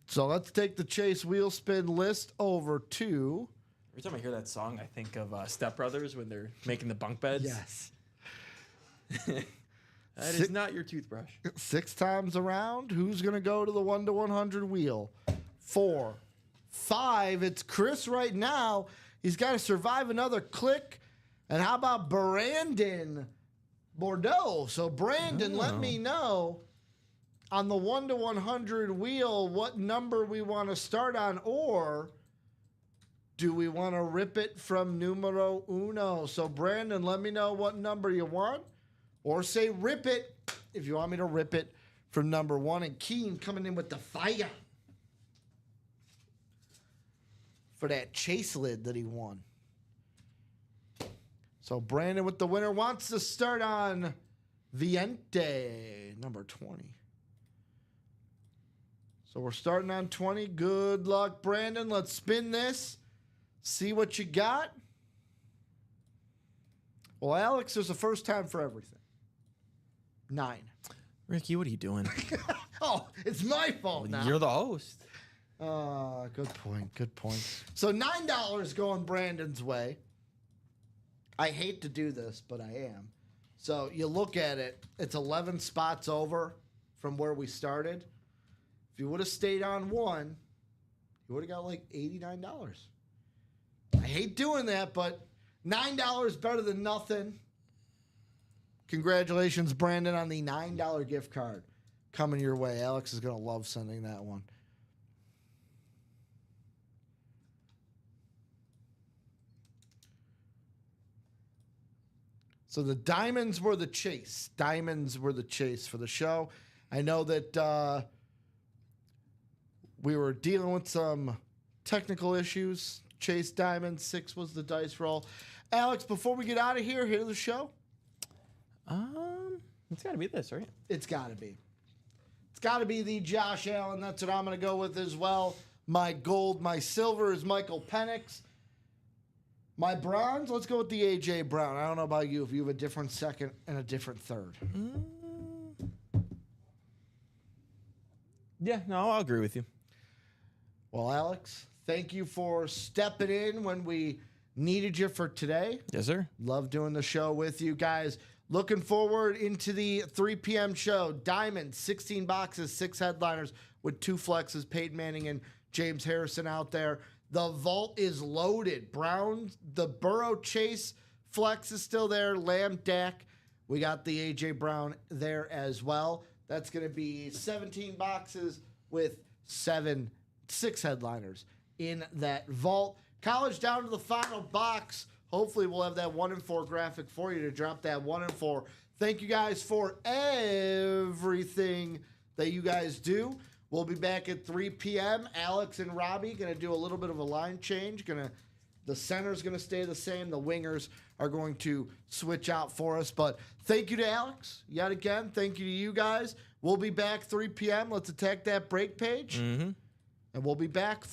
So let's take the Chase wheel spin list over to... Every time I hear that song, I think of Step Brothers when they're making the bunk beds. Yes. That is not your toothbrush. 6 times around. Who's going to go to the 1 to 100 wheel? 4, 5. It's Chris right now. He's got to survive another click. And how about Brandon Bordeaux? So, Brandon, let me know on the 1 to 100 wheel what number we want to start on, or do we want to rip it from numero uno? So, Brandon, let me know what number you want. Or say rip it if you want me to rip it from number 1. And Keen coming in with the fire for that chase lid that he won. So Brandon with the winner wants to start on Viente, number 20. So we're starting on 20. Good luck, Brandon. Let's spin this. See what you got. Well, Alex, there's a first time for everything. 9. Ricky, what are you doing? Oh, it's my fault now. You're the host. Good point. Good point. So $9 going Brandon's way. I hate to do this, but I am. So you look at it, it's 11 spots over from where we started. If you would have stayed on 1, you would have got like $89. I hate doing that, but $9 better than nothing. Congratulations, Brandon, on the $9 gift card coming your way. Alex is going to love sending that one. So the diamonds were the chase. Diamonds were the chase for the show. I know that we were dealing with some technical issues. Chase diamonds, 6 was the dice roll. Alex, before we get out of here, hear the show. It's got to be this, right? It's got to be. It's got to be the Josh Allen. That's what I'm going to go with as well. My gold, my silver is Michael Penix. My bronze, let's go with the A.J. Brown. I don't know about you, if you have a different second and a different third. Yeah, no, I'll agree with you. Well, Alex, thank you for stepping in when we needed you for today. Yes, sir. Love doing the show with you guys. Looking forward into the 3 p.m. show. Diamond, 16 boxes, 6 headliners with 2 flexes. Peyton Manning and James Harrison out there. The vault is loaded. Brown, the Burrow Chase flex is still there. Lamb, Dak. We got the A.J. Brown there as well. That's going to be 17 boxes with 6 headliners in that vault. College down to the final box. Hopefully we'll have that 1 and 4 graphic for you to drop that 1 and 4. Thank you guys for everything that you guys do. We'll be back at 3 p.m. Alex and Robbie going to do a little bit of a line change. The center's going to stay the same. The wingers are going to switch out for us. But thank you to Alex yet again. Thank you to you guys. We'll be back 3 p.m. Let's attack that break page. And we'll be back